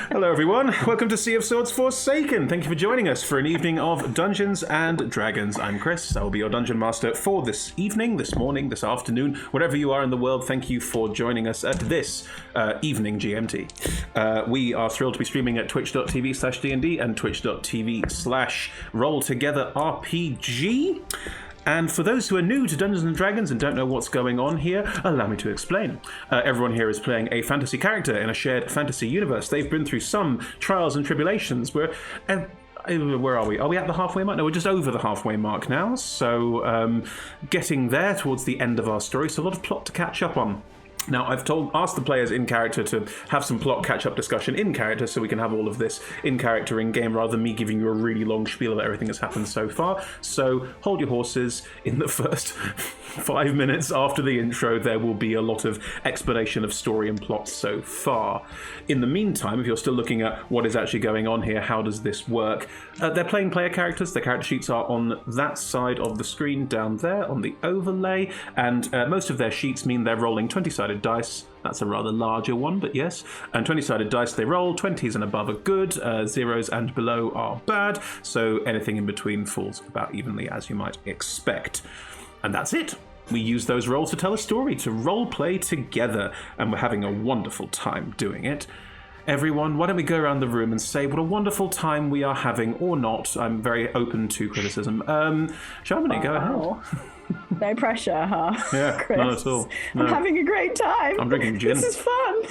Hello everyone, welcome to Sea of Swords Forsaken. Thank you for joining us for an evening of Dungeons and Dragons. I'm Chris, I will be your Dungeon Master for this evening, this morning, this afternoon, wherever you are in the world. Thank you for joining us at this evening GMT. We are thrilled to be streaming at twitch.tv/DND and twitch.tv/RollTogetherRPG. And for those who are new to Dungeons & Dragons and don't know what's going on here, allow me to explain. Everyone here is playing a fantasy character in a shared fantasy universe. They've been through some trials and tribulations. Where are we? Are we at the halfway mark? No, we're just over the halfway mark now. So getting there towards the end of our story. So a lot of plot to catch up on. Now, I've asked the players in character to have some plot catch-up discussion in character so we can have all of this in character in game rather than me giving you a really long spiel about everything that's happened so far. So hold your horses. In the first 5 minutes after the intro, there will be a lot of explanation of story and plot so far. In the meantime, if you're still looking at what is actually going on here, how does this work? They're playing player characters. Their character sheets are on that side of the screen down there on the overlay, and most of their sheets mean they're rolling 20-sided dice. That's a rather larger one, but yes. And 20-sided dice they roll. 20s and above are good. 0s and below are bad. So anything in between falls about evenly, as you might expect. And that's it. We use those rolls to tell a story, to role play together, and we're having a wonderful time doing it. Everyone, why don't we go around the room and say what a wonderful time we are having, or not. I'm very open to criticism. Shamini, go ahead. No pressure, huh? Yeah, Chris? not at all. No. I'm having a great time. I'm drinking gin. This is fun.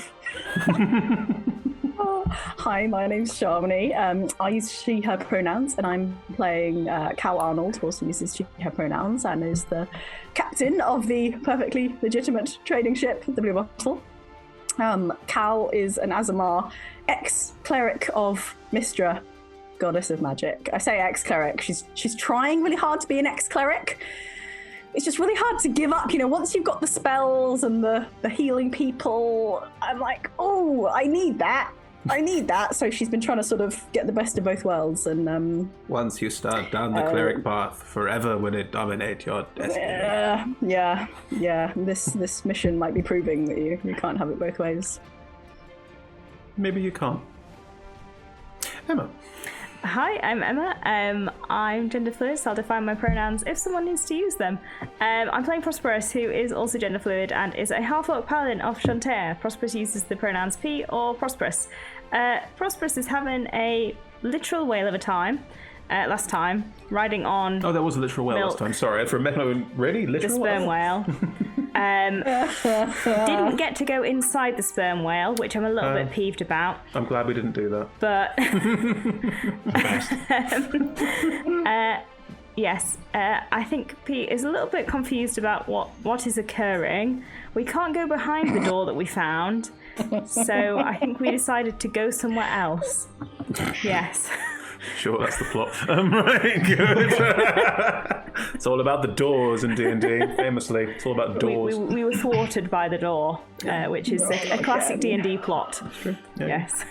Hi, my name's Shamini. I use she, her pronouns, and I'm playing Cal Arnold, who also uses she, her pronouns, and is the captain of the perfectly legitimate trading ship, the Blue Bottle. Cal is an Azamar, ex-cleric of Mystra, goddess of magic. I say ex-cleric. She's trying really hard to be an ex-cleric. It's just really hard to give up, once you've got the spells and the healing people. I'm like, oh, I need that. So she's been trying to sort of get the best of both worlds. And once you start down the cleric path, forever will it dominate your destiny. Yeah. This mission might be proving that you can't have it both ways. Maybe you can't. Emma. Hi, I'm Emma. I'm gender fluid, so I'll define my pronouns if someone needs to use them. I'm playing Prosperous, who is also gender fluid and is a half-orc paladin of Shantae. Prosperous uses the pronouns P or Prosperous. Prosperous is having a literal whale of a time. Last time, riding on. Oh, that was a literal whale last time. Sorry, for a minute, really literal. The sperm whale. Didn't get to go inside the sperm whale, which I'm a little bit peeved about. I'm glad we didn't do that. But yes, I think Pete is a little bit confused about what is occurring. We can't go behind the door that we found, so I think we decided to go somewhere else. Yes. Sure, that's the plot. Right, good. It's all about the doors in D&D, famously. It's all about doors. We were thwarted by the door, which is a classic D&D plot. Yeah. Yes.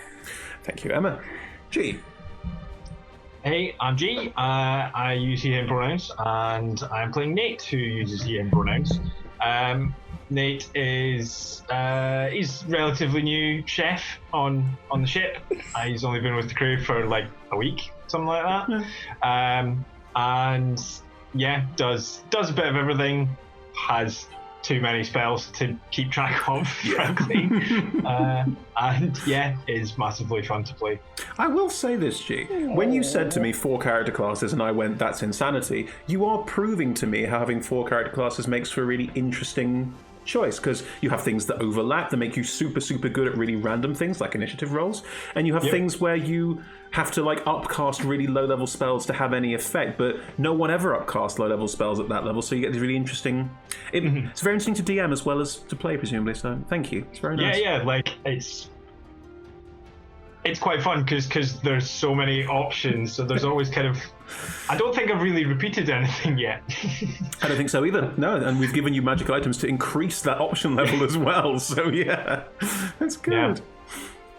Thank you, Emma. G. Hey, I'm G. I use he, him pronouns, and I'm playing Nate, who uses he, him pronouns. Nate is he's relatively new chef on the ship. He's only been with the crew for like a week, something like that. And yeah, does a bit of everything. Has too many spells to keep track of, frankly. And yeah, is massively fun to play. I will say this, G. When you said to me 4 character classes and I went, that's insanity, you are proving to me how having 4 character classes makes for a really interesting choice, because you have things that overlap that make you super good at really random things like initiative rolls, and you have things where you have to like upcast really low level spells to have any effect, but no one ever upcasts low level spells at that level, so you get these really interesting it's very interesting to DM as well as to play, presumably, so thank you. It's very nice. Yeah, like it's quite fun because there's so many options, so there's always kind of, I don't think I've really repeated anything yet. I don't think so either, no, and we've given you magic items to increase that option level as well, so yeah, that's good.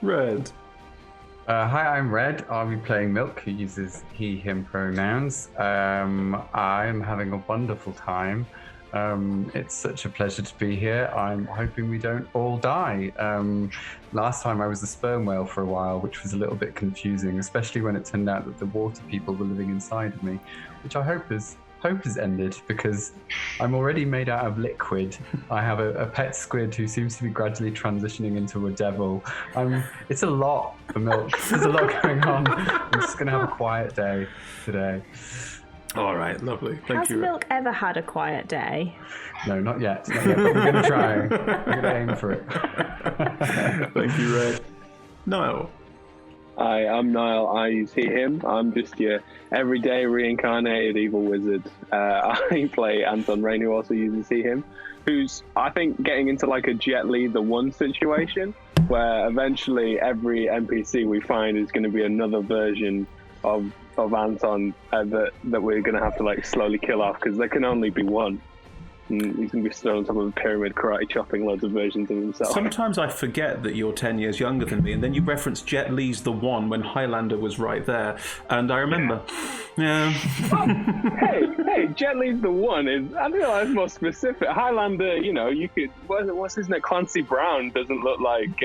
Red. Hi, I'm Red. I'll be playing Milk, who uses he, him pronouns. I'm having a wonderful time. It's such a pleasure to be here. I'm hoping we don't all die. Last time I was a sperm whale for a while, which was a little bit confusing, especially when it turned out that the water people were living inside of me, which I hope has ended because I'm already made out of liquid. I have a pet squid who seems to be gradually transitioning into a devil. It's a lot for Milk. There's a lot going on. I'm just going to have a quiet day today. All right, lovely. Thank Has you. Milk ever had a quiet day? No, not yet. But we're going to try. We're going to aim for it. Thank you, Red. Niall. Hi, I'm Niall. I use he, him. I'm just your everyday reincarnated evil wizard. I play Anton Rain, who also uses he, him, who's, I think, getting into like a Jet Li the One situation, where eventually every NPC we find is going to be another version of Anton that we're going to have to like slowly kill off, because there can only be one. And he's going to be stood on top of a pyramid karate chopping loads of versions of himself. Sometimes I forget that you're 10 years younger than me, and then you reference Jet Li's The One when Highlander was right there, and I remember. Yeah. hey, Jet Li's The One is, I feel like it's more specific. Highlander, you could, what's his name? Clancy Brown doesn't look like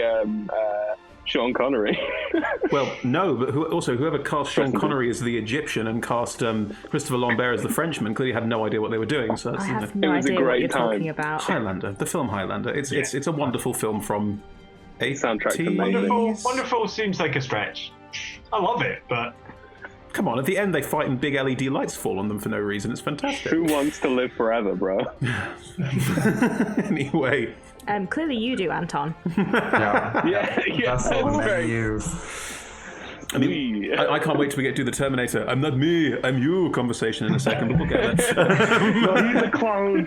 Sean Connery. Well, no, but whoever cast Sean Connery as the Egyptian and cast Christopher Lambert as the Frenchman clearly had no idea what they were doing. So that's, I have no It was a idea what great you're time. talking about. Highlander, the film Highlander. It's a wonderful film from 80s. Soundtrack's amazing. Wonderful seems like a stretch. I love it, but Come on, at the end they fight and big LED lights fall on them for no reason. It's fantastic. Who wants to live forever, bro? Anyway. Clearly you do, Anton. Yeah, That's it, right. you. I mean, I can't wait till we get to the Terminator. I'm not me, I'm you conversation in a second, but we'll get there. No, he's a clone.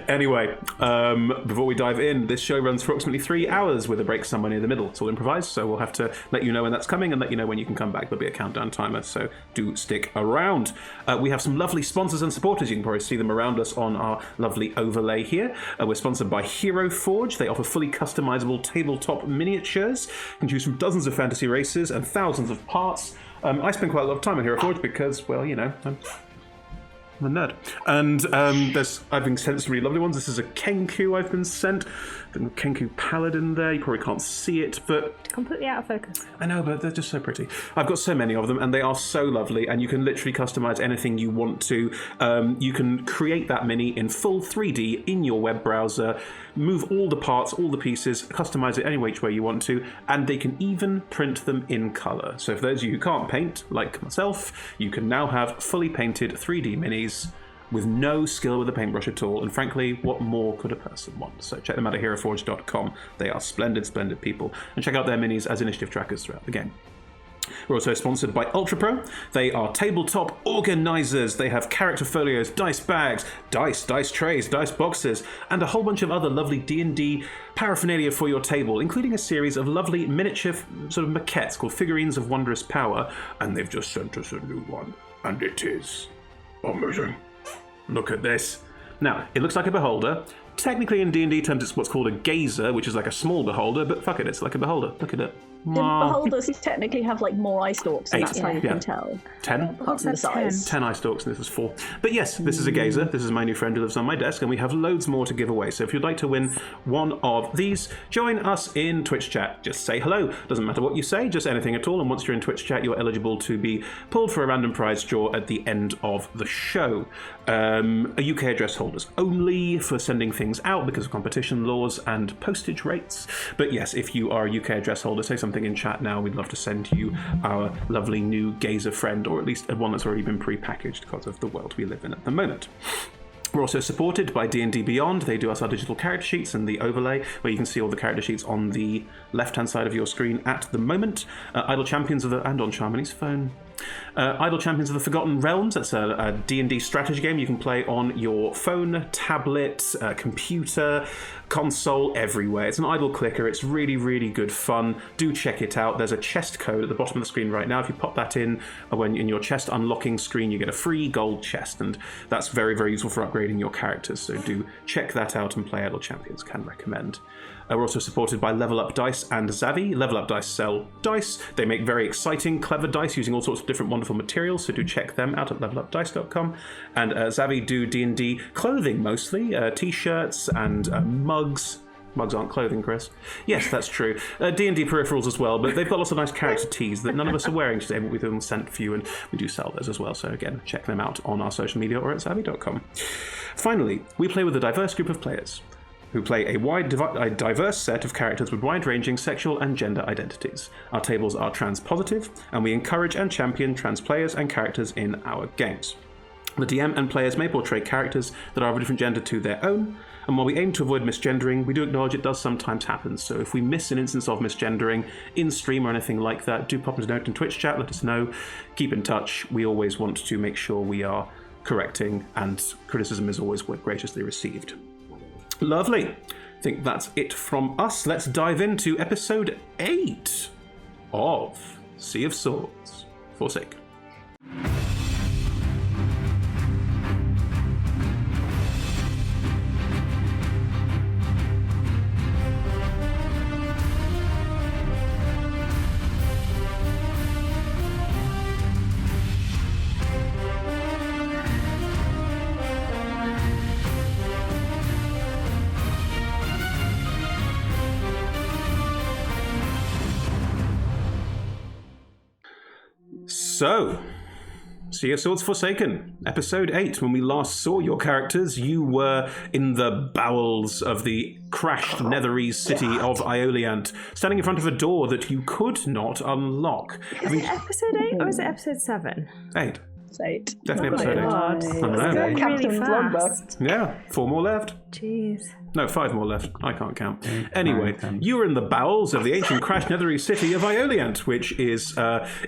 Anyway, before we dive in, this show runs for approximately 3 hours with a break somewhere near the middle. It's all improvised, so we'll have to let you know when that's coming and let you know when you can come back. There'll be a countdown timer, so do stick around. We have some lovely sponsors and supporters. You can probably see them around us on our lovely overlay here. We're sponsored by Hero Forge. They offer fully customizable tabletop miniatures. You can choose from dozens of fantasy races and thousands of parts. I spend quite a lot of time on Hero Forge because, well, you know, I'm a nerd. And I've been sent some really lovely ones. This is a Kenku I've been sent. The Kenku Paladin there. You probably can't see it, but Completely out of focus. I know, but they're just so pretty. I've got so many of them, and they are so lovely, and you can literally customize anything you want to. You can create that mini in full 3D in your web browser, move all the parts, all the pieces, customize it any which way you want to, and they can even print them in color. So for those of you who can't paint, like myself, you can now have fully painted 3D minis with no skill with a paintbrush at all. And frankly, what more could a person want? So check them out at heroforge.com. They are splendid, splendid people. And check out their minis as initiative trackers throughout the game. We're also sponsored by Ultra Pro. They are tabletop organizers. They have character folios, dice bags, dice trays, dice boxes, and a whole bunch of other lovely D&D paraphernalia for your table, including a series of lovely miniature sort of maquettes called Figurines of Wondrous Power. And they've just sent us a new one. And it is amazing. Look at this. Now, it looks like a beholder. Technically, in D&D terms, it's what's called a gazer, which is like a small beholder, but fuck it, it's like a beholder. Look at it. The beholders technically have like more eye stalks, and 8. that's how you can tell. 10? Apart from the size. 10 eye stalks, and this is 4. But yes, this is a gazer. This is my new friend who lives on my desk, and we have loads more to give away. So if you'd like to win one of these, join us in Twitch chat. Just say hello. Doesn't matter what you say, just anything at all. And once you're in Twitch chat, you're eligible to be pulled for a random prize draw at the end of the show. A UK address holders only for sending things out because of competition laws and postage rates. But yes, if you are a UK address holder, say something in chat now. We'd love to send you our lovely new gazer friend, or at least one that's already been pre-packaged because of the world we live in at the moment. We're also supported by D&D Beyond. They do us our digital character sheets and the overlay, where you can see all the character sheets on the left-hand side of your screen at the moment. Idle Champions and on Charmony's phone. Idle Champions of the Forgotten Realms. That's a D&D strategy game you can play on your phone, tablet, computer, console, everywhere. It's an idle clicker. It's really, really good fun. Do check it out. There's a chest code at the bottom of the screen right now. If you pop that in when in your chest unlocking screen, you get a free gold chest, and that's very, very useful for upgrading your characters. So do check that out and play Idle Champions. Can recommend. We're also supported by Level Up Dice and Zavvi. Level Up Dice sell dice. They make very exciting, clever dice using all sorts of different wonderful materials, so do check them out at levelupdice.com. And Zavi do D&D clothing mostly, t-shirts and mugs. Mugs aren't clothing, Chris. Yes, that's true. D&D peripherals as well, but they've got lots of nice character tees that none of us are wearing today, but we've them sent for you, and we do sell those as well. So again, check them out on our social media or at savvy.com. Finally, we play with a diverse group of players who play a diverse set of characters with wide-ranging sexual and gender identities. Our tables are trans-positive, and we encourage and champion trans players and characters in our games. The DM and players may portray characters that are of a different gender to their own, and while we aim to avoid misgendering, we do acknowledge it does sometimes happen. So if we miss an instance of misgendering in stream or anything like that, do pop us a note in Twitch chat, let us know, keep in touch. We always want to make sure we are correcting, and criticism is always graciously received. Lovely. I think that's it from us. Let's dive into episode 8 of Sea of Swords Forsaken. So, Sea of Swords Forsaken, Episode 8. When we last saw your characters, you were in the bowels of the crashed Netherese city of Ioliant, standing in front of a door that you could not unlock. Is it Episode 8 or is it Episode 7? 8. It's 8. Definitely Episode 8. God. I don't know. Going really Captain's fast. Yeah, 4 more left. Jeez. No, 5 more left. I can't count. Anyway, you are in the bowels of the ancient crashed Netherese city of Ioliant, which is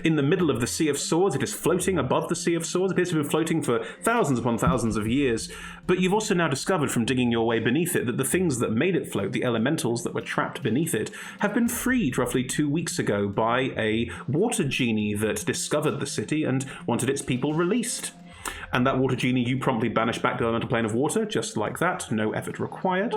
in the middle of the Sea of Swords. It is floating above the Sea of Swords. It appears to have been floating for thousands upon thousands of years. But you've also now discovered from digging your way beneath it that the things that made it float, the elementals that were trapped beneath it, have been freed roughly 2 weeks ago by a water genie that discovered the city and wanted its people released. And that water genie you promptly banished back to the elemental plane of water, just like that, no effort required.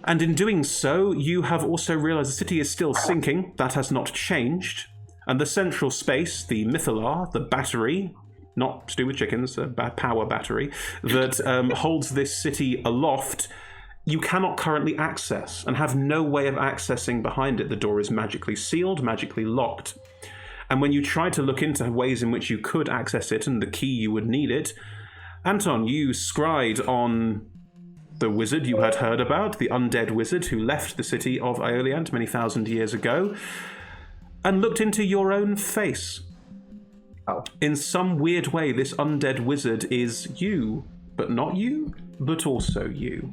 And in doing so, you have also realised the city is still sinking. That has not changed. And the central space, the Mythalar, the battery, not to do with chickens, a power battery, that holds this city aloft, you cannot currently access and have no way of accessing behind it. The door is magically sealed, magically locked. And when you tried to look into ways in which you could access it and the key you would need it, Anton, you scryed on the wizard you had heard about, the undead wizard who left the city of Ioliant many thousand years ago, and looked into your own face. Oh. In some weird way, this undead wizard is you, but not you, but also you.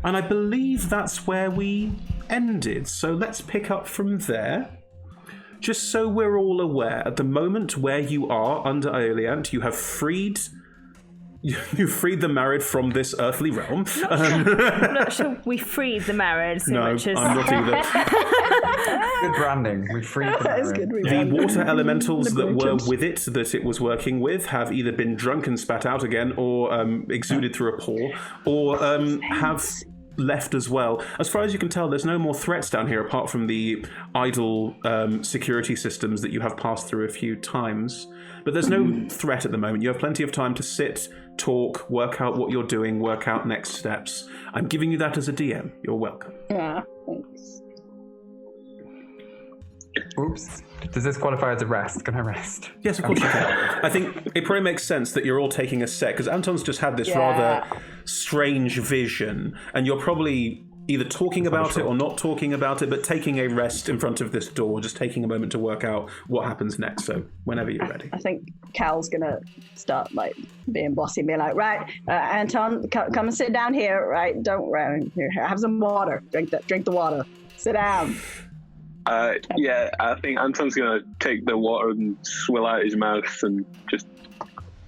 And I believe that's where we ended, so let's pick up from there. Just so we're all aware, at the moment where you are under Ioliant, you have freed the married from this earthly realm. I'm not sure we freed the married so much as... I'm not either. Good branding. We freed the That is good. The water elementals that were with it, that it was working with, have either been drunk and spat out again, or exuded through a pore, or have left as well. As far as you can tell, there's no more threats down here apart from the idle security systems that you have passed through a few times. But there's no threat at the moment. You have plenty of time to sit, talk, work out what you're doing, work out next steps. I'm giving you that as a DM. You're welcome. Yeah, thanks. Oops. Does this qualify as a rest? Can I rest? Yes, of course you can. I think it probably makes sense that you're all taking a sec, because Anton's just had this rather strange vision, and you're probably either talking about it or not talking about it, but taking a rest in front of this door, just taking a moment to work out what happens next. So whenever you're ready. I think Cal's gonna start like being bossy and be like, right, Anton, come and sit down here, right? Don't here, have some water. Drink the water. Sit down. Yeah, I think Anton's gonna take the water and swill out his mouth and just.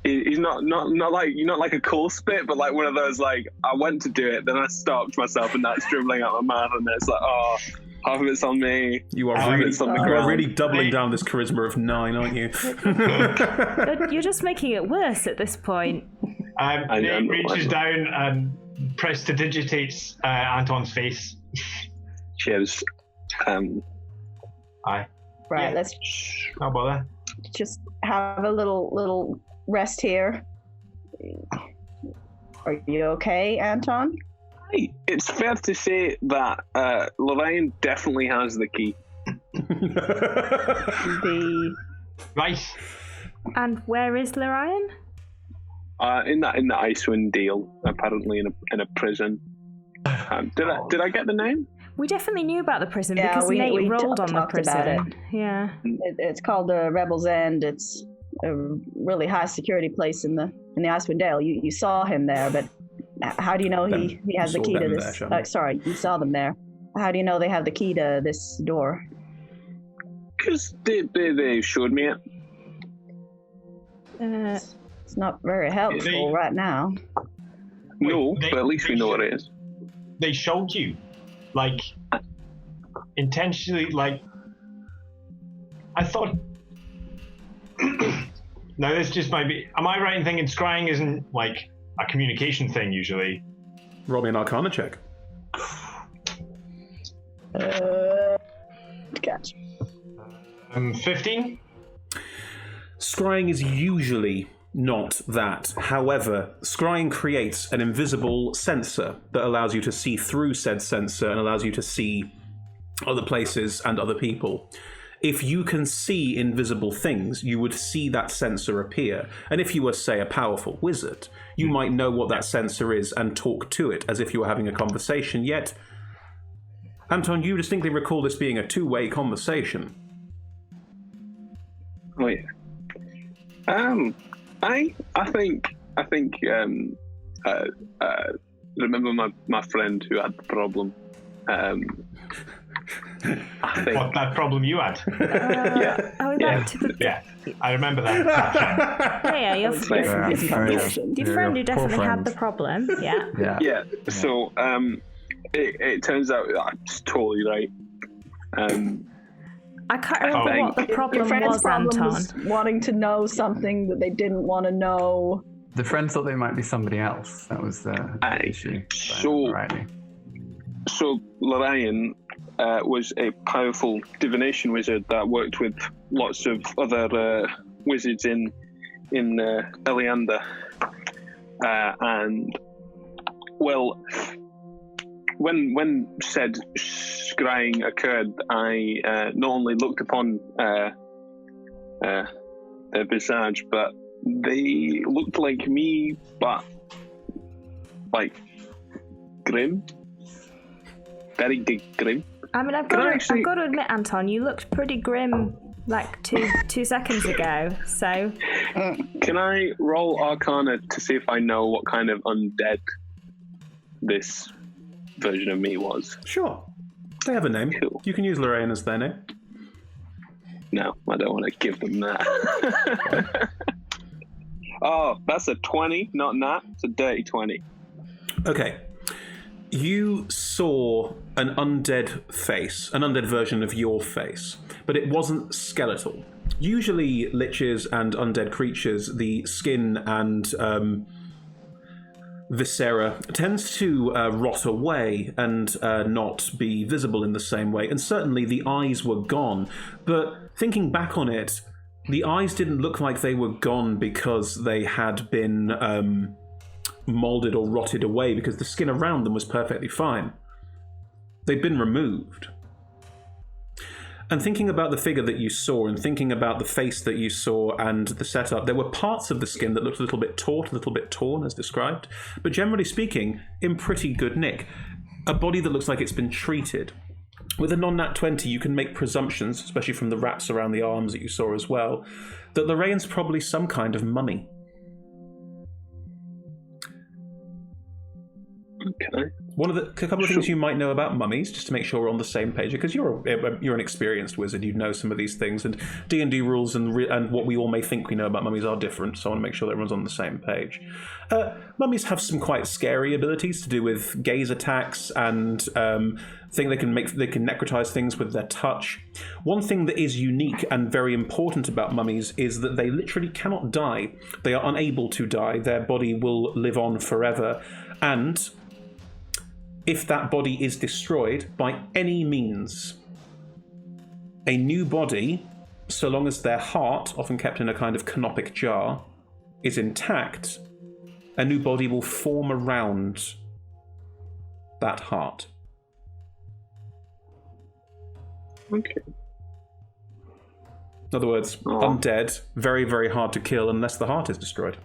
He's not like a cool spit, but like one of those like I went to do it, then I stopped myself, and that's dribbling out my mouth, and it's like half of it's on me. You are really doubling down this charisma of 9, aren't you? You're just making it worse at this point. Nate reaches down and prestidigitates Anton's face. Cheers. Aye. Right, Yeah. let's. How about just have a little rest here. Are you okay, Anton? It's fair to say that Lorraine definitely has the key. Right. And where is Lorian? In the Icewind Dale, apparently in a prison. Did I get the name? We definitely knew about the prison Yeah, because we Nate rolled on the talked about prison. it. Yeah. It's called the Rebel's End. It's a really high security place in the Icewind Dale. You saw him there, but how do you know he has the key to this? Sorry, you saw them there. How do you know they have the key to this door? Because they showed me it. It's not very helpful right now. No, but at least we know what it is. They showed you, like, intentionally, like, I thought. Now this just might be. Am I right in thinking scrying isn't like a communication thing usually? Roll me an Arcana check. Gotcha. 15. Scrying is usually not that. However, scrying creates an invisible sensor that allows you to see through said sensor and allows you to see other places and other people. If you can see invisible things, you would see that sensor appear. And if you were, say, a powerful wizard, you might know what that sensor is and talk to it as if you were having a conversation. Yet, Anton, you distinctly recall this being a two-way conversation. Oh yeah. I think remember my friend who had the problem. I think What, that problem you had? yeah. Oh, Yeah. Yeah, I remember that. Yeah, your friend who definitely had the friend. problem. Yeah. Yeah. So it turns out that's totally right. I can't remember what the Your problem friend's was, problem Anton. was wanting to know something that they didn't want to know. The friend thought they might be somebody else. That was the issue. Rightly. So Lorian was a powerful divination wizard that worked with lots of other wizards in Eleander, and well, when said scrying occurred, I not only looked upon their visage, but they looked like me, but like grim, very grim. I mean, I've got to admit, Anton, you looked pretty grim like two seconds ago. So, Can I roll Arcana to see if I know what kind of undead this version of me was? Sure. They have a name. Cool. You can use Lorraine as their name. No, I don't want to give them that. Oh, that's a 20, not that. It's a dirty 20. Okay. You saw an undead face, an undead version of your face, but it wasn't skeletal. Usually, liches and undead creatures, the skin and viscera tends to rot away and not be visible in the same way, and certainly the eyes were gone. But thinking back on it, the eyes didn't look like they were gone because they had been molded or rotted away, because the skin around them was perfectly fine. They'd been removed. And thinking about the figure that you saw and thinking about the face that you saw and the setup, there were parts of the skin that looked a little bit taut, a little bit torn, as described, but generally speaking, in pretty good nick. A body that looks like it's been treated. With a non-nat 20, you can make presumptions, especially from the wraps around the arms that you saw as well, that Lorraine's probably some kind of mummy. Okay. A couple of things you might know about mummies, just to make sure we're on the same page, because you're an experienced wizard, you know some of these things, and D&D rules and what we all may think we know about mummies are different, so I want to make sure that everyone's on the same page. Mummies have some quite scary abilities to do with gaze attacks and they can necrotize things with their touch. One thing that is unique and very important about mummies is that they literally cannot die. They are unable to die. Their body will live on forever, and if that body is destroyed by any means, a new body so long as their heart, often kept in a kind of canopic jar, is intact, a new body will form around that heart. Okay. In other words, undead, very, very hard to kill unless the heart is destroyed.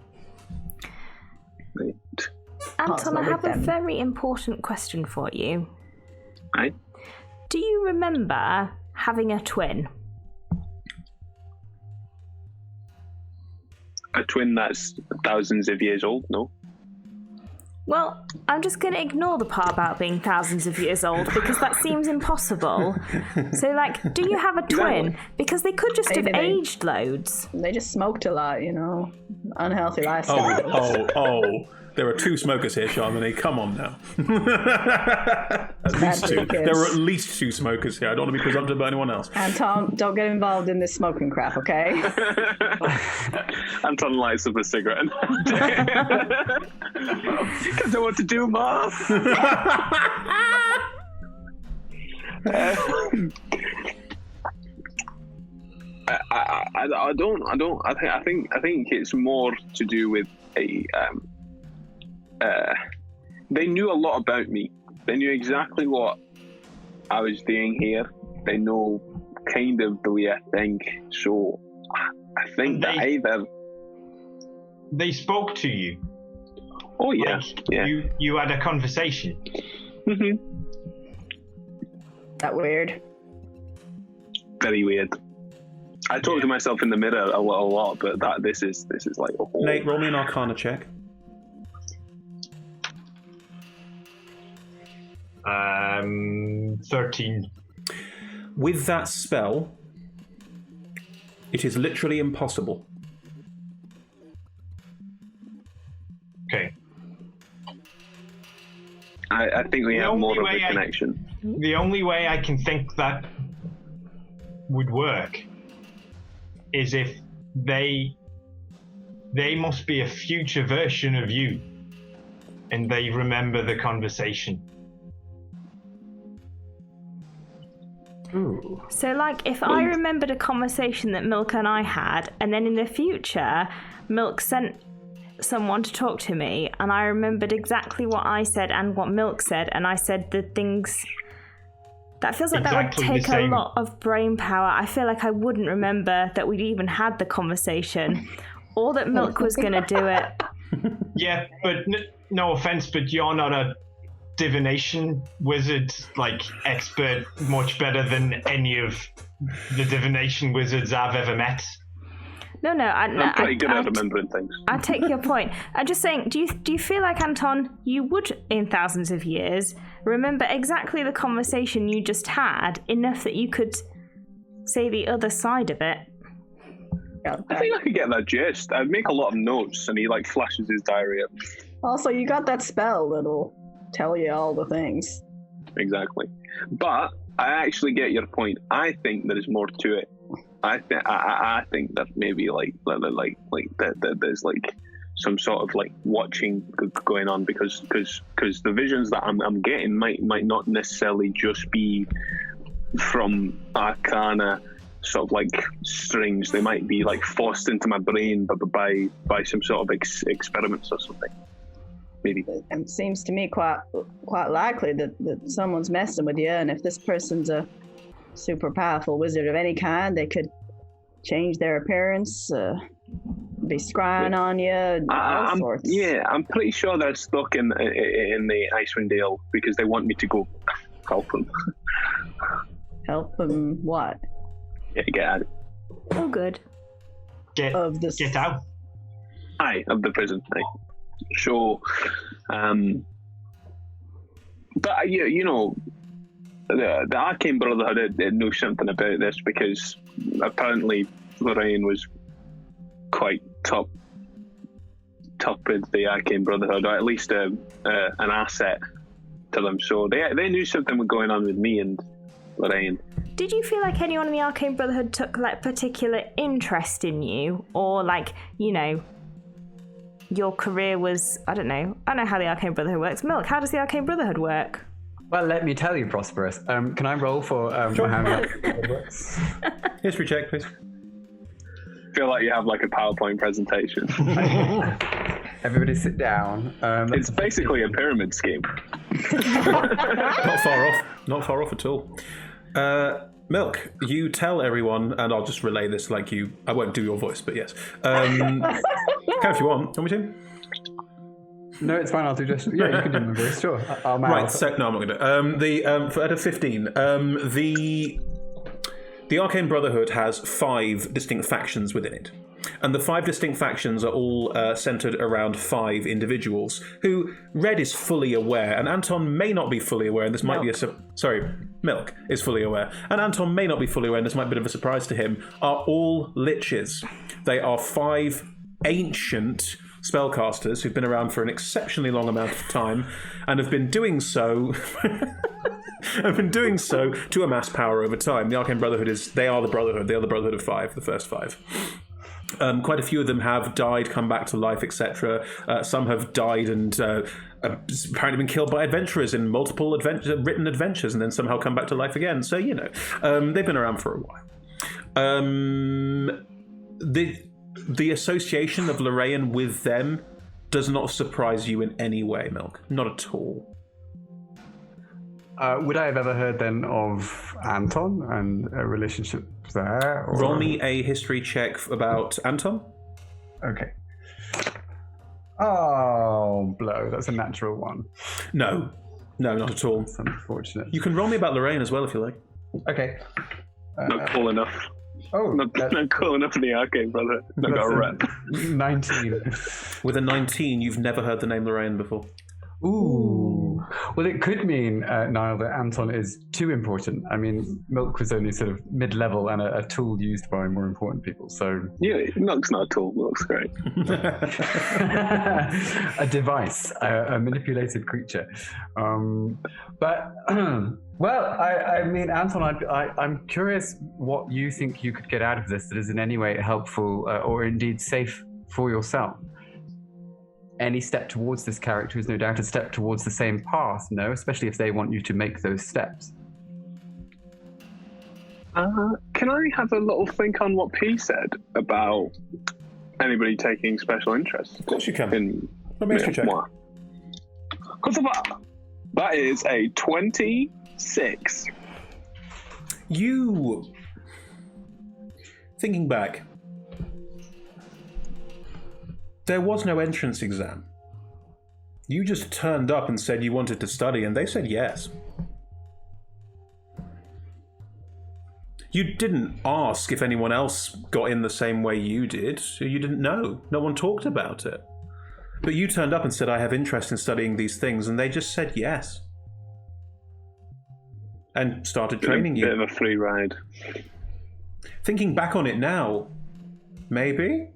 Right. Anton, I have a very important question for you. Right. Do you remember having a twin? A twin that's thousands of years old? No. Well, I'm just going to ignore the part about being thousands of years old because that seems impossible. So, like, do you have a twin? Because they could just have aged loads. They just smoked a lot, unhealthy lifestyle. Oh. There are two smokers here, Sharmini. Come on now. At least two. There are at least two smokers here. I don't want to be presumptive about anyone else. And Tom, don't get involved in this smoking crap, okay? Anton lights up a cigarette. Because I want to do more. I don't. I think it's more to do with they knew a lot about me. They knew exactly what I was doing here. They know kind of the way I think. So I think that either they spoke to you. Oh yeah, yeah. You had a conversation. Mm-hmm. That weird. Very weird. I talk to myself in the mirror a lot, but this is like a whole. Nate, roll me an Arcana check. 13. With that spell, it is literally impossible. Okay. I think we have more of a connection. The only way I can think that would work is if they must be a future version of you and they remember the conversation. Ooh. So, like, if I remembered a conversation that Milk and I had, and then in the future, Milk sent someone to talk to me, and I remembered exactly what I said and what Milk said, and I said the things... That feels like exactly that would take a lot of brain power. I feel like I wouldn't remember that we'd even had the conversation, or that Milk was going to do it. Yeah, but no offense, but you're not a divination wizard, like, expert, much better than any of the divination wizards I've ever met. No, I'm pretty good at remembering things. I take your point. I'm just saying, do you feel like, Anton, you would, in thousands of years, remember exactly the conversation you just had, enough that you could say the other side of it? I think I could get that gist. I'd make a lot of notes, and he, like, flashes his diary up. Also, you got that spell that'll tell you all the things. Exactly. But I actually get your point. I think there's more to it. I think that maybe like that there's like some sort of like watching going on because the visions that I'm getting might not necessarily just be from Arcana sort of like strings. They might be like forced into my brain by some sort of experiments or something. Maybe. It seems to me quite likely that someone's messing with you, and if this person's a super powerful wizard of any kind, they could change their appearance, be scrying on you, all sorts. Yeah, I'm pretty sure they're stuck in the Icewind Dale because they want me to go help them. Help them what? Yeah, get out. Oh, good. Get out. Aye, of the prison. Aye. So, but you know, the Arcane Brotherhood it knew something about this because apparently Lorraine was quite top with the Arcane Brotherhood, or at least an asset to them. So they knew something was going on with me and Lorraine. Did you feel like anyone in the Arcane Brotherhood took like particular interest in you, or like, you know, your career was, I don't know how the Arcane Brotherhood works. Milk, how does the Arcane Brotherhood work? Well, let me tell you, Prosperous. Can I roll for Sure. how the Arcane Brotherhood works? History check, please. feel like you have like a PowerPoint presentation. Everybody sit down. It's basically a pyramid scheme. Not far off. Not far off at all. Milk, you tell everyone, and I'll just relay this like you. I won't do your voice, but yes. Can if you want. Want me to? No, it's fine. I'll do just. Yeah, you can do my voice. Sure. I'll Right. So no, I'm not going to. For out of 15, the Arcane Brotherhood has 5 distinct factions within it. And the 5 distinct factions are all centered around 5 individuals who Red is fully aware, and Anton may not be fully aware, and this might be Milk is fully aware, and Anton may not be fully aware, and this might be a bit of a surprise to him, are all liches. They are 5 ancient spellcasters who've been around for an exceptionally long amount of time and have been doing so to amass power over time. The Arcane Brotherhood they are the Brotherhood. They are the Brotherhood of 5, the first 5. Quite a few of them have died, come back to life, etc. Some have died and apparently been killed by adventurers in multiple written adventures, and then somehow come back to life again. So they've been around for a while. The association of Lorraine with them does not surprise you in any way, Milk. Not at all. Would I have ever heard then of Anton and a relationship there? Or... Roll me a history check about Anton. Okay. Oh, blow. That's a natural one. No, not at all. That's unfortunate. You can roll me about Lorraine as well if you like. Okay. Not cool enough. Oh, not cool enough for the Arcane Brother. Not got a rep. 19. With a 19, you've never heard the name Lorraine before. Ooh. Well, it could mean, Niall, that Anton is too important. I mean, Milk was only sort of mid-level and a tool used by more important people, so... Yeah, Milk's not a tool. Milk's great. A device, a manipulated creature. But, well, I mean, Anton, I'm curious what you think you could get out of this that is in any way helpful or indeed safe for yourself. Any step towards this character is no doubt a step towards the same path, no? Especially if they want you to make those steps. Can I have a little think on what P said about anybody taking special interest? Of course you can. Let me ask you check. That is a 26. You... Thinking back... There was no entrance exam. You just turned up and said you wanted to study, and they said yes. You didn't ask if anyone else got in the same way you did. You didn't know. No one talked about it. But you turned up and said, I have interest in studying these things, and they just said yes. And started training you. Bit of a free ride. Thinking back on it now, maybe?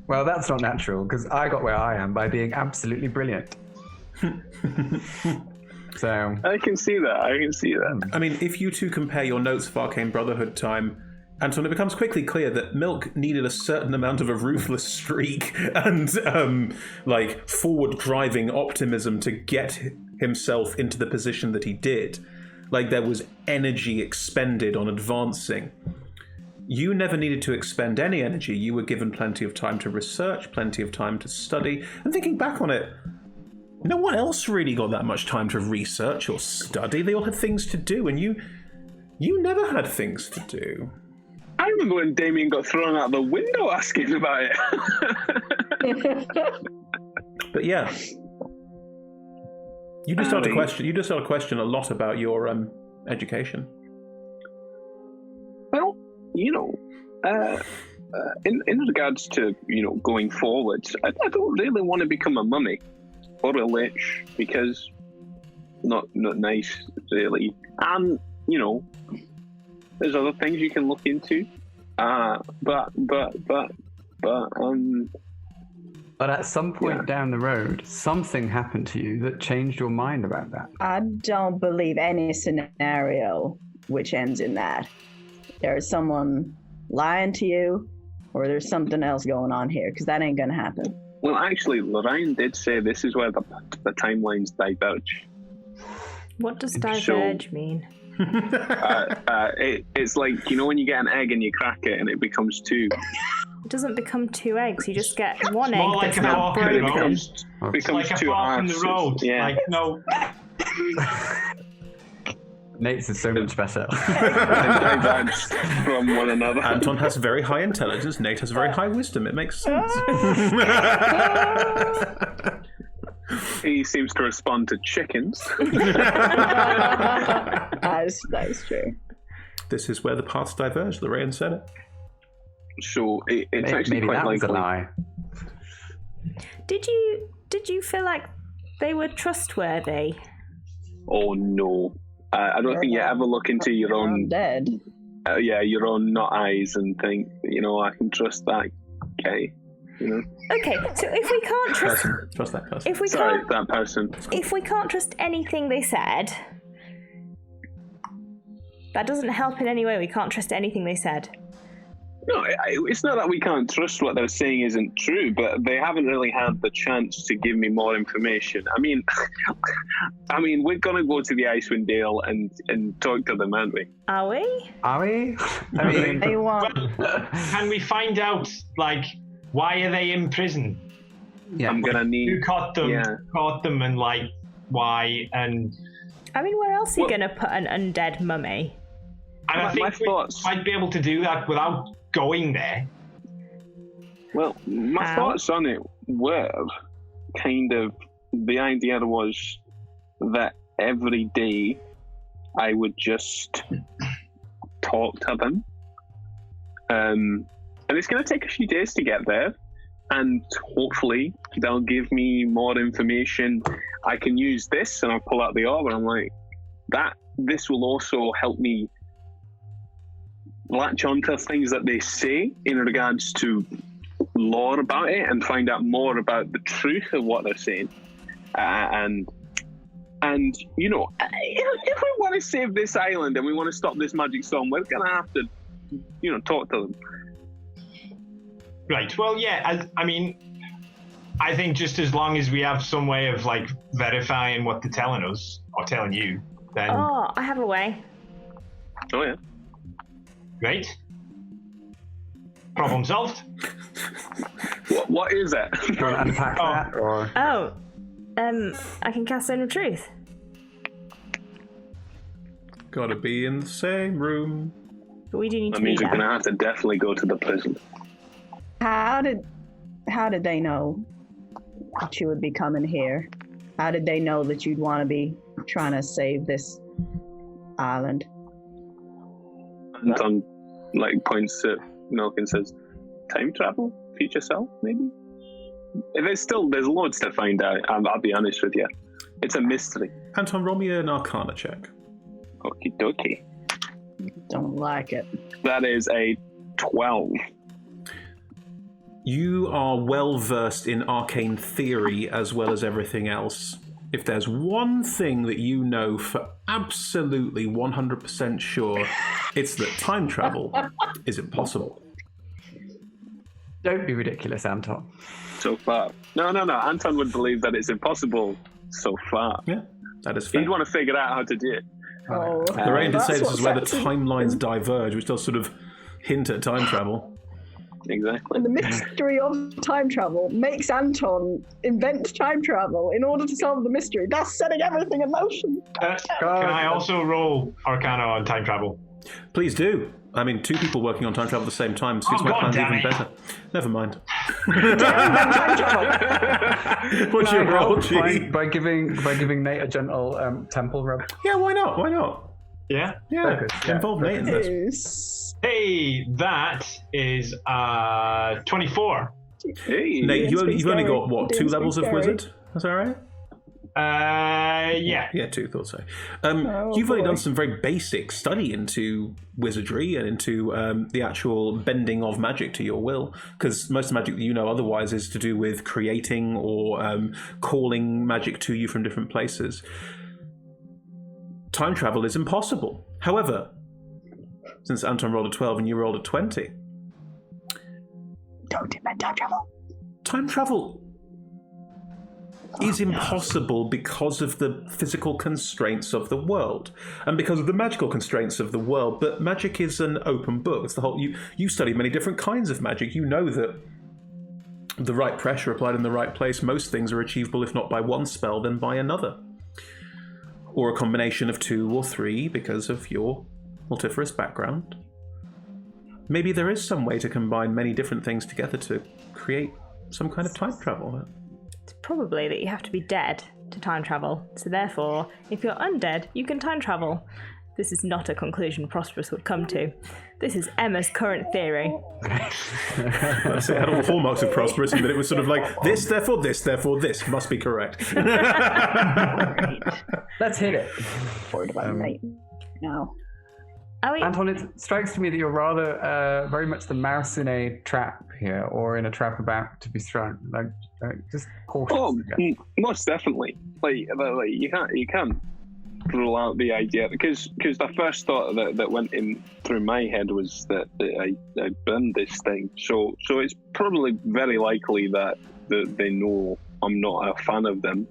Well, that's not natural, because I got where I am by being absolutely brilliant. So I can see that. I mean, if you two compare your notes of Arcane Brotherhood time, Anton, it becomes quickly clear that Milk needed a certain amount of a ruthless streak and forward-driving optimism to get himself into the position that he did. Like, there was energy expended on advancing. You never needed to expend any energy. You were given plenty of time to research, plenty of time to study. And thinking back on it, no one else really got that much time to research or study. They all had things to do, and you never had things to do. I remember when Damien got thrown out the window asking about it. But yeah, you just started to question a lot about your education. Well, in regards to going forward, I don't really want to become a mummy or a lich because not nice really. And there's other things you can look into. But at some point down the road, something happened to you that changed your mind about that. I don't believe any scenario which ends in that. There's someone lying to you, or there's something else going on here, because that ain't going to happen. Well, actually, Lorraine did say this is where the timelines diverge. What does diverge mean? It's like, you know, when you get an egg and you crack it and it becomes two. It doesn't become 2 eggs. You just get one egg more like that's a not fork in the broken. road. Becomes Like a two fork in the halves. road. Yeah. Like, no. Nate's is so much better. They diverge from one another. Anton has very high intelligence. Nate has very high wisdom. It makes sense. He seems to respond to chickens. That is true. This is where the paths diverge. Lorraine said it. So it's actually Maybe quite that was a likely. lie. Did you feel like they were trustworthy? Oh no. I don't think you ever look into your own, Dead. your own not eyes and think, you know, I can trust that guy. You know, Okay, so if we can't trust, Trust that person. if we sorry, can't, that person. if we can't trust anything they said, that doesn't help in any way. We can't trust anything they said. No, it's not that we can't trust what they're saying isn't true, but they haven't really had the chance to give me more information. I mean, we're gonna go to the Icewind Dale and talk to them, aren't we? Are we? Are we? I mean, They want. Can we find out, like, why are they in prison? yeah. I'm gonna Who need. caught them? Yeah. Caught them, and like, why? And I mean, where else are you Well- going to put an undead mummy? I My think we thoughts. might be able to do that without going there. Well, my How? thoughts on it were kind of the idea was that every day I would just talk to them. And it's going to take a few days to get there. And hopefully they'll give me more information. I can use this, and I'll pull out the orb, and I'm like, this will also help me latch onto things that they say in regards to lore about it and find out more about the truth of what they're saying. And you know, if we want to save this island and we want to stop this magic storm, we're going to have to, you know, talk to them. Right. Well, yeah. I mean, I think just as long as we have some way of like verifying what they're telling us or telling you, then Oh, I have a way. Oh, yeah. great. Problem solved. What is it? Do you want to unpack Oh. that? Or Oh, I can cast Zone of Truth. Gotta be in the same room. But we do need That to be means we're there. going to have to definitely go to the prison. How did they know that you would be coming here? How did they know that you'd want to be trying to save this island? Anton like points at Milk and says, time travel? Future self, maybe? There's loads to find out. I'll be honest with you. It's a mystery. Anton, roll me an Arcana check. Okie dokie. Don't like it. That is a 12. You are well versed in arcane theory as well as everything else. If there's one thing that you know for absolutely 100% sure, it's that time travel is impossible. don't be ridiculous, Anton. So far. No. Anton would believe that it's impossible so far. Yeah, that is fair. He'd want to figure out how to do it. Oh, Lorraine did say that's this is where the what's timelines diverge, which does sort of hint at time travel. Exactly. And the mystery of time travel makes Anton invent time travel in order to solve the mystery. That's setting everything in motion. Can I also roll Arcana on time travel? Please do. I mean, 2 people working on time travel at the same time suits Oh, my God plans damn even it. better. Never mind. Time travel. What's your roll, G? By giving Nate a gentle temple rub. Yeah, why not? Why not? Yeah. Yeah, Focus, yeah, involve Nate in this. Is- Hey, that is 24. Hey. Nate, you've only scary. got, what, 2 Didn't levels speak of scary. wizard? Is that right? Yeah. Yeah, 2, thought so. Oh, You've only boy. done some very basic study into wizardry and into the actual bending of magic to your will, because most of the magic that you know otherwise is to do with creating or calling magic to you from different places. Time travel is impossible. However, since Anton rolled a 12 and you rolled a 20, Don't invent time travel. time travel is impossible because of the physical constraints of the world and because of the magical constraints of the world. But magic is an open book. It's the whole. You study many different kinds of magic. You know that the right pressure applied in the right place, most things are achievable, if not by one spell, then by another, or a combination of 2 or 3 because of your multifarious background. Maybe there is some way to combine many different things together to create some kind of time travel. It's probably that you have to be dead to time travel. So therefore, if you're undead, you can time travel. This is not a conclusion Prosperous would come to. This is Emma's current theory. It had all the hallmarks of Prosperous, and that it was sort of like, this, therefore this must be correct. Let's hit it. Worried about night now. Anton, it strikes to me that you're rather very much the mouse in a trap here, or in a trap about to be sprung. Like just cautious. Oh, most definitely. Like you can't rule out the idea, because the first thought that went in through my head was that I burned this thing. So it's probably very likely that they know I'm not a fan of them.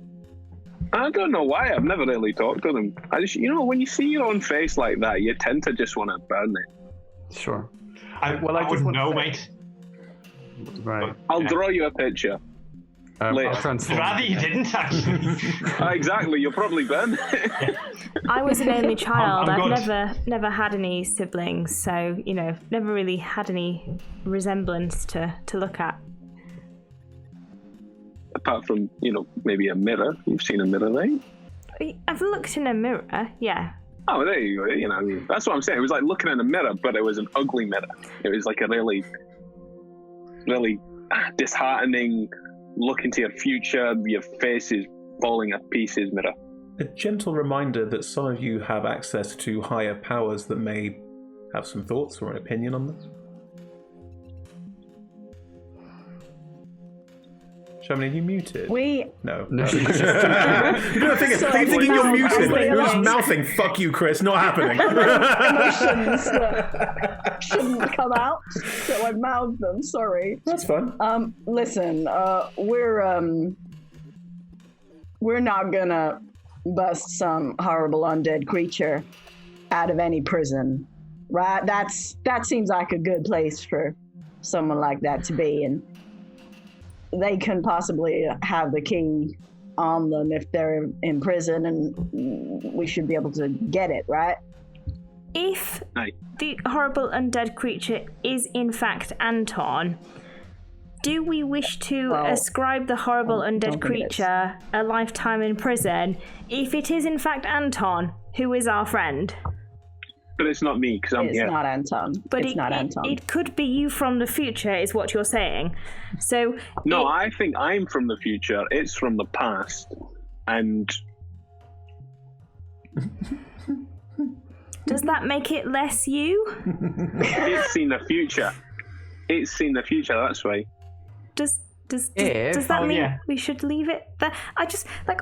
I don't know why. I've never really talked to them. I just, when you see your own face like that, you tend to just want to burn it. Sure. I wouldn't know, mate. Right. I'll draw you a picture. I'll transform. Rather you didn't, actually. Exactly. You'll probably burn it. I was an only child. I'm I've never had any siblings, so never really had any resemblance to look at. Apart from, maybe a mirror. You've seen a mirror, right? I've looked in a mirror, yeah. Oh, there you go. That's what I'm saying. It was like looking in a mirror, but it was an ugly mirror. It was like a really, really disheartening look into your future. Your face is falling to pieces mirror. A gentle reminder that some of you have access to higher powers that may have some thoughts or an opinion on this. Shaman, are you muted? No. You're thinking you're muted. You're just mouthing, "Fuck you, Chris," not happening. Emotions that shouldn't come out, so I mouthed them, sorry. That's fun. Listen, we're not gonna bust some horrible undead creature out of any prison, right? That seems like a good place for someone like that to be, and they can possibly have the key on them if they're in prison, and we should be able to get it, right? If the horrible undead creature is in fact Anton, do we wish to ascribe the horrible undead creature a lifetime in prison if it is in fact Anton, who is our friend? But it's not me, because I'm here. It's not Anton. But it's not Anton. It could be you from the future, is what you're saying. So no, I think I'm from the future. It's from the past, and does that make it less you? it's seen the future. It's seen the future. That's right. Does that mean we should leave it there?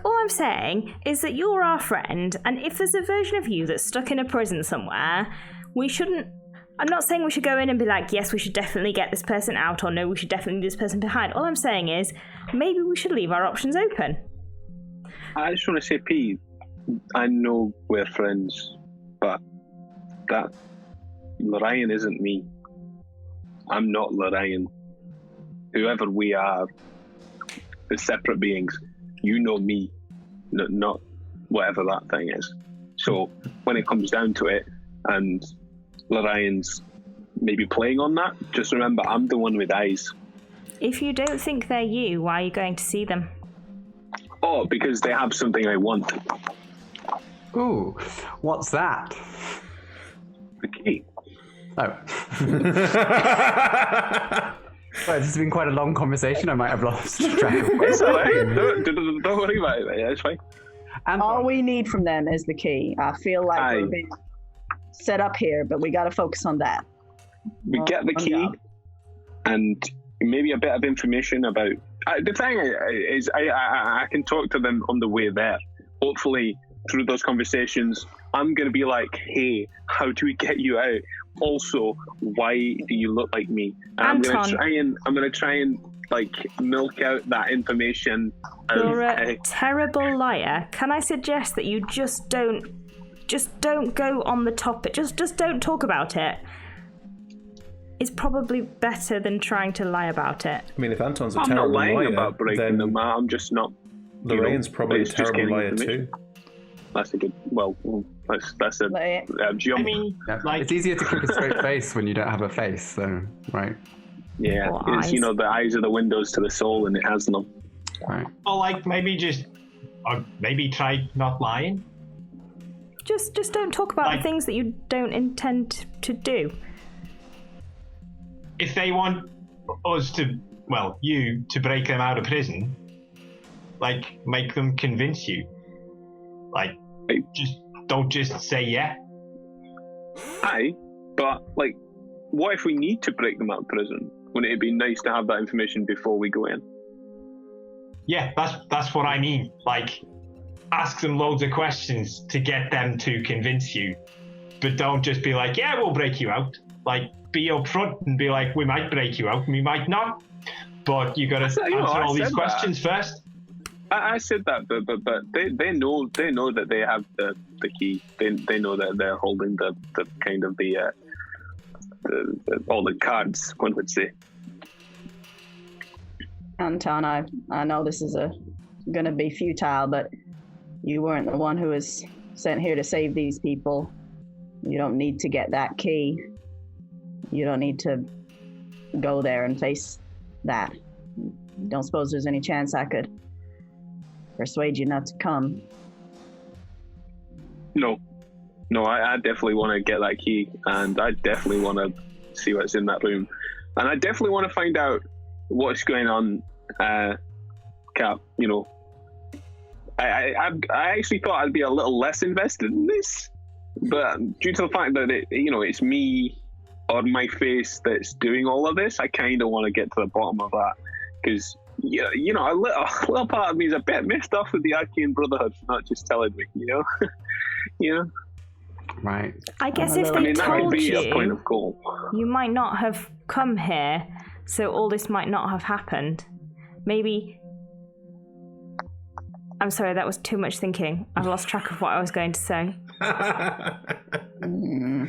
All I'm saying is that you're our friend, and if there's a version of you that's stuck in a prison somewhere, we shouldn't. I'm not saying we should go in and be like, yes, we should definitely get this person out, or no, we should definitely leave this person behind. All I'm saying is maybe we should leave our options open. I just want to say, P, I know we're friends, but that Lorraine isn't me. I'm not Lorraine. Whoever we are, the separate beings, you know me, not whatever that thing is. So when it comes down to it, and Lorraine's maybe playing on that, just remember I'm the one with eyes. If you don't think they're you, why are you going to see them? Oh, because they have something I want. Ooh, what's that? The key. Oh. Well, this has been quite a long conversation. I might have lost track of It's all right. Don't worry about it. It's fine. And all we need from them is the key. I feel like we're being set up here, but we got to focus on that. We get the key, and maybe a bit of information about. The thing is, I can talk to them on the way there. Hopefully, through those conversations, I'm going to be like, "Hey, how do we get you out? Also, why do you look like me?" And I'm going to try and like milk out that information. You're a terrible liar. Can I suggest that you just don't go on the topic. Just don't talk about it. It's probably better than trying to lie about it. I mean, if Anton's a I'm terrible not lying liar, about breaking then them out. I'm just not. Lorraine's probably a it's just terrible getting liar information. too. That's a good. Well, that's a jump. I mean, like, it's easier to keep a straight face when you don't have a face, so, right? Yeah, Or it's, eyes. the eyes are the windows to the soul, and it has none. Right. or like maybe maybe try not lying. Just don't talk about the Like- things that you don't intend to do. If they want us to, you to break them out of prison, like make them convince you. Like, don't just say yeah. Aye, but like, what if we need to break them out of prison? Wouldn't it be nice to have that information before we go in? Yeah, that's what I mean. Like, ask them loads of questions to get them to convince you, but don't just be like, yeah, we'll break you out. Like, be upfront and be like, we might break you out, we might not, but you got to answer all these questions first. I said that, but they know that they have the key. They know that they're holding the kind of the all the cards, one would say. Anton, I know this is going to be futile, but you weren't the one who was sent here to save these people. You don't need to get that key. You don't need to go there and face that. Don't suppose there's any chance I could persuade you not to come? No, I definitely want to get that key, and I definitely want to see what's in that room, and I definitely want to find out what's going on. Cap, I actually thought I'd be a little less invested in this, but due to the fact that it's me on my face that's doing all of this, I kind of want to get to the bottom of that, because a little part of me is a bit messed off with the Arcane Brotherhood for not just telling me, Right. I guess if I they mean, that would told be a point of call. you might not have come here, so all this might not have happened. Maybe... I'm sorry, that was too much thinking. I've lost track of what I was going to say. I'm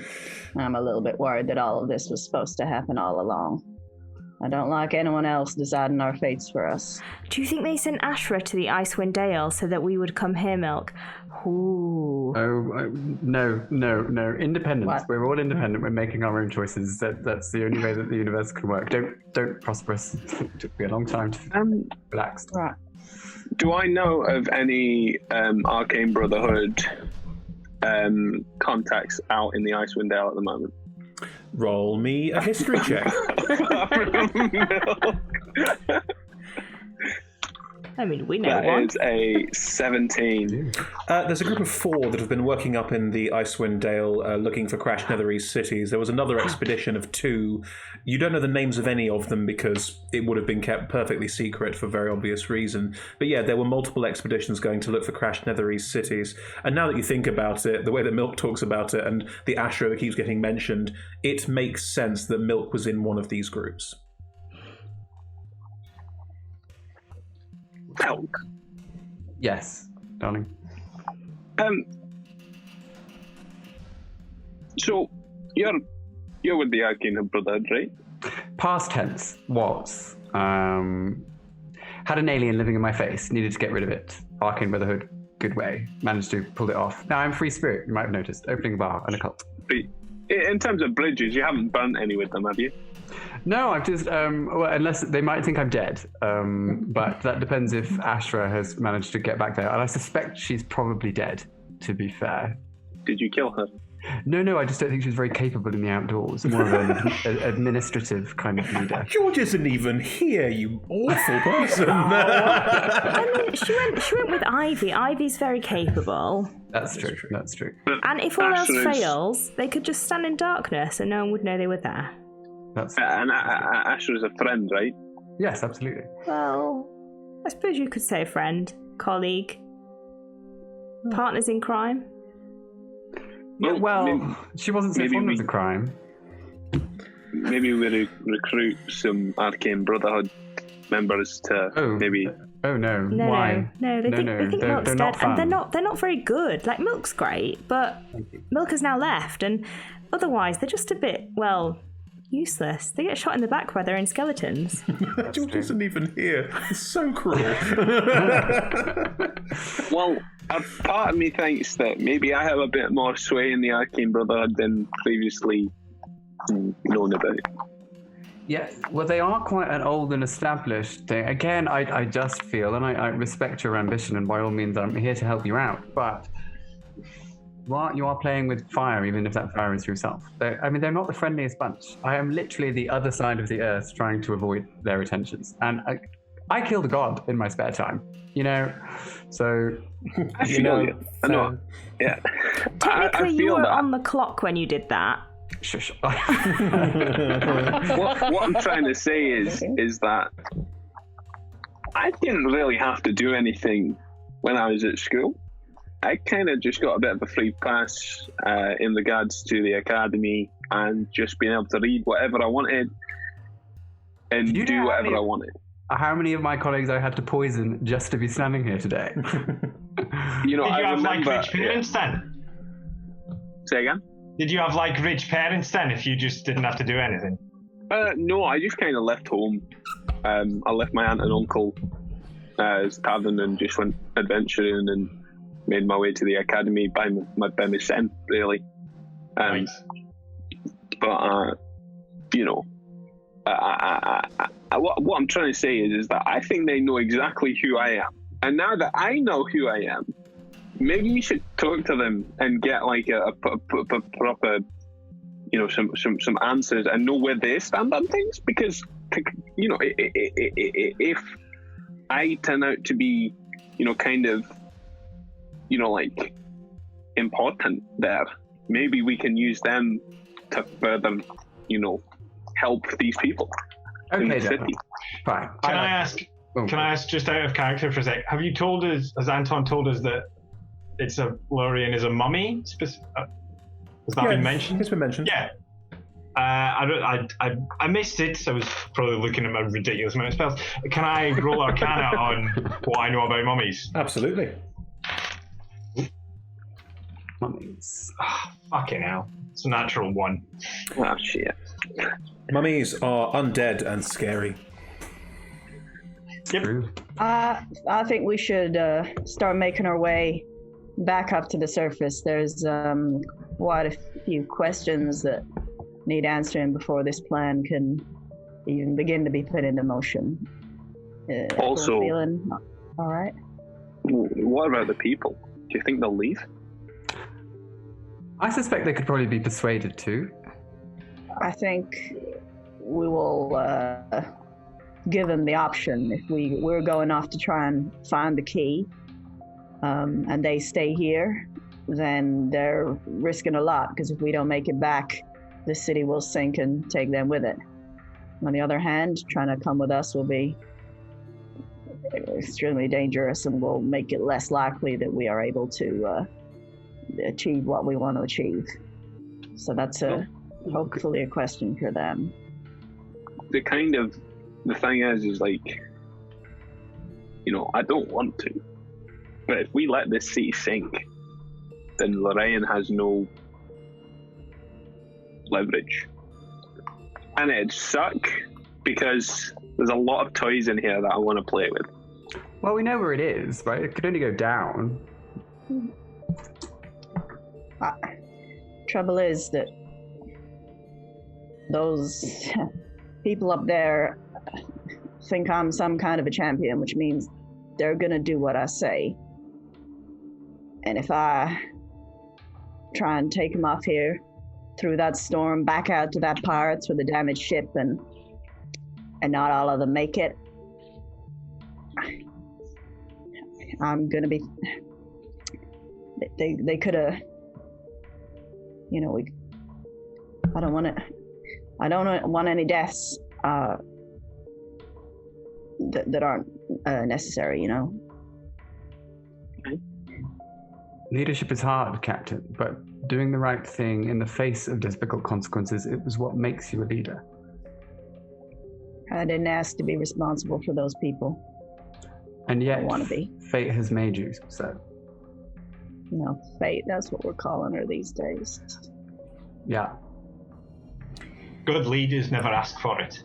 a little bit worried that all of this was supposed to happen all along. I don't like anyone else deciding our fates for us. Do you think they sent Ashra to the Icewind Dale so that we would come here, Milk? Ooh. Oh, no. Independence. What? We're all independent. We're making our own choices. That's the only way that the universe can work. Don't Prosperous. It took me a long time to relax. Right. Do I know of any Arcane Brotherhood contacts out in the Icewind Dale at the moment? Roll me a history check. I mean, we know That one. is a 17. There's a group of 4 that have been working up in the Icewind Dale looking for crashed Netherese cities. There was another expedition of 2. You don't know the names of any of them because it would have been kept perfectly secret for very obvious reason. But yeah, there were multiple expeditions going to look for crashed Netherese cities. And now that you think about it, the way that Milk talks about it and the Ashra that keeps getting mentioned, it makes sense that Milk was in one of these groups. Milk. Yes, darling. So you're with the Arcane Brotherhood, right? Past tense was had an alien living in my face, needed to get rid of it. Arcane Brotherhood, good way. Managed to pull it off. Now I'm free spirit, you might have noticed. Opening a bar and a cult. But in terms of bridges, you haven't burnt any with them, have you? No, I've just unless they might think I'm dead. But that depends if Ashra has managed to get back there. And I suspect she's probably dead, to be fair. Did you kill her? No, I just don't think she's very capable in the outdoors. More of an administrative kind of leader. George isn't even here, you awful person. I mean, she went with Ivy. Ivy's very capable. That's true. That's true. And if all else Ashra's- fails, they could just stand in darkness and no one would know they were there. That's And Ashra's a friend, right? yes, absolutely. Well, I suppose you could say friend, colleague, partners in crime. Yeah, well, maybe- she wasn't so maybe fond we- of the crime. Maybe we recruit some Arcane Brotherhood members to maybe. Oh no! No, Why? no, they think Milk's they're dead, not fun. and they're not very good. Like Milk's great, but Milk has now left, and otherwise they're just a bit useless. They get shot in the back by their own skeletons. George isn't even here. It's so cruel. Well, a part of me thinks that maybe I have a bit more sway in the Arcane Brotherhood than previously known about. Yeah, well, they are quite an old and established thing. Again, I just feel, and I respect your ambition, and by all means, I'm here to help you out, but you are playing with fire, even if that fire is yourself. They're not the friendliest bunch. I am literally the other side of the earth trying to avoid their attentions. And I killed a god in my spare time, so... I know. Yeah. Technically, you were on the clock when you did that. Shush. What I'm trying to say is that I didn't really have to do anything when I was at school. I kind of just got a bit of a free pass in regards to the academy and just being able to read whatever I wanted and do whatever I wanted. How many of my colleagues I had to poison just to be standing here today? Did you have rich parents then? Say again? Did you have rich parents then if you just didn't have to do anything? No, I just kind of left home. I left my aunt and uncle tavern and just went adventuring and made my way to the academy by myself, really. Nice. But what I'm trying to say is that I think they know exactly who I am, and now that I know who I am, maybe we should talk to them and get a proper, some answers and know where they stand on things. Because if I turn out to be, important there, maybe we can use them to further, help these people in the city. Fine. Can I ask just out of character for a sec? Have you told us, has Anton told us that Lorien is a mummy? Has that been mentioned? It's been mentioned. Yeah. I missed it, so I was probably looking at my ridiculous amount of spells. Can I roll Arcana on what I know about mummies? Absolutely. Mummies. Fucking hell. It's a natural one. Oh, shit. Mummies are undead and scary. Yep. True. I think we should start making our way back up to the surface. There's quite a few questions that need answering before this plan can even begin to be put into motion. Also, feeling all right? What about the people? Do you think they'll leave? I suspect they could probably be persuaded to. I think we will give them the option. If we're going off to try and find the key, and they stay here, then they're risking a lot, because if we don't make it back, the city will sink and take them with it. On the other hand, trying to come with us will be extremely dangerous and will make it less likely that we are able to achieve what we want to achieve. So that's hopefully a question for them. The thing is I don't want to, but if we let this city sink, then Lorraine has no leverage, and it'd suck because there's a lot of toys in here that I want to play with. Well, we know where it is, right? It could only go down. Trouble is that those people up there think I'm some kind of a champion, which means they're gonna do what I say. And if I try and take them off here through that storm back out to that pirates with a damaged ship, and not all of them make it, I'm gonna be. They could have. I don't want any deaths that aren't necessary. Leadership is hard, Captain, but doing the right thing in the face of difficult consequences, it was what makes you a leader. I didn't ask to be responsible for those people. And yet, I want to be. fate has made you so. No, fate, that's what we're calling her these days. Yeah. Good leaders never ask for it.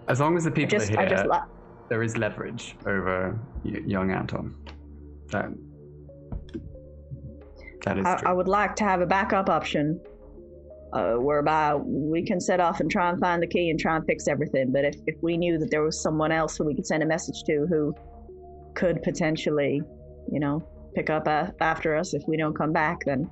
As long as the people are here, I there is leverage over young Anton. That is true. I would like to have a backup option whereby we can set off and try and find the key and try and fix everything. But if we knew that there was someone else who we could send a message to who could potentially, pick up after us if we don't come back, then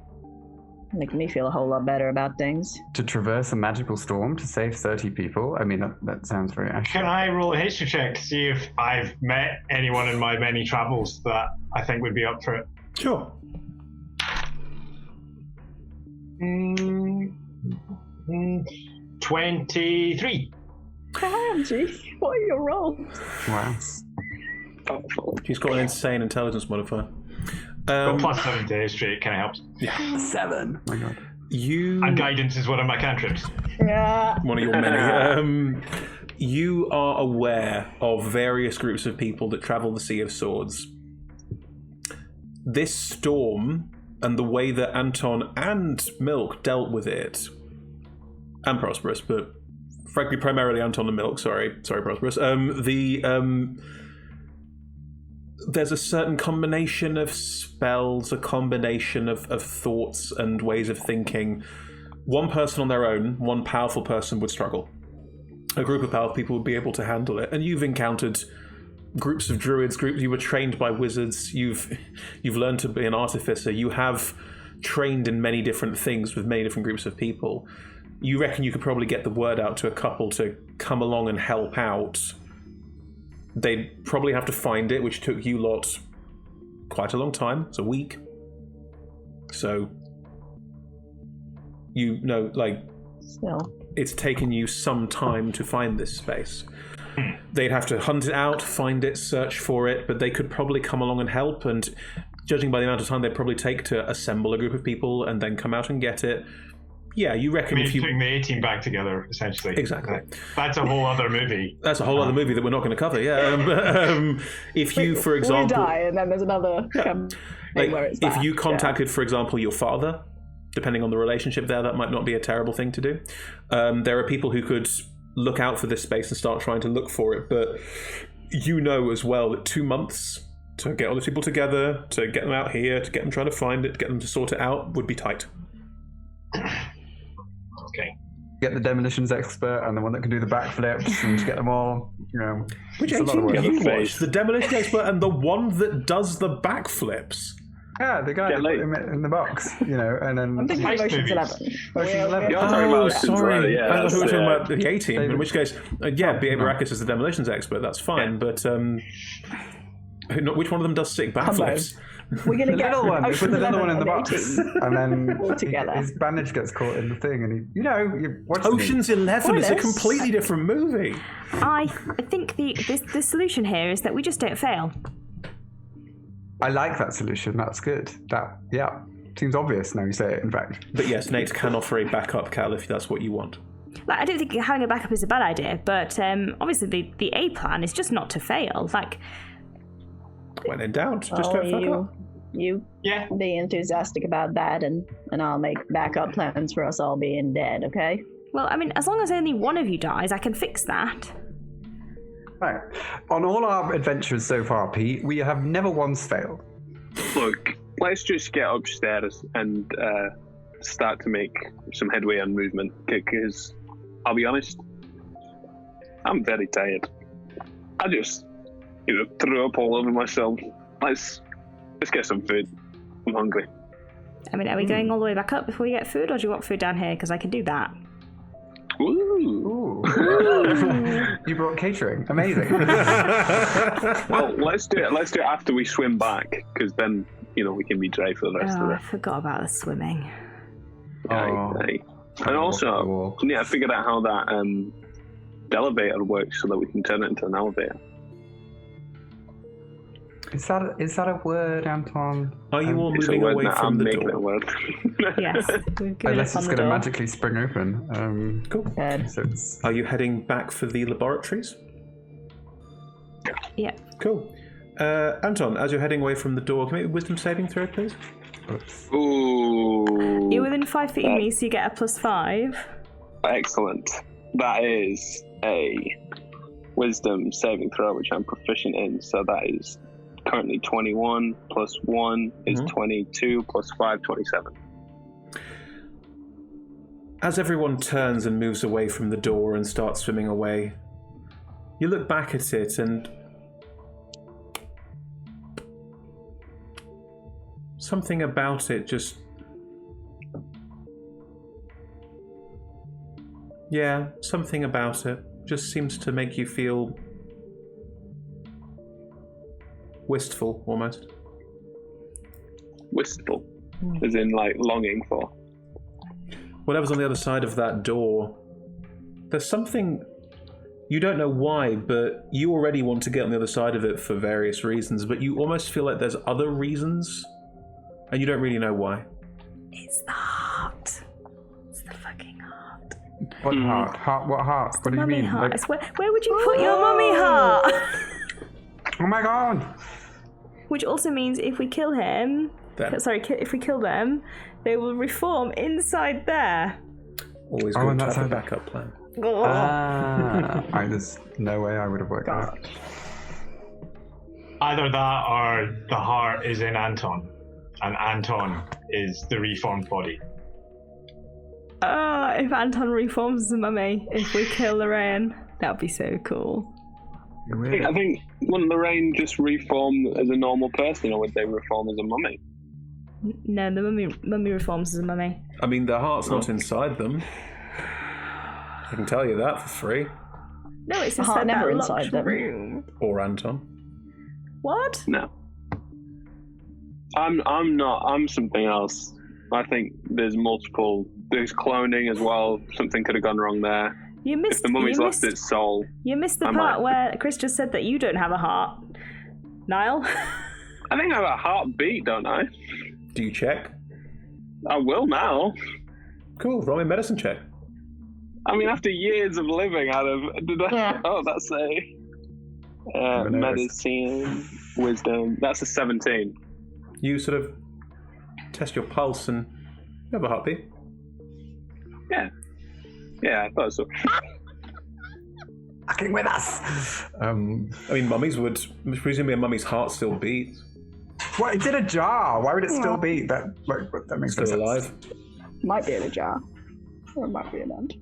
it'd make me feel a whole lot better about things. To traverse a magical storm to save 30 people? I mean, that sounds very accurate. Can I roll a history check to see if I've met anyone in my many travels that I think would be up for it? Sure. 23. OMG, what are your rolls? Wow. She's got an insane intelligence modifier. Got plus 7 to history, it kind of helps. Yeah. 7. Oh my god. And guidance is one of my cantrips. Yeah. One of your many. You are aware of various groups of people that travel the Sea of Swords. This storm and the way that Anton and Milk dealt with it, and Prosperous, but frankly primarily Anton and Milk, sorry Prosperous, there's a certain combination of spells, a combination of thoughts and ways of thinking. One person on their own, one powerful person would struggle. A group of powerful people would be able to handle it. And you've encountered groups of druids, you were trained by wizards, you've learned to be an artificer, you have trained in many different things with many different groups of people. You reckon you could probably get the word out to a couple to come along and help out. They'd probably have to find it, which took you lot quite a long time. It's a week. So, Still. it's taken you some time to find this space. They'd have to hunt it out, find it, search for it, but they could probably come along and help, and judging by the amount of time they'd probably take to assemble a group of people and then come out and get it, yeah, you reckon if you... putting the A-team back together, essentially. Exactly. That's a whole other movie. That's a whole other movie that we're not going to cover, yeah. If you, for example... We die, and then there's another where it's back. If you contacted, for example, your father, depending on the relationship there, that might not be a terrible thing to do. There are people who could look out for this space and start trying to look for it, but you know as well that 2 months to get all these people together, to get them out here, to get them trying to find it, to get them to sort it out, would be tight. Okay. Get the demolitions expert and the one that can do the backflips and just get them all, Which it's a lot of 18 work. did you watch? The demolition expert and the one that does the backflips. Yeah, the guy that put him in the box, and then... I'm thinking of Ocean's 11. Ocean's 11. You're talking about Ocean's sorry. 11, yeah, I thought we were talking about the A-team, David. in which case, B.A. Baracus is the demolitions expert, that's fine, but which one of them does stick backflips? We're going to The get little one, they put the little 11 one in the box, 18 and then all together. his bandage gets caught in the thing, and you watch Ocean's 11 is a Pointless. completely different movie. I think the solution here is that we just don't fail. I like that solution. That's good. Seems obvious now you say it. In fact, But yes, Nate can offer a backup, Cal, if that's what you want. I don't think having a backup is a bad idea, but obviously the A plan is just not to fail. When in doubt, just don't fuck up. You be enthusiastic about that, and I'll make backup plans for us all being dead, okay? Well, I mean, as long as only one of you dies, I can fix that. right. On all our adventures so far, Pete, we have never once failed. Look, let's just get upstairs and start to make some headway on movement, because I'll be honest, I'm very tired. I just, threw up all over myself. Let's get some food. I'm hungry. I mean, are we going all the way back up before we get food, or do you want food down here? Because I can do that. Ooh. You brought catering. Amazing. Well, let's do it. Let's do it after we swim back, because then we can be dry for the rest of I it. forgot about the swimming. Aye. And also, we need to figure out how that the elevator works so that we can turn it into an elevator. Is that a word, Anton? Are you all It's a moving word away now. from I'm the making door? it work. Yes, we've given Unless up it's on the going to door. magically spring open. Cool. So it's... Are you heading back for the laboratories? Yeah. Cool. Anton, as you're heading away from the door, can you make a wisdom saving throw, please? Ooh. You're within 5 feet of me, so you get a +5. Excellent. That is a wisdom saving throw, which I'm proficient in. So that is currently 21 plus 1 is 22 plus 5, 27. As everyone turns and moves away from the door and starts swimming away, you look back at it and something about it just... Yeah, something about it just seems to make you feel wistful, almost. Wistful. As in, like, longing for. Whatever's on the other side of that door, there's something... You don't know why, but you already want to get on the other side of it for various reasons, but you almost feel like there's other reasons, and you don't really know why. It's the heart. It's the fucking heart. What heart? What heart? What do you Mummy mean? heart. Like, Where would you put your mummy heart? oh my god! Which also means if we kill him... Them. if we kill them, they will reform inside there. Always Oh, good and to that's have a how- backup plan. There's no way I would have worked out. Either that or the heart is in Anton, and Anton is the reformed body. If Anton reforms as a mummy, if we kill Lorraine, that'd be so cool. I think, wouldn't Lorraine just reform as a normal person, or would they reform as a mummy? No, the mummy reforms as a mummy. I mean, their heart's not inside them. I can tell you that for free. No, it's The just heart that never locked inside them. room. Or Anton. What? No. I'm not. I'm something else. I think there's cloning as well. Something could have gone wrong there. You missed. If the mummy's you lost missed, its soul. You missed the I part might. where Chris just said that you don't have a heart. Niall? I think I have a heartbeat, don't I? Do you check? I will now. Cool, roll me a medicine check. I mean, after years of living out of... Oh, that's a... medicine, wisdom. That's a 17. You sort of test your pulse and you have a heartbeat. Yeah. Yeah, I thought so. Fucking with us! I mean, mummies would... Presumably a mummy's heart still beats. What? It's in a jar. Why would it still beat? That makes no Still sense. alive. Might be in a jar. Or it might be an end.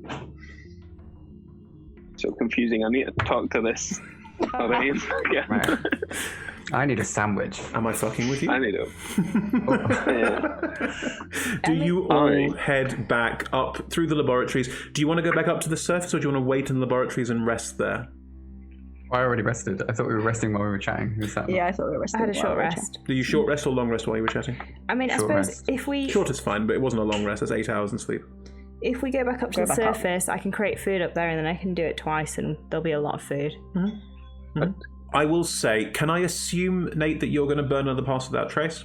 So confusing. I need to talk to this. Lorraine. Yeah. Right. I need a sandwich. Am I fucking with you? I need to. Yeah. Do you all head back up through the laboratories? Do you want to go back up to the surface, or do you want to wait in the laboratories and rest there? I already rested. I thought we were resting while we were chatting. Who's that? Yeah, I thought we were resting. I had a while short we were rest. Do you short rest or long rest while you were chatting? I mean, I Short suppose rest. if we Short is fine, but it wasn't a long rest. That's 8 hours in sleep. if we go back up to Go the back up. surface, I can create food up there, and then I can do it twice, and there'll be a lot of food. I will say, can I assume, Nate, that you're going to burn another pass without trace?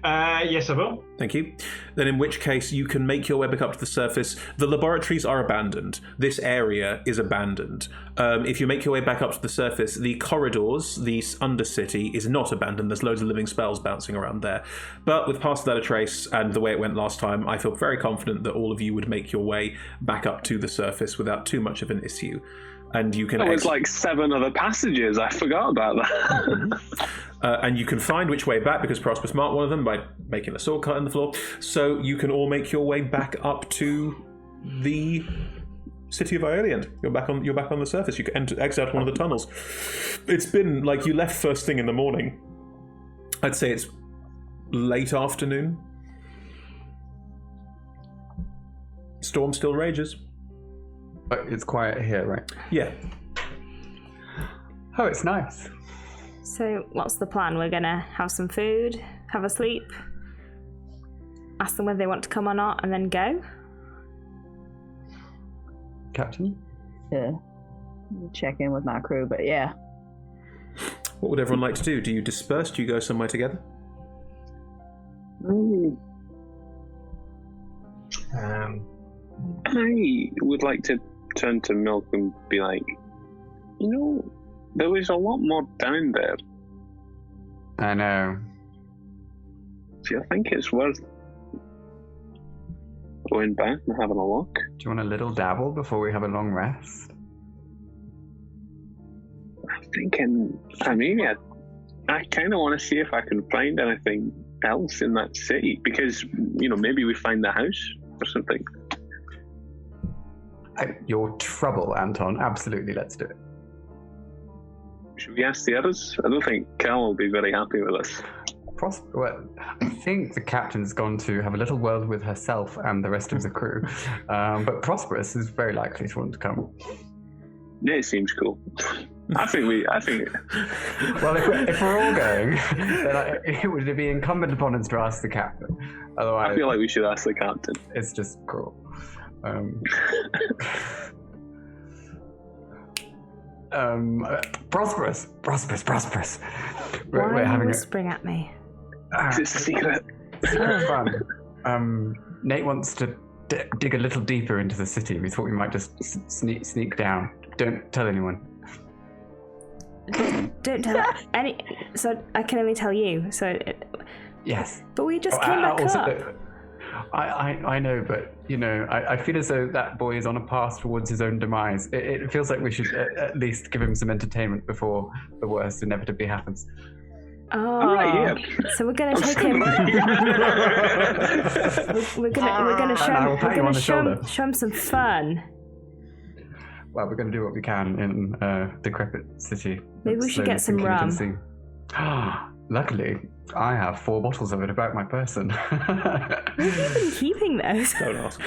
Yes, I will. Thank you. Then in which case you can make your way back up to the surface. The laboratories are abandoned. This area is abandoned. If you make your way back up to the surface, the corridors, the undercity, is not abandoned. There's loads of living spells bouncing around there. But with Pass Without a Trace and the way it went last time, I feel very confident that all of you would make your way back up to the surface without too much of an issue. And you can There was like 7 other passages. I forgot about that. and you can find which way back because Prosperous marked one of them by making a sword cut in the floor. So you can all make your way back up to the city of Iolian. You're back on the surface. You can exit out one of the tunnels. It's been like you left first thing in the morning. I'd say it's late afternoon. Storm still rages. But it's quiet here, right? Yeah. Oh, it's nice. So, what's the plan? We're gonna have some food, have a sleep, ask them whether they want to come or not, and then go? Captain? Yeah. Check in with my crew, but yeah. What would everyone like to do? Do you disperse? Do you go somewhere together? I would like to turn to Milk and be like, there was a lot more down there. I know. Do you think it's worth going back and having a look? Do you want a little dabble before we have a long rest? I'm thinking, I kind of want to see if I can find anything else in that city, because, maybe we find the house or something. Your trouble, Anton. Absolutely, let's do it. Should we ask the others? I don't think Cal will be very happy with us. Well, I think the captain's gone to have a little word with herself and the rest of the crew, but Prosperous is very likely to want to come. Yeah, it seems cool. I think. Well, if we're all going, then it would be incumbent upon us to ask the captain. Otherwise, I feel like we should ask the captain. It's just cruel. Prosperous. Why are you whispering at me? It's a secret. It's fun. Nate wants to dig a little deeper into the city. We thought we might just sneak down. Don't tell anyone. Don't tell any. So I can only tell you. So. Yes. But we just came back up. I know, but I feel as though that boy is on a path towards his own demise. It feels like we should at least give him some entertainment before the worst inevitably happens. Oh, right, yeah. So we're going to take him. we're going to show him some fun. Well, we're going to do what we can in decrepit city. Maybe we should get some rum. Luckily, I have 4 bottles of it about my person. Where have you been keeping those? Don't ask.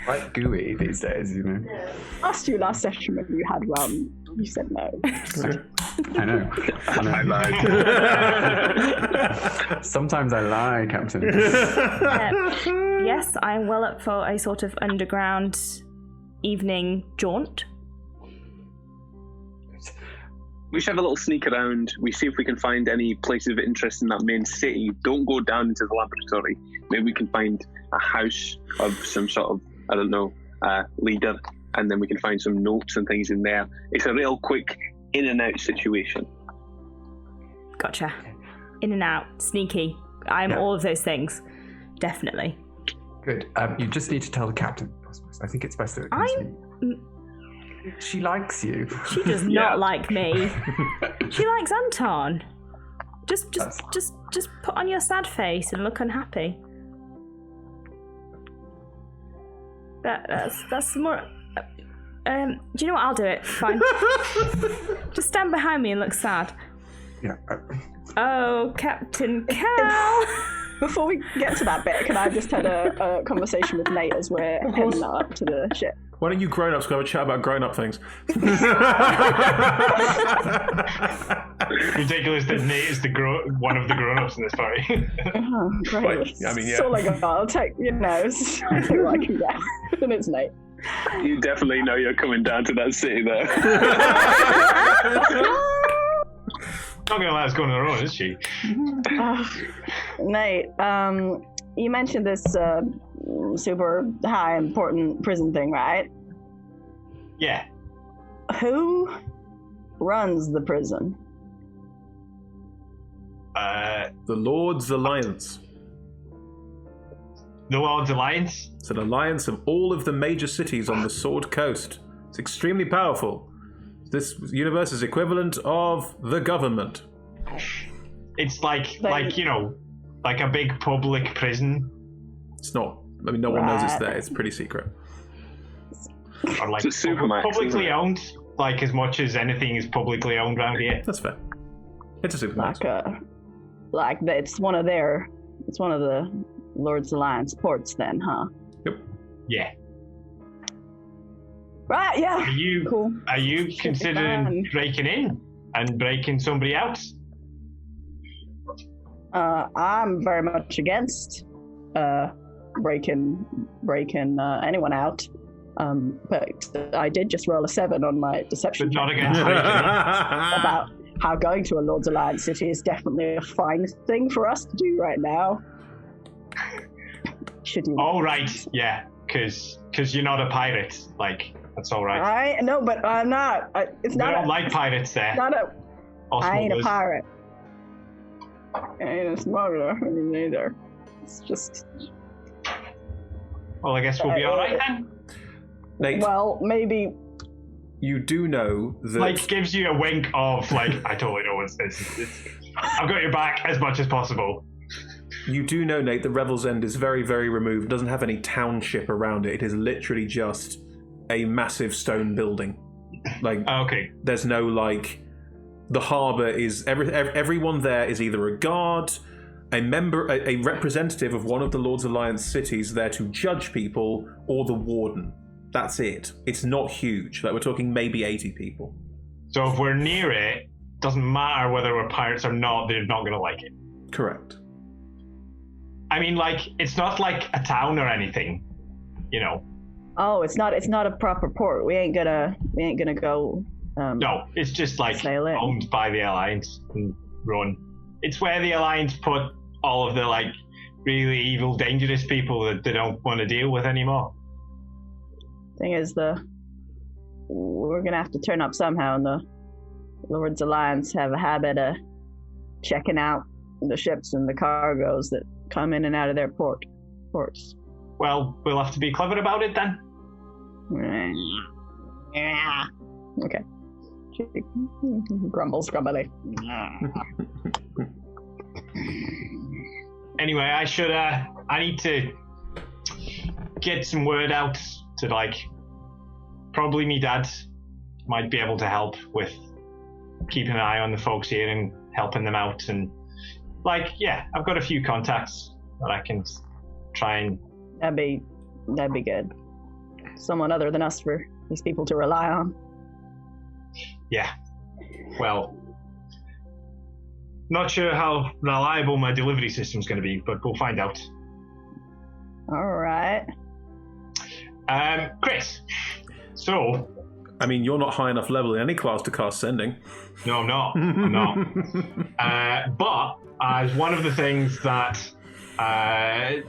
Quite gooey these days, Asked you last session when you had rum. You said no. I know. I lied. Sometimes I lie, Captain. Yes, I'm well up for a sort of underground evening jaunt. We should have a little sneak around. We see if we can find any places of interest in that main city. Don't go down into the laboratory. Maybe we can find a house of some sort of, leader, and then we can find some notes and things in there. It's a real quick in and out situation. Gotcha. In and out, sneaky. I'm all of those things. Definitely. Good. You just need to tell the captain. I think it's best that she likes you. She does not like me. She likes Anton. Just put on your sad face and look unhappy. That's more. Do you know what? I'll do it. Fine. Just stand behind me and look sad. Yeah. Oh, Captain Cal. Before we get to that bit, can I just have a conversation with Nate as we're heading up to the ship? Why don't you grown-ups go have a chat about grown-up things? Ridiculous that Nate is one of the grown-ups in this party. Great. Right. I mean, yeah. That's all I got. I'll take, I'll take what I can get. And it's Nate. You definitely know you're coming down to that city there. Not going to let us go on our own, is she? Nate, you mentioned this super high important prison thing, right? Yeah. Who runs the prison? The Lord's Alliance. The Lord's Alliance? It's an alliance of all of the major cities on the Sword Coast. It's extremely powerful. This universe is equivalent of the government. It's like a big public prison. It's not. I mean, no one knows it's there. It's pretty secret. Or like It's a supermax, publicly isn't it? owned, like as much as anything is publicly owned around here. That's fair. It's a supermax. It's one of the Lord's Alliance ports then, huh? Yep. Yeah. Right, yeah. Cool. Are you considering breaking in and breaking somebody out? I'm very much against breaking anyone out. But I did just roll a 7 on my deception But not check against about how going to a Lord's Alliance city is definitely a fine thing for us to do right now. Should you? Oh, right. Yeah. Because you're not a pirate. Like, that's all right. I know, but I'm not. It's We not don't a, like pirates there. not a. Or I ain't a smugglers. pirate. I ain't a smuggler either. It's just. Well, I guess we'll be all right then. Nate, Well, maybe. you do know that... Like, gives you a wink of, like, I totally know what this is. I've got your back as much as possible. You do know, Nate, that Revel's End is very, very removed. It doesn't have any township around it. It is literally just a massive stone building. Like, Okay. there's no, like... The harbour is... Everyone there is either a guard, a member, a representative of one of the Lord's Alliance cities there to judge people, or the warden. That's it. It's not huge. Like, we're talking maybe 80 people. So if we're near it, doesn't matter whether we're pirates or not, they're not going to like it. Correct. I mean, like, it's not like a town or anything, you know. Oh, it's not a proper port. We ain't gonna go. No, it's just like Sail it. owned by the Alliance and run. It's where the Alliance put all of the like really evil, dangerous people that they don't want to deal with anymore. Thing is, we're gonna have to turn up somehow, and the Lord's Alliance have a habit of checking out the ships and the cargoes that come in and out of their ports. Well, we'll have to be clever about it then. Yeah. Okay. Grumbles grumbly. Anyway, I need to get some word out to, like, probably me dad might be able to help with keeping an eye on the folks here and helping them out. And, like, yeah, I've got a few contacts that I can try and... That'd be good. Someone other than us for these people to rely on. Yeah. Well, not sure how reliable my delivery system's going to be, but we'll find out. All right. Chris. So... I mean, you're not high enough level in any class to cast Sending. No, I'm not. I'm not. But as one of the things that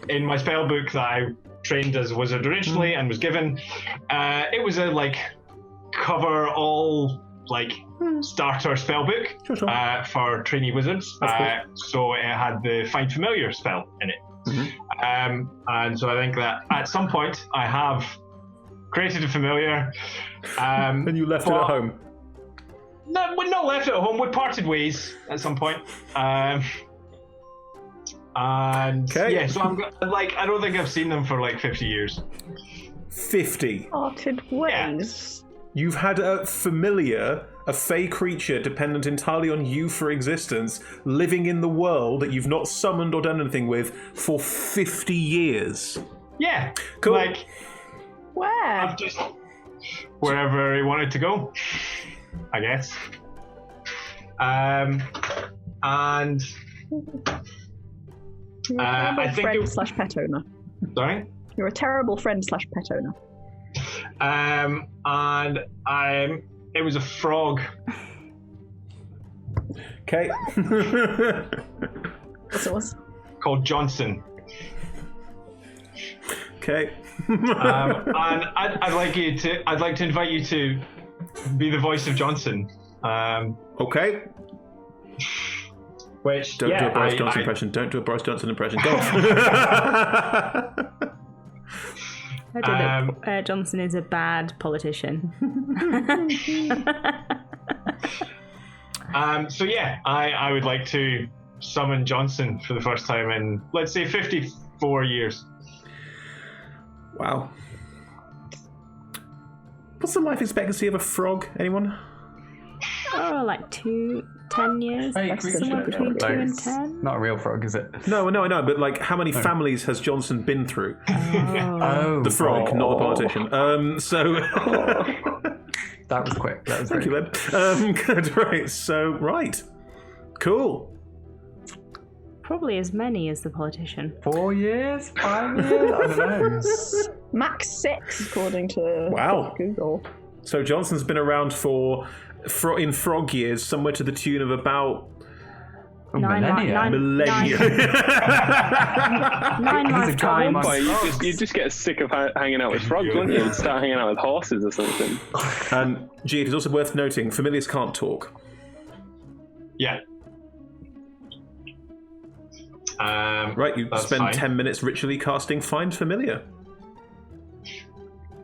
in my spell book that I trained as a wizard originally and was given, it was a like cover all like starter spell book Sure. for trainee wizards. That's So it had the Find Familiar spell in it. Mm-hmm. And so I think that at some point I have created a familiar. And you left it at home. No, we're not left it at home. We parted ways at some point. And Okay. yeah, so I'm like, I don't think I've seen them for like 50 years. 50. Parted ways. You've had a familiar, a fey creature dependent entirely on you for existence, living in the world that you've not summoned or done anything with for 50 years. Yeah. Cool. Like, Where? I've just wherever he wanted to go, I guess. And You're a terrible I think friend it- slash pet owner. sorry. You're a terrible friend slash pet owner. And it was a frog. Okay. Yes, it was. Called Johnson. Okay. And I'd like to invite you to be the voice of Johnson. Okay. Which Don't do a Boris Johnson impression. Don't do a Boris Johnson impression. Go on. I don't know. Johnson is a bad politician. So yeah, I would like to summon Johnson for the first time in, let's say, 54 years. Wow. What's the life expectancy of a frog? Anyone? Oh, like 10 years? Hey, Somewhere between 2 and 10? Not a real frog, is it? No, but like, how many families has Johnson been through? Oh, The frog, not the politician. So. That was quick. That was Thank you, then. Good, right. So, right. Cool. Probably as many as the politician. 4 years? 5 years? I don't know. Max 6, according to Wow. Google. So Johnson's been around in frog years, somewhere to the tune of about millennia. millennia. 9 lifetimes. Boy, you just get sick of hanging out with frogs, wouldn't you? And start hanging out with horses or something. Gee, it is also worth noting, familiars can't talk. Yeah. Right, you that's spend fine. 10 minutes ritually casting Find Familiar.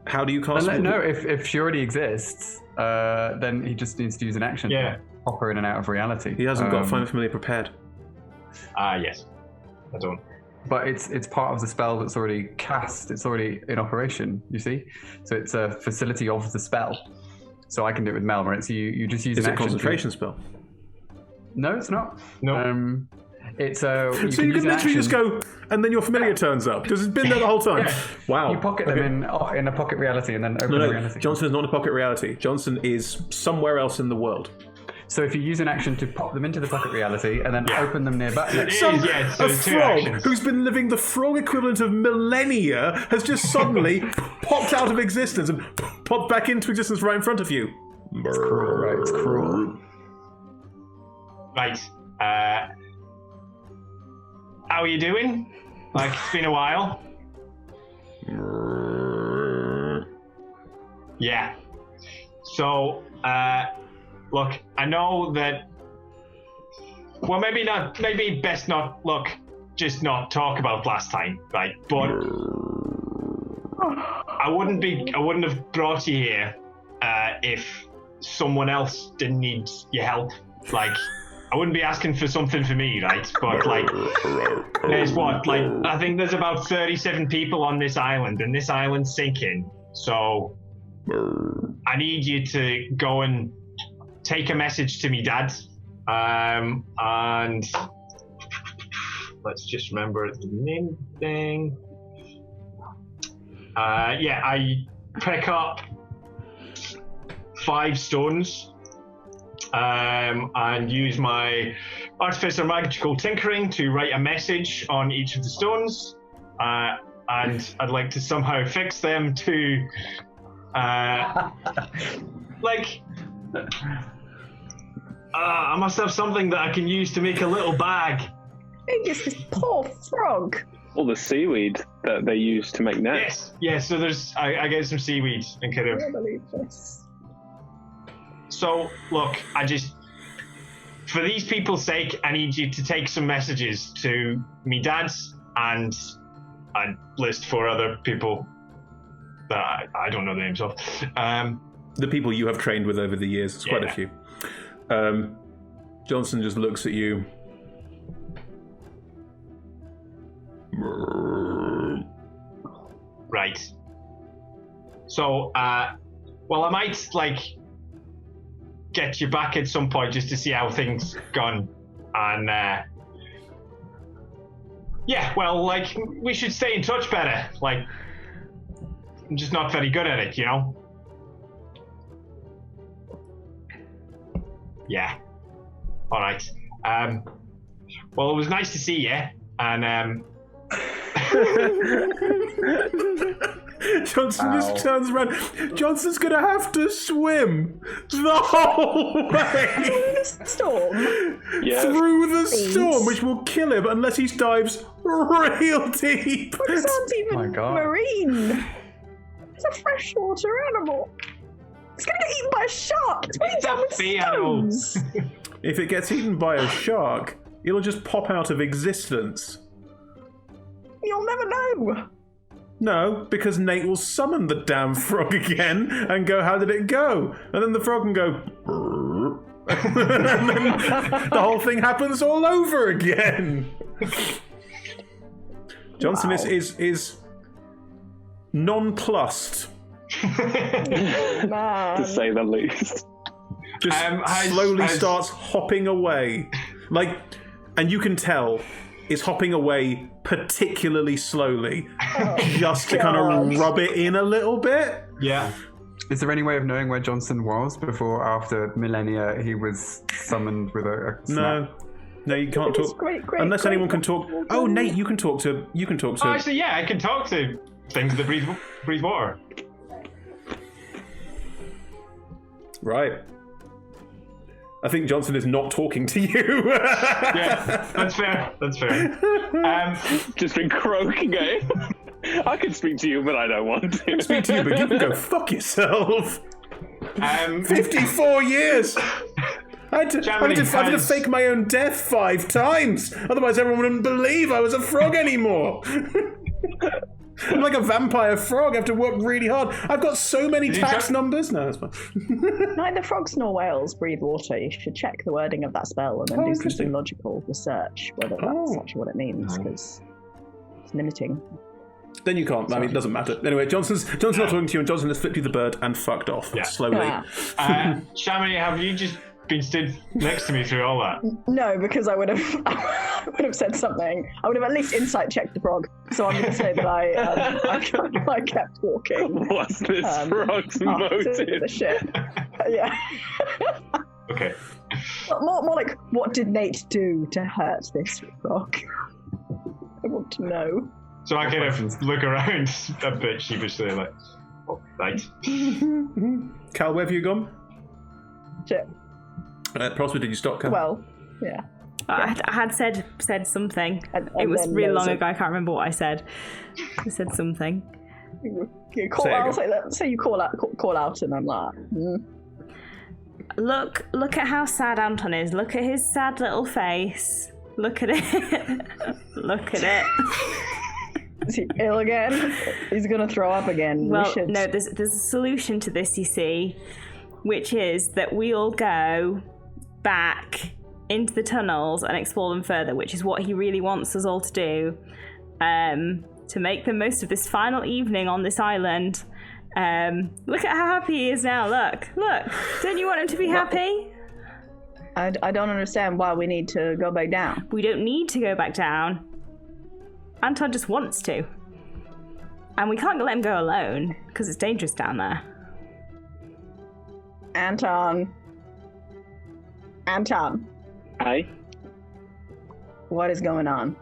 How do you cast it? No, if she already exists, then he just needs to use an action Yeah. to pop her in and out of reality. He hasn't got Find Familiar prepared. Yes. I don't. But it's part of the spell that's already cast. It's already in operation, you see? So it's a facility of the spell. So I can do it with Mel, right? So you just use It's an a action. concentration spell. No, it's not. No. It's So you use can an literally action. just go, and then your familiar turns up. Because it's been there the whole time. Yeah. Wow. You pocket them in a pocket reality and then open No, the reality. Johnson is not in a pocket reality. Johnson is somewhere else in the world. So if you use an action to pop them into the pocket reality and then open them nearby. It So is, yeah, so a two frog actions. who's been living the frog equivalent of millennia has just suddenly popped out of existence and popped back into existence right in front of you. It's cruel, right? It's cruel. Right. How are you doing? Like, it's been a while. Yeah. So, look, I know that. Well, maybe best not, just not talk about last time, right? But I wouldn't have brought you here if someone else didn't need your help. Like, I wouldn't be asking for something for me, right? But there's I think there's about 37 people on this island, and this island's sinking. So I need you to go and take a message to me dad. And let's just remember the name thing. I pick up 5 stones. And use my artificer magical tinkering to write a message on each of the stones, and I'd like to somehow fix them to I must have something that I can use to make a little bag. It's this poor frog. All the seaweed that they use to make nets. Yes. So I get some seaweed and kind I of. can't believe this. So, look, for these people's sake, I need you to take some messages to me dads and a list 4 other people that I don't know the names of. The people you have trained with over the years, it's quite a few. Johnson just looks at you. Right. So, I might, get you back at some point just to see how things gone. And, we should stay in touch better. I'm just not very good at it, you know? Yeah. All right. Well, it was nice to see you. And, Johnson just turns around. Johnson's gonna have to swim the whole way Storm. through the storm, which will kill him unless he dives real deep. This aren't even my God. marine. It's a freshwater animal. It's gonna get eaten by a shark. It's weighing It's a down with sea animal. stones. If it gets eaten by a shark, it'll just pop out of existence. You'll never know. No, because Nate will summon the damn frog again and go, how did it go? And then the frog can go, and then the whole thing happens all over again. Johnson is nonplussed, Man. To say the least. just slowly starts hopping away. And you can tell is hopping away particularly slowly, just to kind of rub it in a little bit. yeah. Is there any way of knowing where Johnson was before, after millennia, he was summoned with a snap? No, you can't It's talk great, unless anyone can talk. Oh, Nate, you can talk to. Oh, actually, yeah, I can talk to things that breathe water. Right. I think Johnson is not talking to you. Yeah, that's fair. Just been croaking at him. I can speak to you, but I don't want to. I can speak to you, but you can go fuck yourself. 54 years! I had to fake my own death 5 times. Otherwise, everyone wouldn't believe I was a frog anymore. I'm like a vampire frog. I have to work really hard. I've got so many tax numbers. No, that's fine. Neither frogs nor whales breathe water. You should check the wording of that spell and then do interesting. some logical research whether that's actually what it means, because it's limiting. Then you can't. I mean, it doesn't matter. Anyway, Johnson's not talking to you, and Johnson has flipped you the bird and fucked off slowly. Yeah. Chamonix, have you just been stood next to me through all that? No, because I would have said something. I would have at least insight checked the frog. So I'm going to say that I kept walking. What's this frog's motive? The shit. Yeah. Okay. More like, what did Nate do to hurt this frog? I want to know. So I kind of look around a bit sheepishly, like, oh, right. Cal, where have you gone? Shit. Prosper, did you stop, Cal? Well, yeah. I had said something. And it was then really there was long ago. I can't remember what I said. I said something. You call out. Say you call out, and I'm like. Look at how sad Anton is. Look at his sad little face. Look at it. Look at it. Is he ill again? He's gonna throw up again. Well, no, there's a solution to this, you see, which is that we all go back into the tunnels and explore them further, which is what he really wants us all to do, to make the most of this final evening on this island. Look at how happy he is now. Look. Don't you want him to be happy? I don't understand why we need to go back down. We don't need to go back down. Anton just wants to. And we can't let him go alone, because it's dangerous down there. Anton. Hi. What is going on?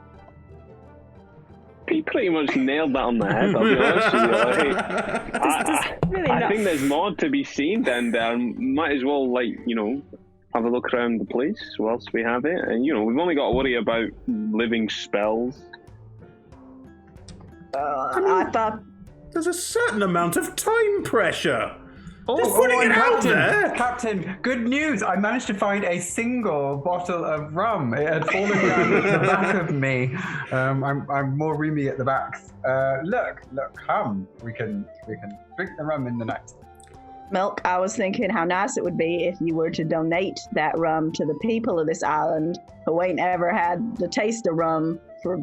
He pretty much nailed that on the head, I'll be honest with you. I think there's more to be seen down there. Might as well, have a look around the place whilst we have it. And, we've only got to worry about living spells. I thought... There's a certain amount of time pressure. Just putting it out there. Captain, good news! I managed to find a single bottle of rum. It had fallen down at the back of me. I'm more roomy at the back. Look, come. We can drink the rum in the night. Milk, I was thinking how nice it would be if you were to donate that rum to the people of this island who ain't ever had the taste of rum for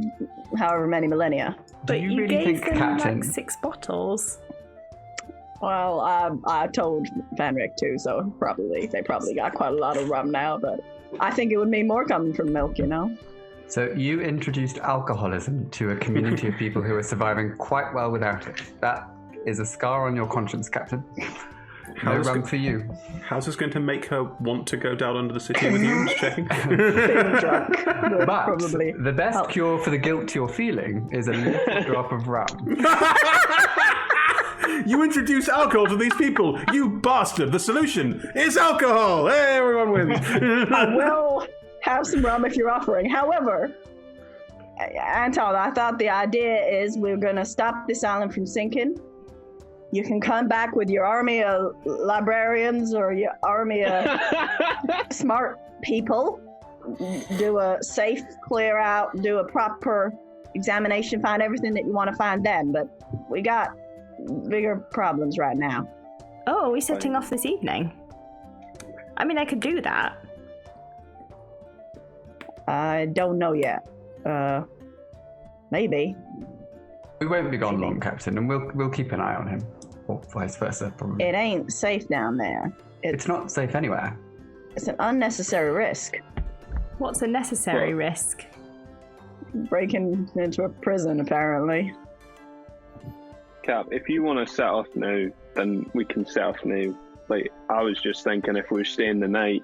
however many millennia. But you you really gave think, them Captain? like 6 bottles. Well, I told Fenric too, so they probably got quite a lot of rum now, but I think it would mean more coming from Milk, So you introduced alcoholism to a community of people who are surviving quite well without it. That is a scar on your conscience, Captain. No rum for you. How's this going to make her want to go down under the city with you? Just checking. Being drunk would But probably the best help. cure for the guilt you're feeling is a little drop of rum. You introduce alcohol to these people, you bastard. The solution is alcohol. Hey, everyone wins. I will have some rum if you're offering. However, Anton, I thought the idea is we're going to stop this island from sinking. You can come back with your army of librarians or your army of smart people, do a safe clear out, do a proper examination, find everything that you want to find then. But we got bigger problems right now. Oh, are we setting off this evening? I mean, I could do that. I don't know yet. Maybe. We won't be gone long, Captain, and we'll keep an eye on him. Or vice versa, probably. It ain't safe down there. It's not safe anywhere. It's an unnecessary risk. What's a necessary risk? Breaking into a prison, apparently. Cap, if you want to set off now, then we can set off now. I was just thinking if we were staying the night,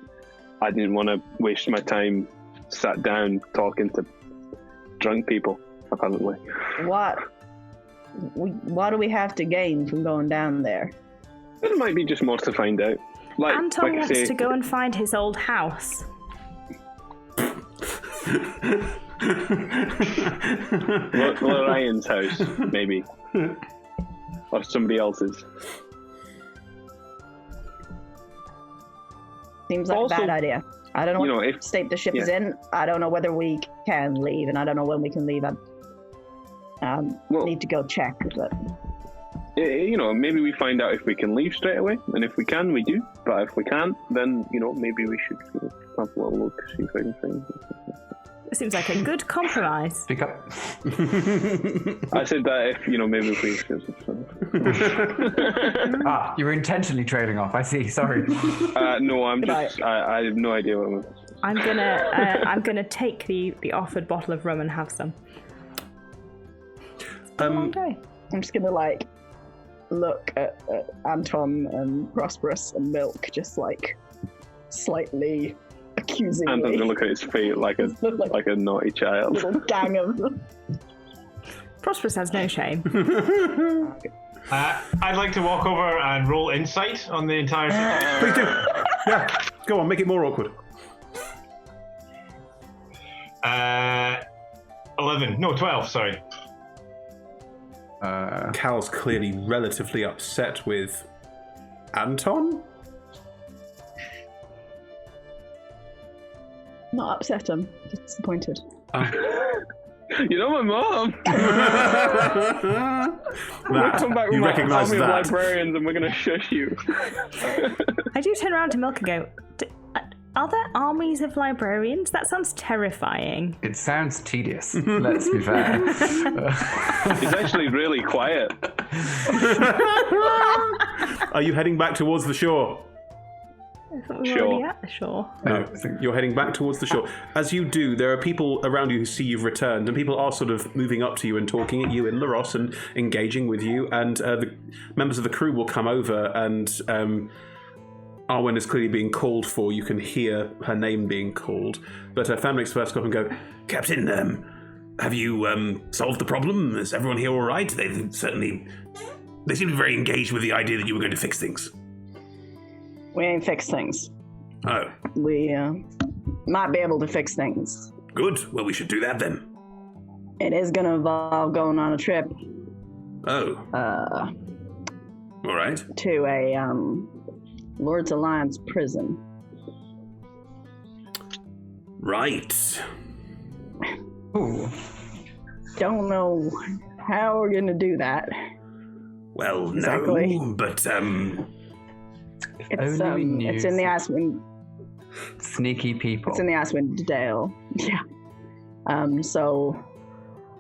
I didn't want to waste my time sat down talking to drunk people, apparently. What what do we have to gain from going down there? There might be just more to find out. Like, Anton like I wants say, to go and find his old house. Lorraine's house, maybe. Or somebody else's. Seems like Also, a bad idea. I don't know what if state the ship is in. I don't know whether we can leave, and I don't know when we can leave. I need to go check. But maybe we find out if we can leave straight away, and if we can, we do. But if we can't, then maybe we should have a little look, see if I can find something. It seems like a good compromise. Speak up. I said that if maybe if we. You were intentionally trailing off. I see. Sorry. No, I'm just. I have no idea what I'm. I'm gonna take the offered bottle of rum and have some. It's been a long day. I'm just gonna look at Anton and Prosperous and Milk, just slightly accusingly. Anton's gonna look at his feet like a naughty child. Little gang of them. Prosperous has no shame. I'd like to walk over and roll insight on the entire situation. Please do. Yeah, go on, make it more awkward. 12, sorry. Cal's clearly relatively upset with Anton. Not upset him, just disappointed. My mom. Come back with you my recognise army that. of librarians, and we're gonna shush you. I do turn around to Milk and go, are there armies of librarians? That sounds terrifying. It sounds tedious. Let's be fair. It's actually really quiet. Are you heading back towards the shore? I thought we were Sure. already at the shore. No, you're heading back towards the shore. As you do, there are people around you who see you've returned, and people are sort of moving up to you and talking at you in Laros and engaging with you, and the members of the crew will come over, and Arwen is clearly being called for. You can hear her name being called, but Fanrix first go up and go, Captain, have you solved the problem? Is everyone here all right? They seem to be very engaged with the idea that you were going to fix things. We ain't fix things. Oh. We might be able to fix things. Good. Well, we should do that then. It is gonna involve going on a trip. Oh. All right. To a Lord's Alliance prison. Right. Ooh. Don't know how we're gonna do that. Well, Exactly. no, but It's Only we knew it's in the Icewind. Sneaky people. It's in the Icewind Dale. Yeah. So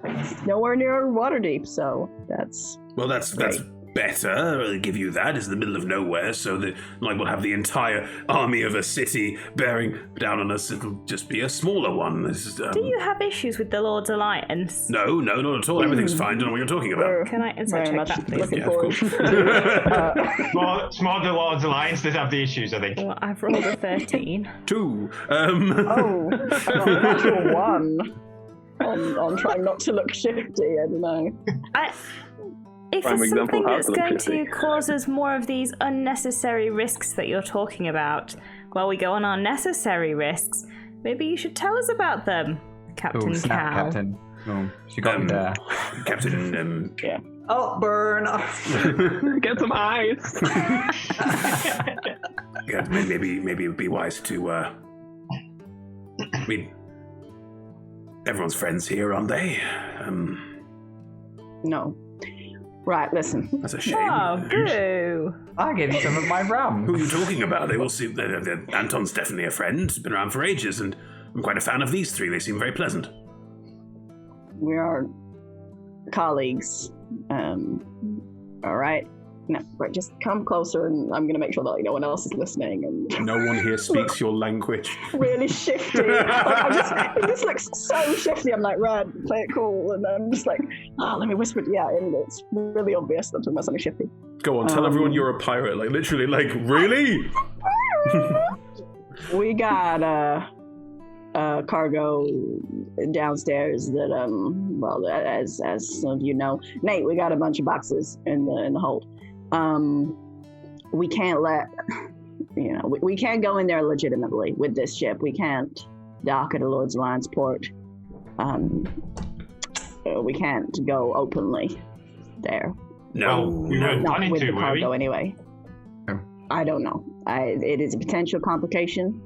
it's nowhere near Waterdeep. So that's that's Right. better. I'll give you that. It's in the middle of nowhere, so that we'll have the entire army of a city bearing down on us. It'll just be a smaller one. This is, Do you have issues with the Lord's Alliance? No, not at all. Everything's fine. Don't know what you're talking about. Can I insight very check much that, please? looking Yeah, of forward. course. Small the Lord's Alliance did have the issues, I think. Well, I've rolled a 13. 2. Oh, I got a natural one on trying not to look shifty. I don't know. If Prime there's example something how that's to look going shifty. to cause us more of these unnecessary risks that you're talking about, while we go on our necessary risks, maybe you should tell us about them, Captain Ooh, snap, Cal. Captain. Oh, she got me there. Captain, Oh, burn! Get some eyes. yeah, maybe it would be wise to. Everyone's friends here, aren't they? No. Right. Listen. That's a shame. Oh, boo! I gave you some of my rum. Who are you talking about? They will see. Anton's definitely a friend. Been around for ages, and I'm quite a fan of these three. They seem very pleasant. We are colleagues. All right. No, right, just come closer, and I'm going to make sure that no one else is listening. And No one here speaks your language. really shifty. It just looks so shifty. I'm like, right, play it cool, and I'm just like, let me whisper it. Yeah, and it's really obvious that I'm talking about something shifty. Go on, tell everyone you're a pirate. Literally, really? We got cargo downstairs that well, as some of you know, Nate, we got a bunch of boxes in the hold. We can't let we can't go in there legitimately with this ship. We can't dock at a Lord's Alliance port. We can't go openly there. No, we weren't Not planning with to, the were cargo we? anyway. I don't know. It is a potential complication.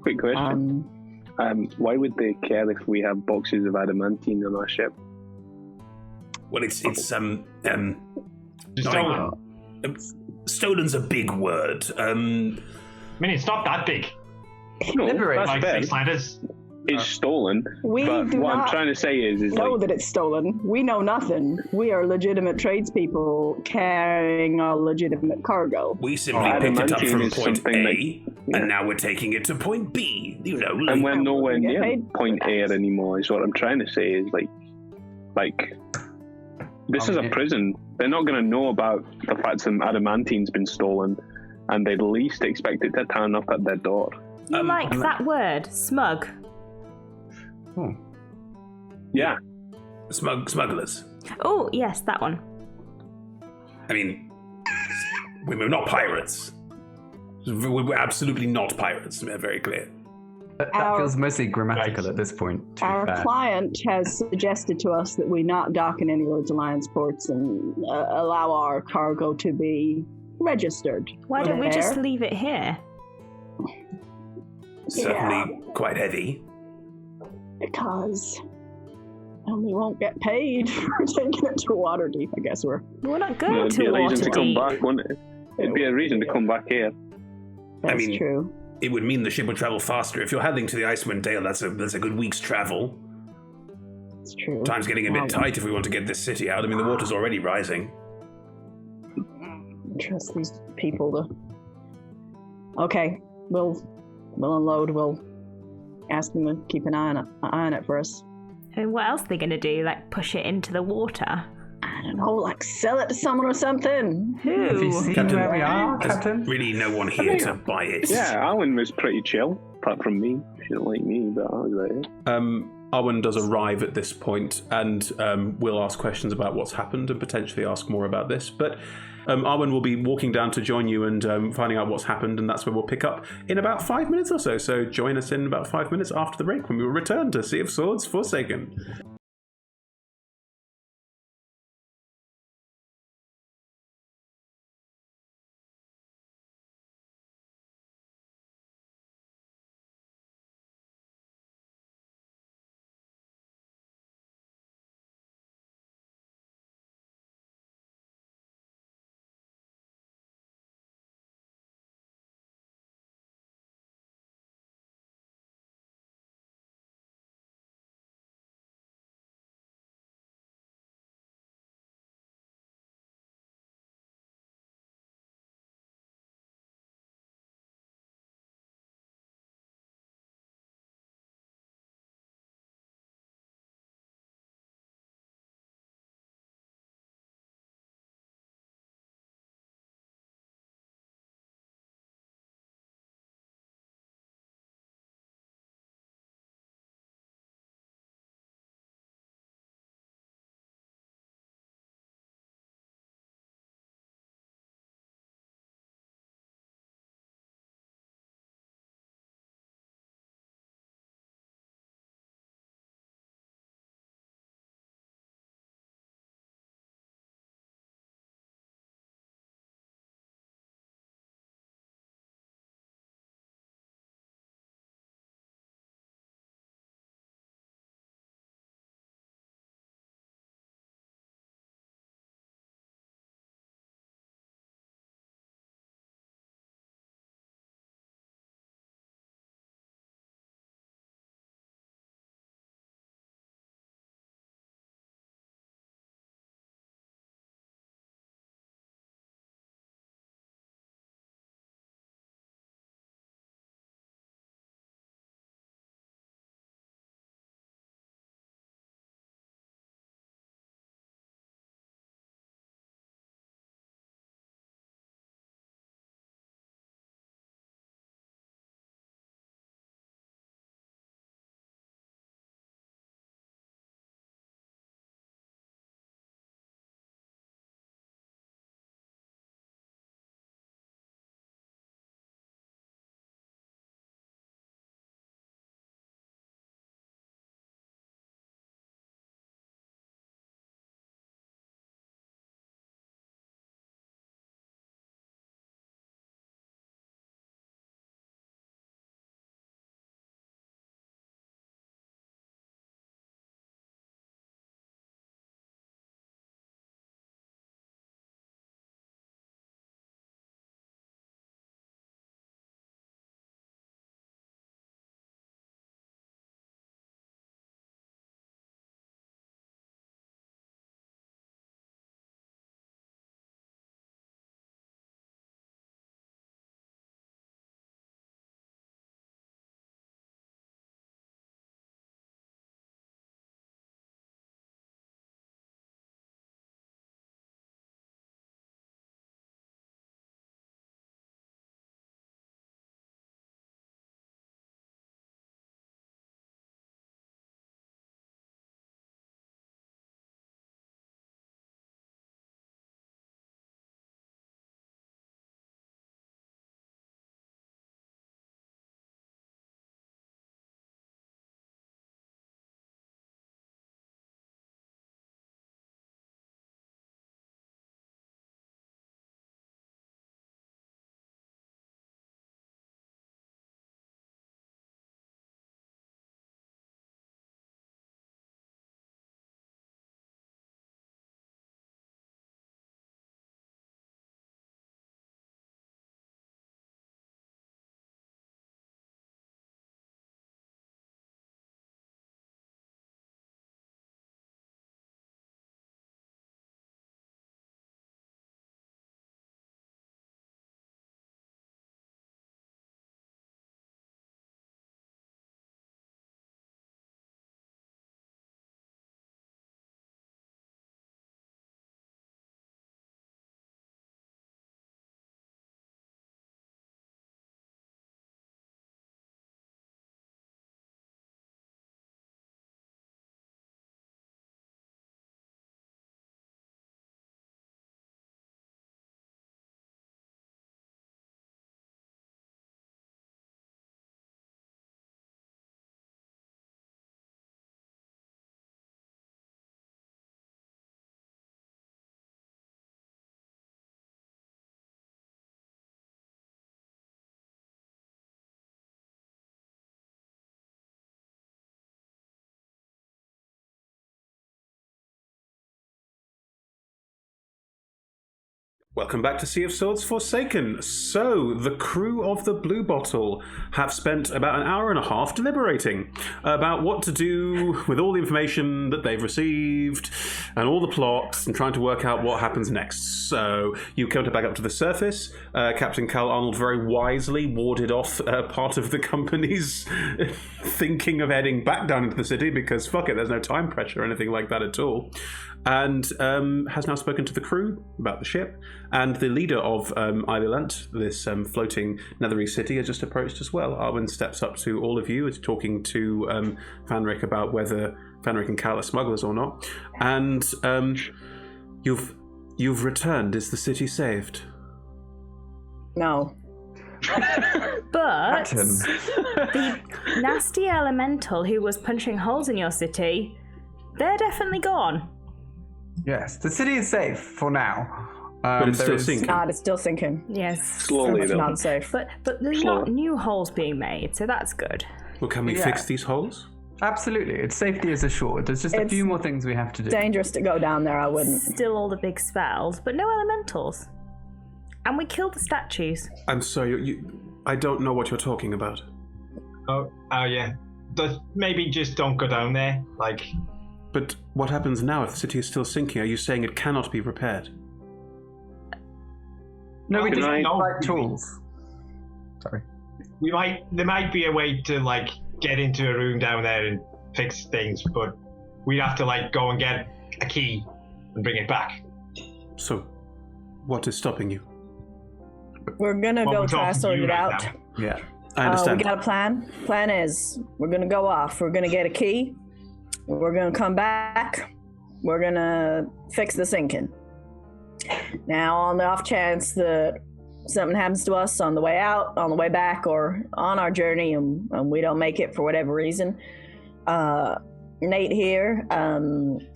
Quick question. Why would they care if we have boxes of adamantine on our ship? Well, it's Stolen. stolen's a big word. I mean, it's not that big. No, Liberate. that's Like fair. 6 letters. It's stolen. We But do what I'm not trying to say is know like, that it's stolen. We know nothing. We are legitimate tradespeople carrying our legitimate cargo. We simply picked it up adamantine from is point something A, yeah. and now we're taking it to point B. You know, and like, we're nowhere get near paid point for A that. anymore. Is what I'm trying to say is like this is a prison. They're not going to know about the fact some adamantine's been stolen, and they'd least expect it to turn up at their door. You like that word, smug. Oh. Yeah, smugglers. Oh, yes, that one. I mean, we're not pirates. We're absolutely not pirates. We're very clear. That Our- feels mostly grammatical at this point, to be Our fair. client has suggested to us that we not dock in any Lord's Alliance ports and allow our cargo to be registered. Why don't we just there. leave it here? Certainly quite heavy. Because and we won't get paid for taking it to Waterdeep. I guess we're. We're not going it'd to be a reason to come Waterdeep. back, wouldn't it? It'd be a reason to come back here. That's mean- true. It would mean the ship would travel faster. If you're heading to the Icewind Dale, that's a good week's travel. It's true. Time's getting a bit tight if we want to get this city out. I mean, the water's already rising. Trust these people to. Okay, we'll unload. We'll ask them to keep an eye on it for us. I mean, what else are they going to do? Like push it into the water? I don't know, like sell it to someone or something. Have you Who? seen Captain, where we are, There's Captain? really no one here to buy it. Yeah, Alan was pretty chill, apart from me. She didn't like me, but I was there. Arwen does arrive at this point and will ask questions about what's happened and potentially ask more about this. But Arwen will be walking down to join you and finding out what's happened, and that's where we'll pick up in about 5 minutes or so. So join us in about 5 minutes after the break when we will return to Sea of Swords Forsaken. Welcome back to Sea of Swords Forsaken. So, the crew of the Blue Bottle have spent about an hour and a half deliberating about what to do with all the information that they've received and all the plots and trying to work out what happens next. So, you come back up to the surface. Captain Cal Arnold very wisely warded off part of the company's thinking of heading back down into the city because, fuck it, there's no time pressure or anything like that at all. And has now spoken to the crew about the ship. And the leader of Ireland, this floating Netherese city, has just approached as well. Arwen steps up to all of you, is talking to Fanric about whether Fanric and Cal are smugglers or not. And you've returned. Is the city saved? No. But the nasty elemental who was punching holes in your city, they're definitely gone. Yes, the city is safe for now. But it's still sinking. It's still sinking. Yes. Slowly, It's though. not safe. But there's not new holes being made, so that's good. Well, can we fix these holes? Absolutely, its safety is assured. There's just a few more things we have to do. Dangerous to go down there, I wouldn't. Still all the big spells, but no elementals. And we killed the statues. I'm sorry, I don't know what you're talking about. Oh yeah. Maybe just don't go down there. But what happens now if the city is still sinking? Are you saying it cannot be repaired? No, we Can just I- need the right tools. Sorry. There might be a way to get into a room down there and fix things, but we'd have to go and get a key and bring it back. So, what is stopping you? We're gonna Well, go we're try talking to sort to you it right out. now. Yeah. I understand. We got a plan. Plan is we're gonna go off. We're gonna get a key. We're gonna come back. We're gonna fix the sinking. Now, on the off chance that something happens to us on the way out, on the way back, or on our journey, and we don't make it for whatever reason, Nate here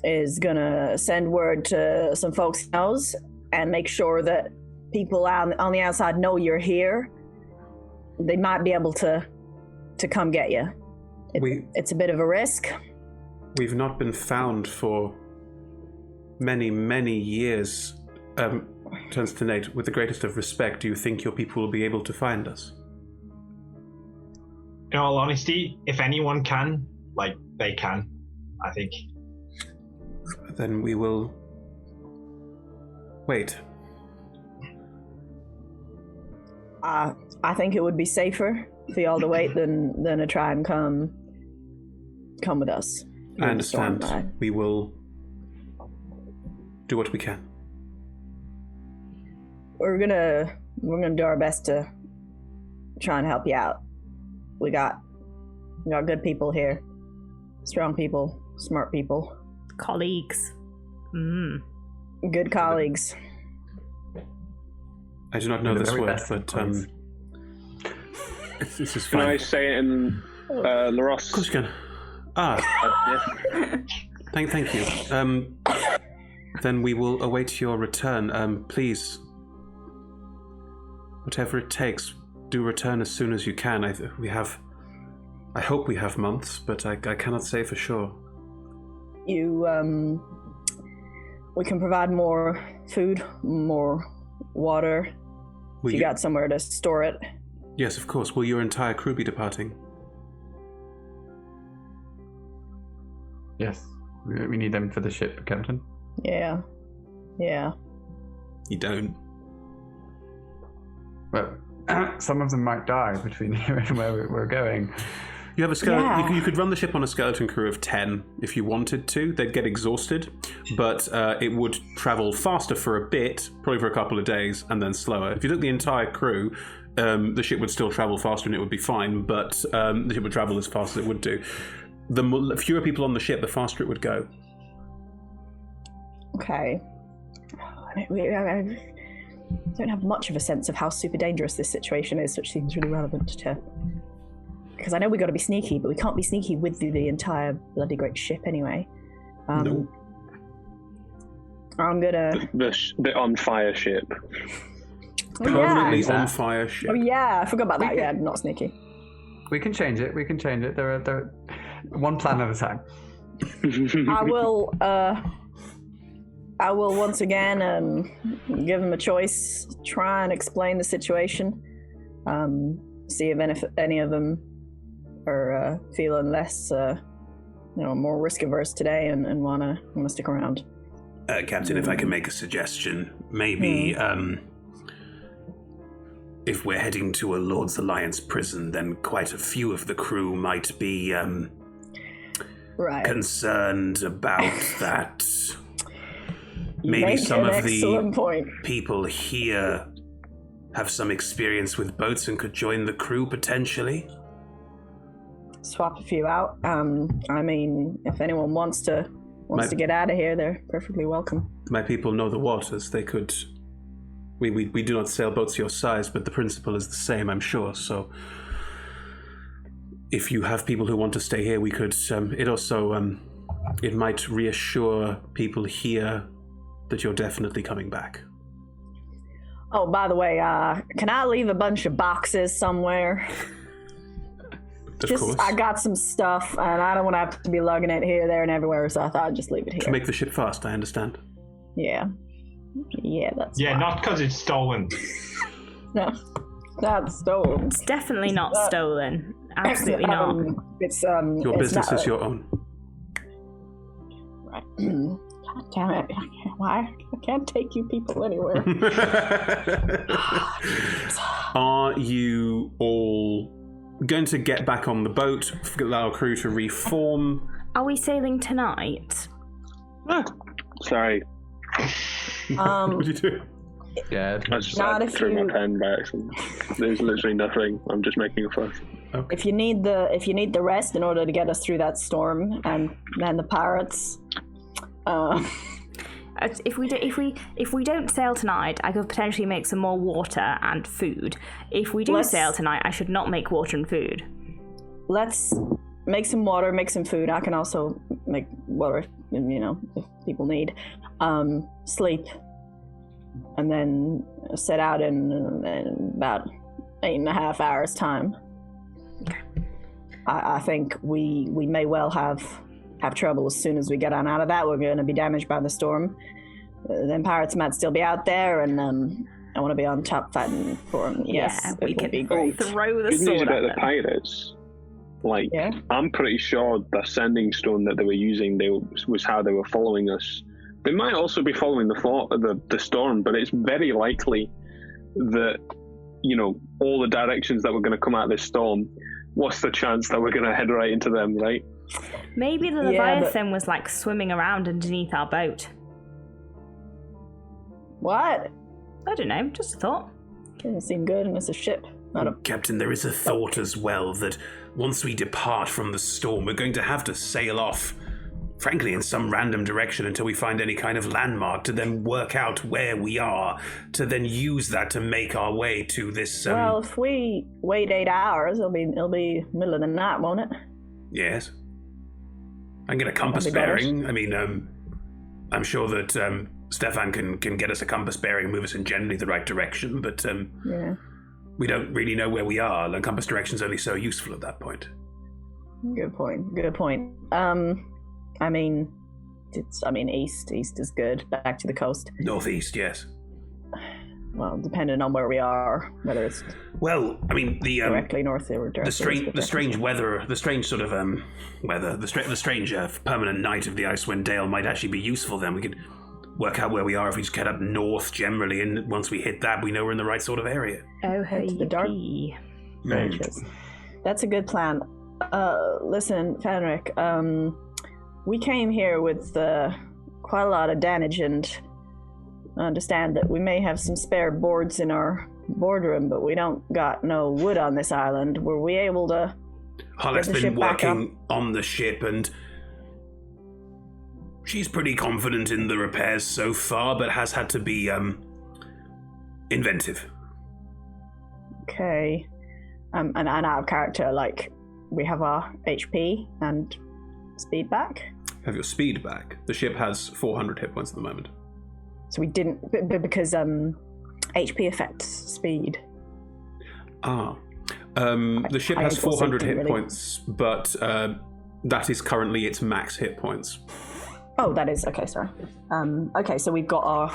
is gonna send word to some folks he knows and make sure that people out on the outside know you're here. They might be able to come get you. It's a bit of a risk. We've not been found for many, many years. Turns to Nate, with the greatest of respect, do you think your people will be able to find us? In all honesty, if anyone can, they can, I think. Then we will wait. I think it would be safer for y'all to wait than to try and come with us. I understand. We will do what we can. We're gonna do our best to try and help you out. We got good people here, strong people, smart people, Colleagues. good colleagues. I do not know The this very word, best but ones. this is Can fine. I say it in Laros? Of course you can. Yeah. Thank you. Then we will await your return. Please, whatever it takes, do return as soon as you can. I hope we have months, but I cannot say for sure. We can provide more food, more water. If you got somewhere to store it. Yes, of course. Will your entire crew be departing? Yes. We need them for the ship, Captain. Yeah. You don't. Well, some of them might die between here and where we're going. You have a skeleton. Yeah. You could run the ship on a skeleton crew of 10 if you wanted to. They'd get exhausted, but it would travel faster for a bit, probably for a couple of days, and then slower. If you took the entire crew, the ship would still travel faster and it would be fine, but the ship would travel as fast as it would do. The fewer people on the ship, the faster it would go. Okay. I don't have much of a sense of how super dangerous this situation is, which seems really relevant to. Because I know we got to be sneaky, but we can't be sneaky with the entire bloody great ship anyway. No. I'm gonna. The on fire ship. Permanently Yeah. on fire ship. Oh yeah, I forgot about that. Yeah, not sneaky. We can change it. There are one plan at a time. I will. I will once again give them a choice, try and explain the situation, see if any of them are feeling less, more risk averse today and want to stick around. Captain, if I can make a suggestion, maybe if we're heading to a Lord's Alliance prison, then quite a few of the crew might be concerned about that. Maybe some of the people here have some experience with boats and could join the crew potentially. Swap a few out. If anyone wants to get out of here, they're perfectly welcome. My people know the waters. They could. We do not sail boats your size, but the principle is the same, I'm sure. So, if you have people who want to stay here, we could. It also it might reassure people here that you're definitely coming back. Oh, by the way, can I leave a bunch of boxes somewhere? Of course. I got some stuff, and I don't want to have to be lugging it here, there, and everywhere, so I thought I'd just leave it here. To make the ship fast, I understand. Yeah. Yeah, that's Yeah, fine. not because it's stolen. No, not stolen. It's definitely not stolen. Absolutely not. It's Your it's business not, is your own. Right. God damn it! Why? I can't take you people anywhere. Are you all going to get back on the boat, allow crew to reform? Are we sailing tonight? Sorry. What did you do? Yeah. I just Not if threw you- my pen back. There's literally nothing. I'm just making a fuss. If you need the rest in order to get us through that storm, and then the pirates. If we don't sail tonight, I could potentially make some more water and food. If we do sail tonight, I should not make water and food. Let's make some water, make some food. I can also make water, if people need. Sleep, and then set out in about 8.5 hours' time. Okay. I think we may well have trouble as soon as we get on out of that. We're going to be damaged by the storm. Then pirates might still be out there, and I want to be on top fighting for them. Yes, Yeah, it we would can be great. throw the Good news sword about at the them. pirates. Yeah. I'm pretty sure the sending stone that they were using was how they were following us. They might also be following the storm, but it's very likely that, all the directions that we're going to come out of this storm, what's the chance that we're going to head right into them, right? Maybe the Leviathan was like swimming around underneath our boat. What? I don't know, just a thought. Doesn't seem good, and it's a ship, not a. Captain, there is a thought as well that once we depart from the storm, we're going to have to sail off, frankly, in some random direction until we find any kind of landmark to then work out where we are, to then use that to make our way to this... Well, if we wait 8 hours, it'll be middle of the night, won't it? Yes. I can get a compass That'd be better. bearing. I mean, I'm sure that Stefan can get us a compass bearing and move us in generally the right direction, but Yeah. we don't really know where we are. The compass direction's only so useful at that point. Good point. East is good. Back to the coast. Northeast, yes. Well, depending on where we are, whether it's Well, I mean, the directly north or directly the strange weather, the strange sort of weather, the strange permanent night of the Icewind Dale might actually be useful. Then we could work out where we are if we just head up north generally, and once we hit that, we know we're in the right sort of area. Oh, Head to the dark. Gorgeous. That's a good plan. Listen, Fenric, we came here with quite a lot of damage, and I understand that we may have some spare boards in our boardroom, but we don't got no wood on this island. Were we able to Harlek's the been ship back working on the ship, and she's pretty confident in the repairs so far, but has had to be inventive. Okay. And out of character, like, we have our HP and speed back. Have your speed back. The ship has 400 hit points at the moment. So we didn't, because HP affects speed. The ship I has also 400 didn't hit really- points, but that is currently its max hit points. Oh, that is okay. Sorry. Okay, so we have got our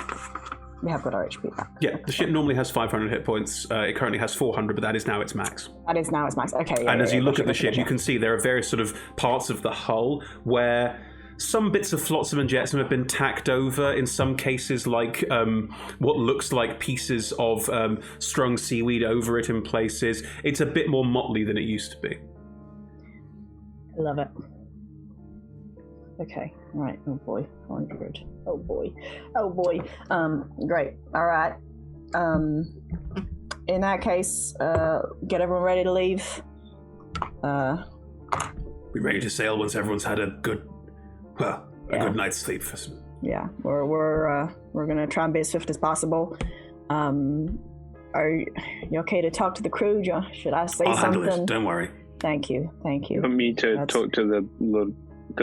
HP back. Yeah, the ship normally has 500 hit points. It currently has 400, but that is now its max. That is now its max. Okay. And as you look at the ship, you can see there are various sort of parts of the hull where some bits of flotsam and jetsam have been tacked over, in some cases like what looks like pieces of strung seaweed over it in places. It's a bit more motley than it used to be. I love it. Okay, right. Oh boy, 100. Oh boy. Great. All right. In that case, get everyone ready to leave. Be ready to sail once everyone's had a good night's sleep. Yeah, we're gonna try and be as swift as possible. Are you okay to talk to the crew? Should I say I'll something? handle it. Don't worry. Thank you. For me to talk to the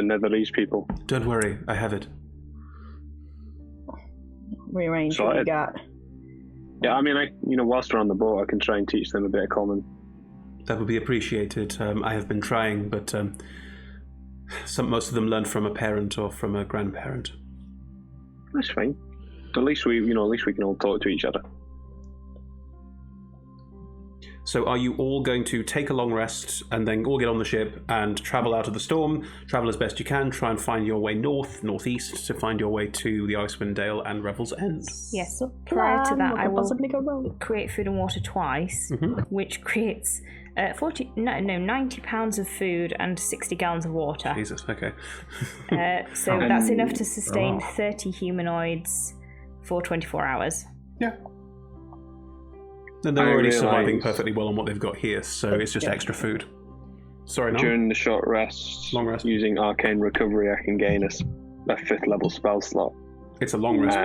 Netherese people. Don't worry, I have it. Rearrange what you got. Yeah, I mean, whilst we're on the boat, I can try and teach them a bit of common. That would be appreciated. I have been trying, but most of them learned from a parent or from a grandparent. That's fine. At least we can all talk to each other. So are you all going to take a long rest and then all get on the ship and travel out of the storm, travel as best you can, try and find your way northeast to find your way to the Icewind Dale and Revel's End? Yes, so prior to that, I will possibly go wrong? create food and water twice, which creates 90 pounds of food and 60 gallons of water. Jesus, okay. So that's enough to sustain 30 humanoids for 24 hours. Yeah. And they're already surviving perfectly well on what they've got here, so it's just extra food. Sorry, no? During the short rest, long rest, using Arcane Recovery, I can gain a 5th level spell slot. It's a long rest,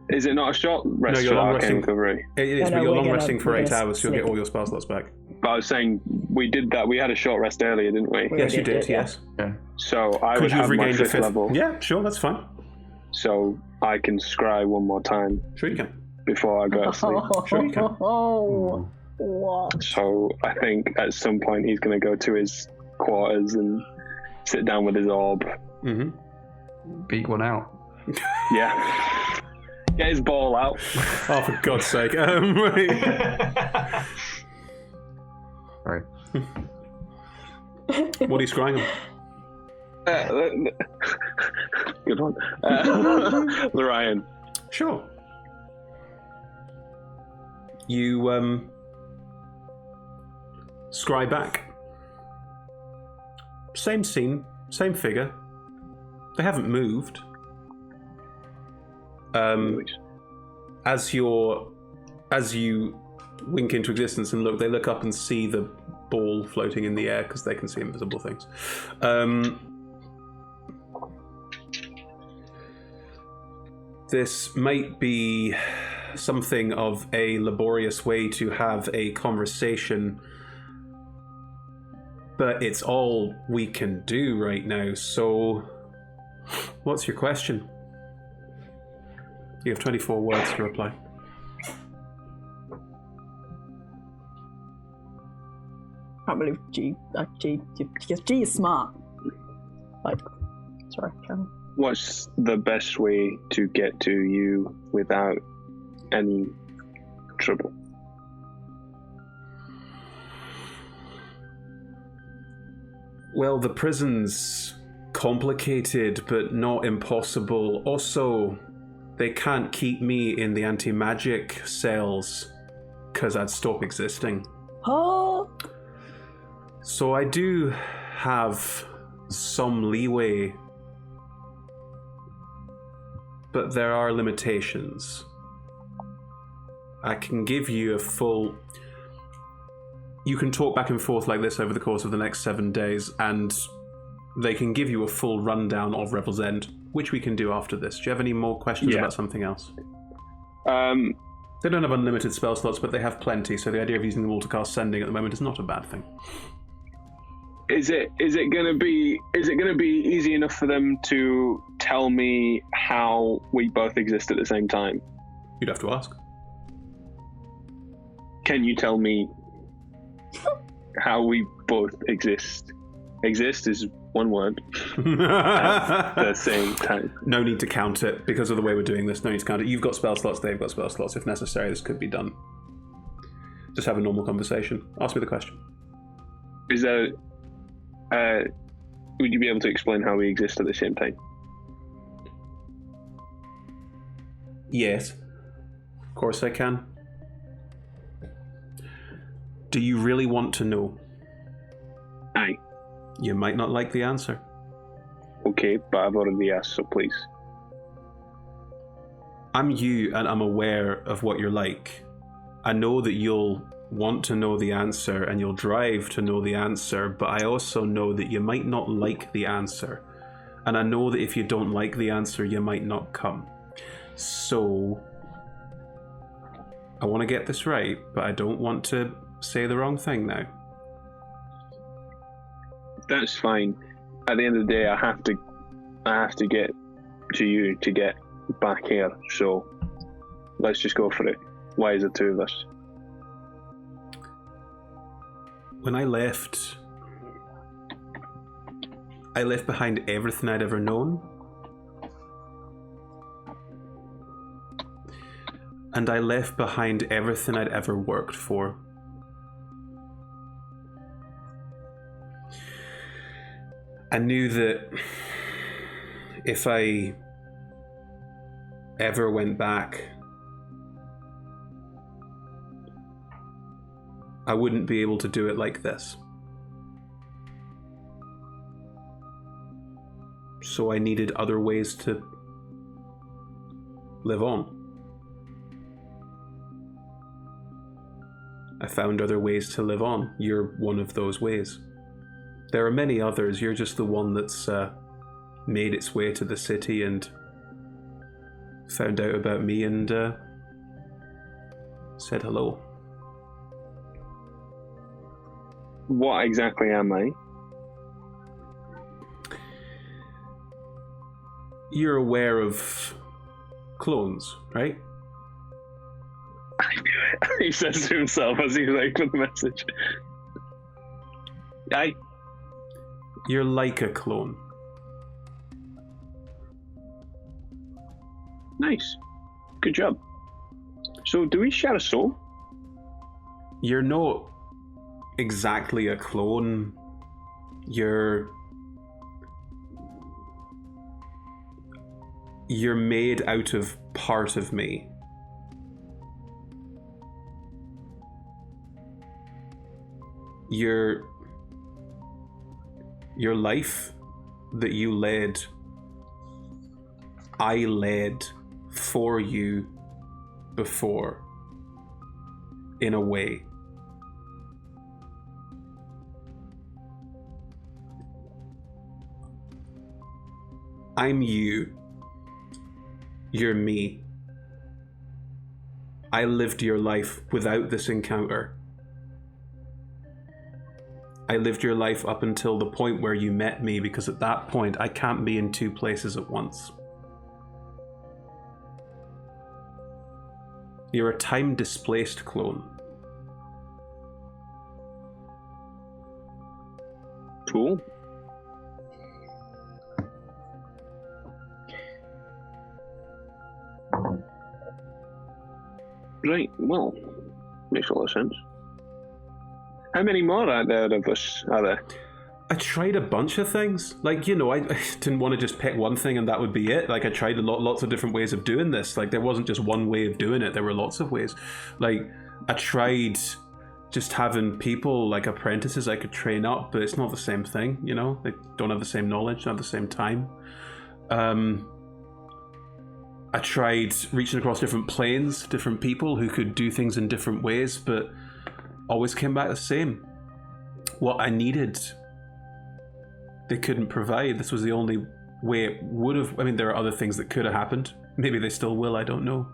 Is it not a short rest for Arcane Recovery? It is, but you're long resting for 8 hours, so you'll get all your spell slots back. But I was saying, we did that. We had a short rest earlier, didn't we? Yes, you did, yes. Yeah. So I would you have have my regained your 5th level. Yeah, sure, that's fine. So I can scry one more time. Sure you can. Before I go to sleep. Sure you can. What? So I think at some point he's going to go to his quarters and sit down with his orb. Mm-hmm. Beat one out. Yeah. Get his ball out. Oh, for God's sake. Right. Sorry. What are you scrying on? Good one. Lorian. Sure. You scry back. Same scene, same figure. They haven't moved. As you wink into existence and look, they look up and see the ball floating in the air because they can see invisible things. This might be something of a laborious way to have a conversation, but it's all we can do right now, so what's your question? You have 24 words to reply. I can't believe G is smart. Like, sorry, Karen. What's the best way to get to you without any trouble? Well, the prison's complicated, but not impossible. Also, they can't keep me in the anti-magic cells, because I'd stop existing. Oh! So I do have some leeway, but there are limitations. I can give you a full... You can talk back and forth like this over the course of the next 7 days, and they can give you a full rundown of Revel's End, which we can do after this. Do you have any more questions about something else? They don't have unlimited spell slots, but they have plenty, so the idea of using them all to cast Sending at the moment is not a bad thing. Is it gonna be easy enough for them to tell me how we both exist at the same time? You'd have to ask. Can you tell me how we both exist Exist is one word at the same time. No need to count it because of the way we're doing this. No need to count it. You've got spell slots, they've got spell slots. If necessary, this could be done. Just have a normal conversation. Ask me the question. Is there... would you be able to explain how we exist at the same time? Yes. Of course I can. Do you really want to know? Aye. You might not like the answer. Okay, but I've already asked, so please. I'm you, and I'm aware of what you're like. I know that you'll want to know the answer, and you'll drive to know the answer, but I also know that you might not like the answer. And I know that if you don't like the answer, you might not come. So, I want to get this right, but I don't want to say the wrong thing now. That's fine. At the end of the day, I have to get to you to get back here. So let's just go for it. Why is there two of us? When I left behind everything I'd ever known. And I left behind everything I'd ever worked for. I knew that if I ever went back, I wouldn't be able to do it like this. So I needed other ways to live on. I found other ways to live on. You're one of those ways. There are many others. You're just the one that's made its way to the city and found out about me and said hello. What exactly am I? You're aware of clones, right? I knew it. He says to himself as he's like with the message. Aye. You're like a clone. Nice. Good job. So, do we share a soul? You're not exactly a clone. You're made out of part of me. Your life that you led, I led for you before, in a way. I'm you. You're me. I lived your life without this encounter. I lived your life up until the point where you met me, because at that point I can't be in two places at once. You're a time-displaced clone. Cool. Right, well, makes a lot of sense. How many more are there of us, are there? I tried a bunch of things. Like, you know, I didn't want to just pick one thing and that would be it. Like, I tried lots of different ways of doing this. Like, there wasn't just one way of doing it. There were lots of ways. Like, I tried just having people, like apprentices I could train up, but it's not the same thing, you know? They don't have the same knowledge, don't have the same time. I tried reaching across different planes, different people who could do things in different ways, but always came back the same. What I needed, they couldn't provide. This was the only way it would have. I mean, there are other things that could have happened. Maybe they still will, I don't know.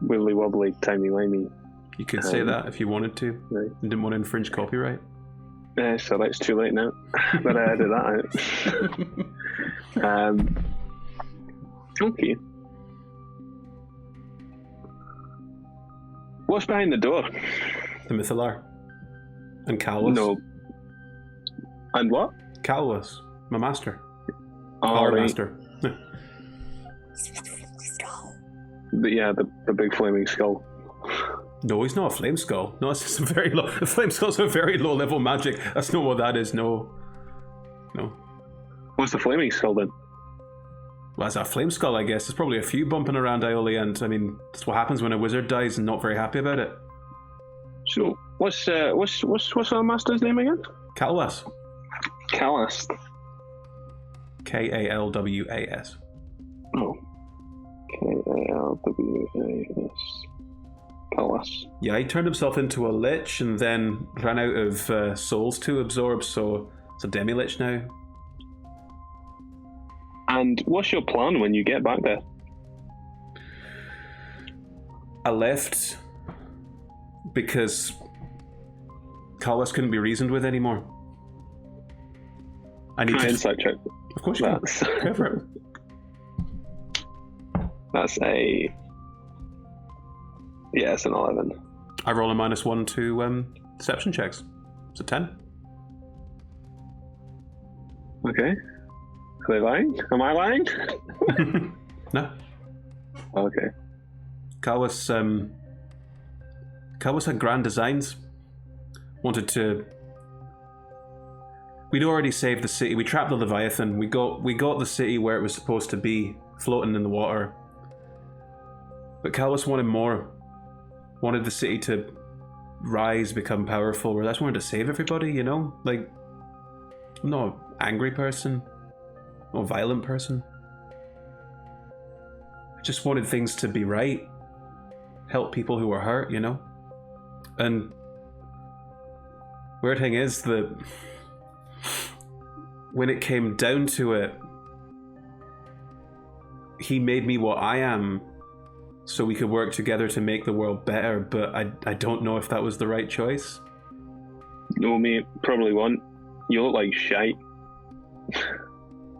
Wibbly wobbly, timey wimey. You could say that if you wanted to. Right. And didn't want to infringe copyright. So it's too late now. Better edit that out. Okay. What's behind the door? The Mythalar. And Kalos. No. And what? Calwas, my master. All Our right. master. The big flaming skull. No, he's not a flame skull. No, it's just a very low. The flame skull's a very low level magic. That's not what that is. No. What's the flaming skull then? Well, that's a flame skull, I guess. There's probably a few bumping around Ioli, and I mean, that's what happens when a wizard dies and not very happy about it. So, what's our master's name again? Calwas. Callas. Kalwas. Oh. Kalwas. Callas. Yeah, he turned himself into a lich and then ran out of souls to absorb, so it's a demi-lich now. And what's your plan when you get back there? I left because Calwas couldn't be reasoned with anymore. I need Can I to... insight check? Of course you can. That's, Go for it. that's a... Yeah, it's an 11. I roll a -1 to deception checks. It's a 10. Okay. Are they lying? Am I lying? No. Okay. Calwas had grand designs. Wanted to... We'd already saved the city. We trapped the Leviathan. We got the city where it was supposed to be, floating in the water. But Calwas wanted more. Wanted the city to rise, become powerful. Where I just wanted to save everybody, you know? Like, I'm not an angry person. Not a violent person. I just wanted things to be right. Help people who were hurt, you know? And weird thing is that when it came down to it, he made me what I am so we could work together to make the world better, but I don't know if that was the right choice. No, mate, probably won't. You look like shite.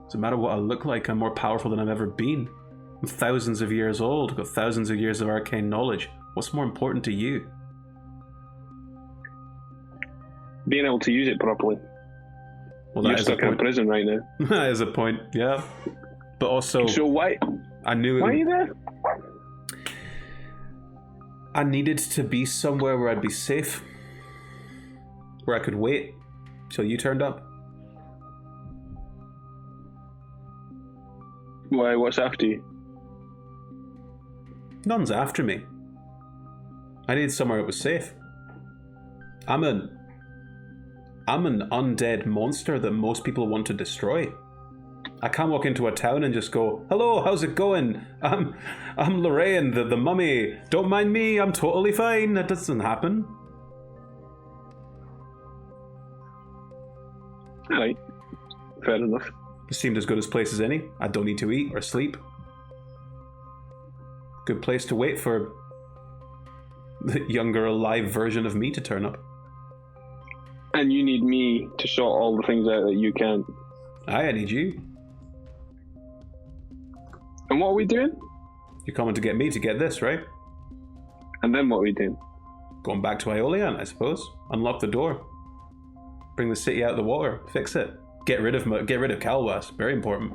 Doesn't matter what I look like, I'm more powerful than I've ever been. I'm thousands of years old, got thousands of years of arcane knowledge. What's more important to you? Being able to use it properly. Well, You're that is a stuck in point. prison right now. That is a point, yeah. But also, So why I knew are you there? I needed to be somewhere where I'd be safe. Where I could wait till you turned up. Why? What's after you? None's after me. I needed somewhere that was safe. I'm an undead monster that most people want to destroy. I can't walk into a town and just go, "Hello, how's it going? I'm Lorraine, the mummy. Don't mind me, I'm totally fine." That doesn't happen. Alright. Fair enough. It seemed as good a place as any. I don't need to eat or sleep. Good place to wait for the younger, alive version of me to turn up. And you need me to sort all the things out that you can't. I need you. And what are we doing? You're coming to get me to get this, right? And then what are we doing? Going back to Aeolian, I suppose. Unlock the door. Bring the city out of the water. Fix it. Get rid of Calwas. Very important.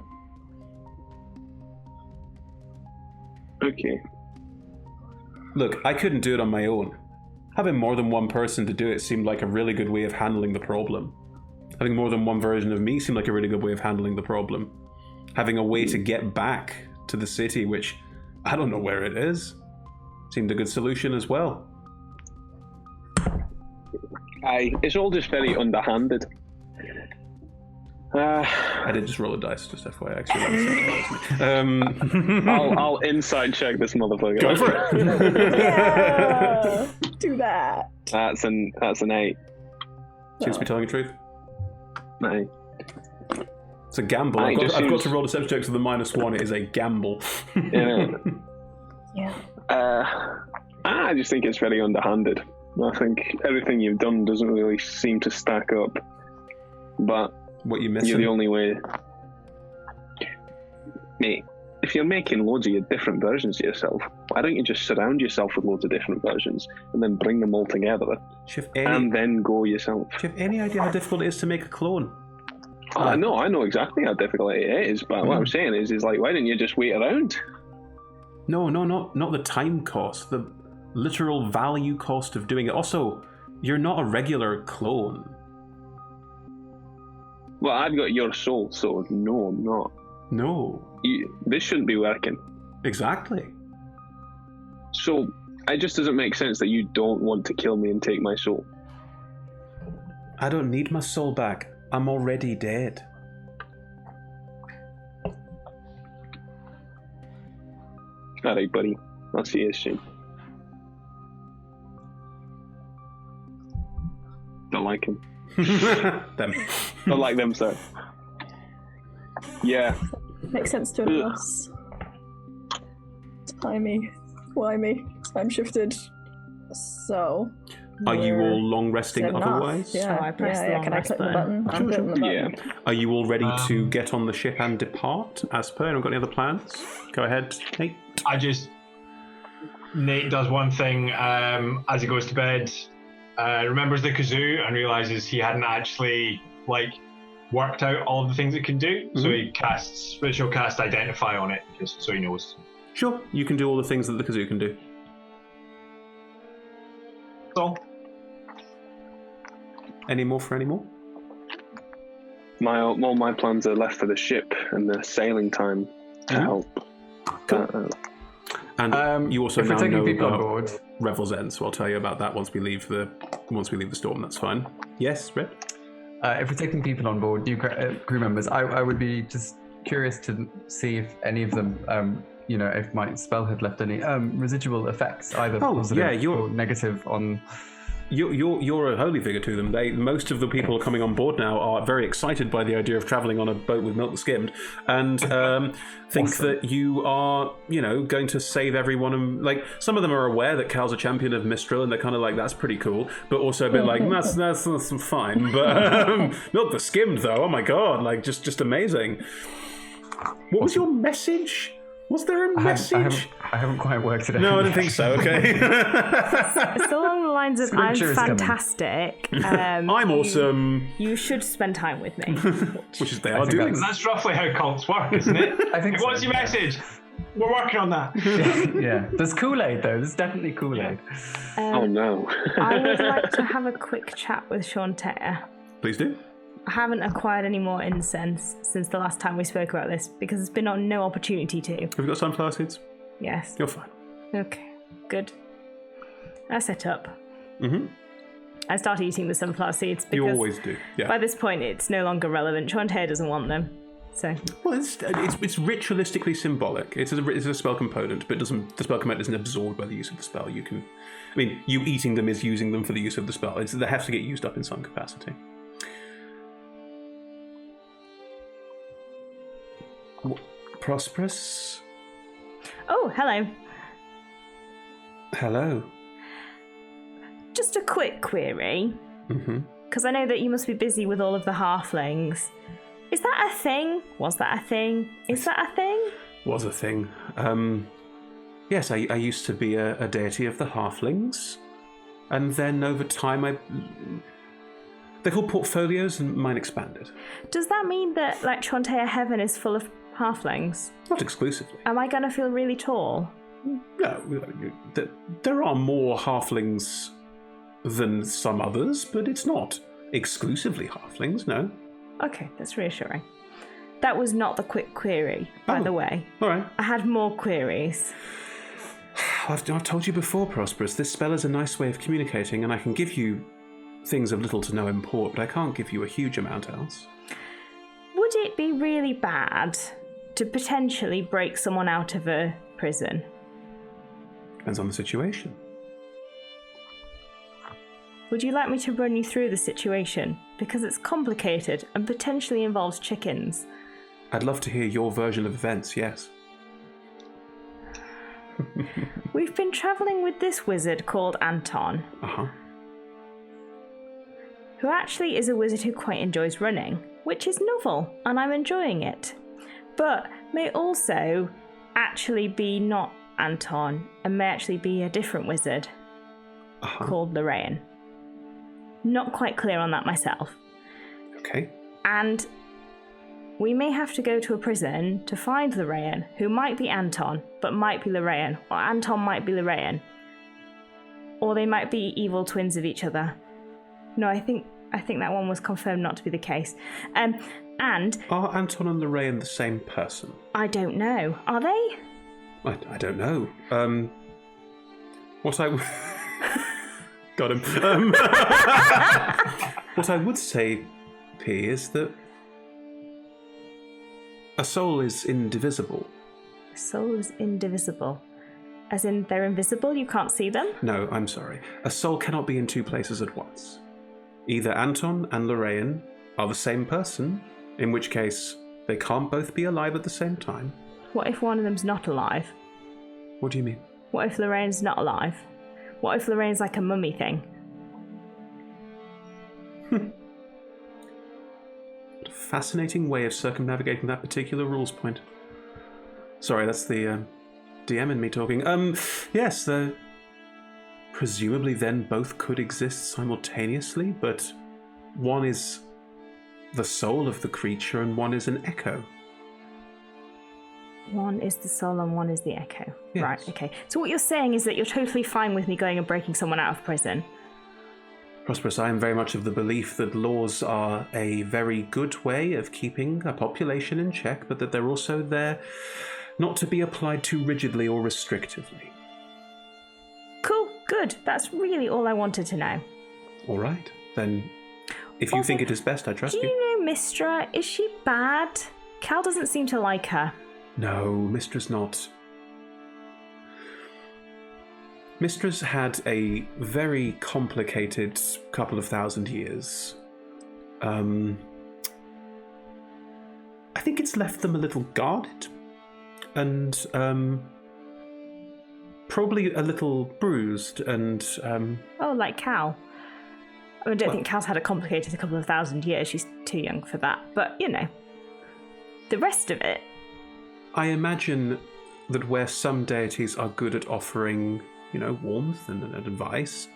Okay. Look, I couldn't do it on my own. Having more than one person to do it seemed like a really good way of handling the problem. Having more than one version of me seemed like a really good way of handling the problem. Having a way to get back to the city, which I don't know where it is, seemed a good solution as well. Aye, it's all just very underhanded. I did just roll a dice, just FYI. Actually, I'll inside check this motherfucker. go for it. Yeah, do that. That's an 8. Seems to be telling the truth. Aye. It's a gamble. Aye, I've got to roll deception checks with a -1. It is a gamble. Yeah. Yeah. I just think it's very underhanded. I think everything you've done doesn't really seem to stack up. But What you you're missing? the only way. Mate, if you're making loads of your different versions of yourself, why don't you just surround yourself with loads of different versions and then bring them all together Do you have any, and then go yourself? do you have any idea how difficult it is to make a clone? I know exactly how difficult it is, but what I'm saying is like, why didn't you just wait around? No, not the time cost, the literal value cost of doing it. Also, you're not a regular clone. Well, I've got your soul, so no, I'm not. No. This shouldn't be working. Exactly. So, it just doesn't make sense that you don't want to kill me and take my soul. I don't need my soul back. I'm already dead. Alright, buddy. I'll see you soon. Don't like him. Them. Don't like them, sir. Yeah. Makes sense to us. Why me? Time shifted. So. Are you all long resting enough. otherwise? Yeah, I press the long Can I rest click the button? button? I'm clicking the button. Yeah. Are you all ready to get on the ship and depart as per? Anyone got any other plans? Go ahead, Nate. Nate does one thing as he goes to bed, remembers the kazoo and realizes he hadn't actually worked out all of the things it can do. So he casts Spiritual Cast Identify on it, just so he knows. Sure, you can do all the things that the kazoo can do. So, Any more for any more? All my plans are left for the ship and the sailing time to help. Cool. And you also if we're now taking know people on about board, Revel's End, so I'll tell you about that once we leave the storm. That's fine. Yes, Red? if we're taking people on board, new crew members, I would be just curious to see if any of them, if my spell had left any residual effects, either positive or negative on. You're a holy figure to them. Most of the people coming on board now are very excited by the idea of travelling on a boat with milk skimmed, and think Awesome. that you are, going to save everyone. And some of them are aware that Cal's a champion of Mistral, and they're kind of like, that's pretty cool, but also a bit like, that's fine. But milk the skimmed, though, oh my god, just amazing. What was your message? Was there a message? I haven't quite worked it out. No, I don't think so. Okay. It's along the lines of, I'm Scripture is coming. fantastic. I'm awesome. You should spend time with me. Which is they are doing. that's roughly how cults work, isn't it? I think so, What's your message? We're working on that. Yeah, there's Kool-Aid though. There's definitely Kool-Aid. Oh no. I would like to have a quick chat with Shantae. Please do. I haven't acquired any more incense since the last time we spoke about this because there's been no opportunity to. Have you got sunflower seeds? Yes. You're fine. Okay, good. I set up. Mm-hmm. I start eating the sunflower seeds because You always do. Yeah. by this point it's no longer relevant. Shantae doesn't want them. So. Well, it's ritualistically symbolic. It's a spell component, but the spell component isn't absorbed by the use of the spell. You eating them is using them for the use of the spell. They have to get used up in some capacity. Prosperous? Oh, hello. Hello. Just a quick query. Mm-hmm. Because I know that you must be busy with all of the halflings. Is that a thing? Was that a thing? Is that a thing? Was a thing. Yes, I used to be a deity of the halflings. And then over time they're called portfolios, and mine expanded. Does that mean that Shantae Heaven is full of halflings? Not exclusively. Am I going to feel really tall? No, there are more halflings than some others, but it's not exclusively halflings, no. Okay, that's reassuring. That was not the quick query, by the way. All right. I had more queries. I've told you before, Prosperous, this spell is a nice way of communicating, and I can give you things of little to no import, but I can't give you a huge amount else. Would it be really bad to potentially break someone out of a prison? Depends on the situation. Would you like me to run you through the situation? Because it's complicated and potentially involves chickens. I'd love to hear your version of events, yes. We've been travelling with this wizard called Anton, Uh-huh. who actually is a wizard who quite enjoys running, which is novel, and I'm enjoying it. But may also actually be not Anton, and may actually be a different wizard called Lorraine. Not quite clear on that myself. Okay. And we may have to go to a prison to find Lorraine, who might be Anton, but might be Lorraine, or Anton might be Lorraine. Or they might be evil twins of each other. No, I think that one was confirmed not to be the case. And are Anton and Lorraine the same person? I don't know. Are they? I don't know. What I got him. What I would say, P, is that a soul is indivisible. A soul is indivisible. As in, they're invisible? You can't see them? No, I'm sorry. A soul cannot be in two places at once. Either Anton and Lorraine are the same person, in which case they can't both be alive at the same time. What if one of them's not alive? What do you mean? What if Lorraine's not alive? What if Lorraine's like a mummy thing? Fascinating way of circumnavigating that particular rules point. Sorry, that's the DM in me talking. Yes, presumably then both could exist simultaneously, but one is the soul of the creature and one is an echo. One is the soul and one is the echo. Yes. Right, okay. So what you're saying is that you're totally fine with me going and breaking someone out of prison? Prosperous, I am very much of the belief that laws are a very good way of keeping a population in check, but that they're also there not to be applied too rigidly or restrictively. Cool, good. That's really all I wanted to know. All right, then if you think it is best, I trust you. Do you know Mistra? Is she bad? Cal doesn't seem to like her. No, Mistra's not. Mistra's had a very complicated couple of thousand years. I think it's left them a little guarded and probably a little bruised and... Oh, like Cal. I don't think Cal's had a complicated couple of thousand years. She's too young for that. But, you know, the rest of it... I imagine that where some deities are good at offering, warmth and advice,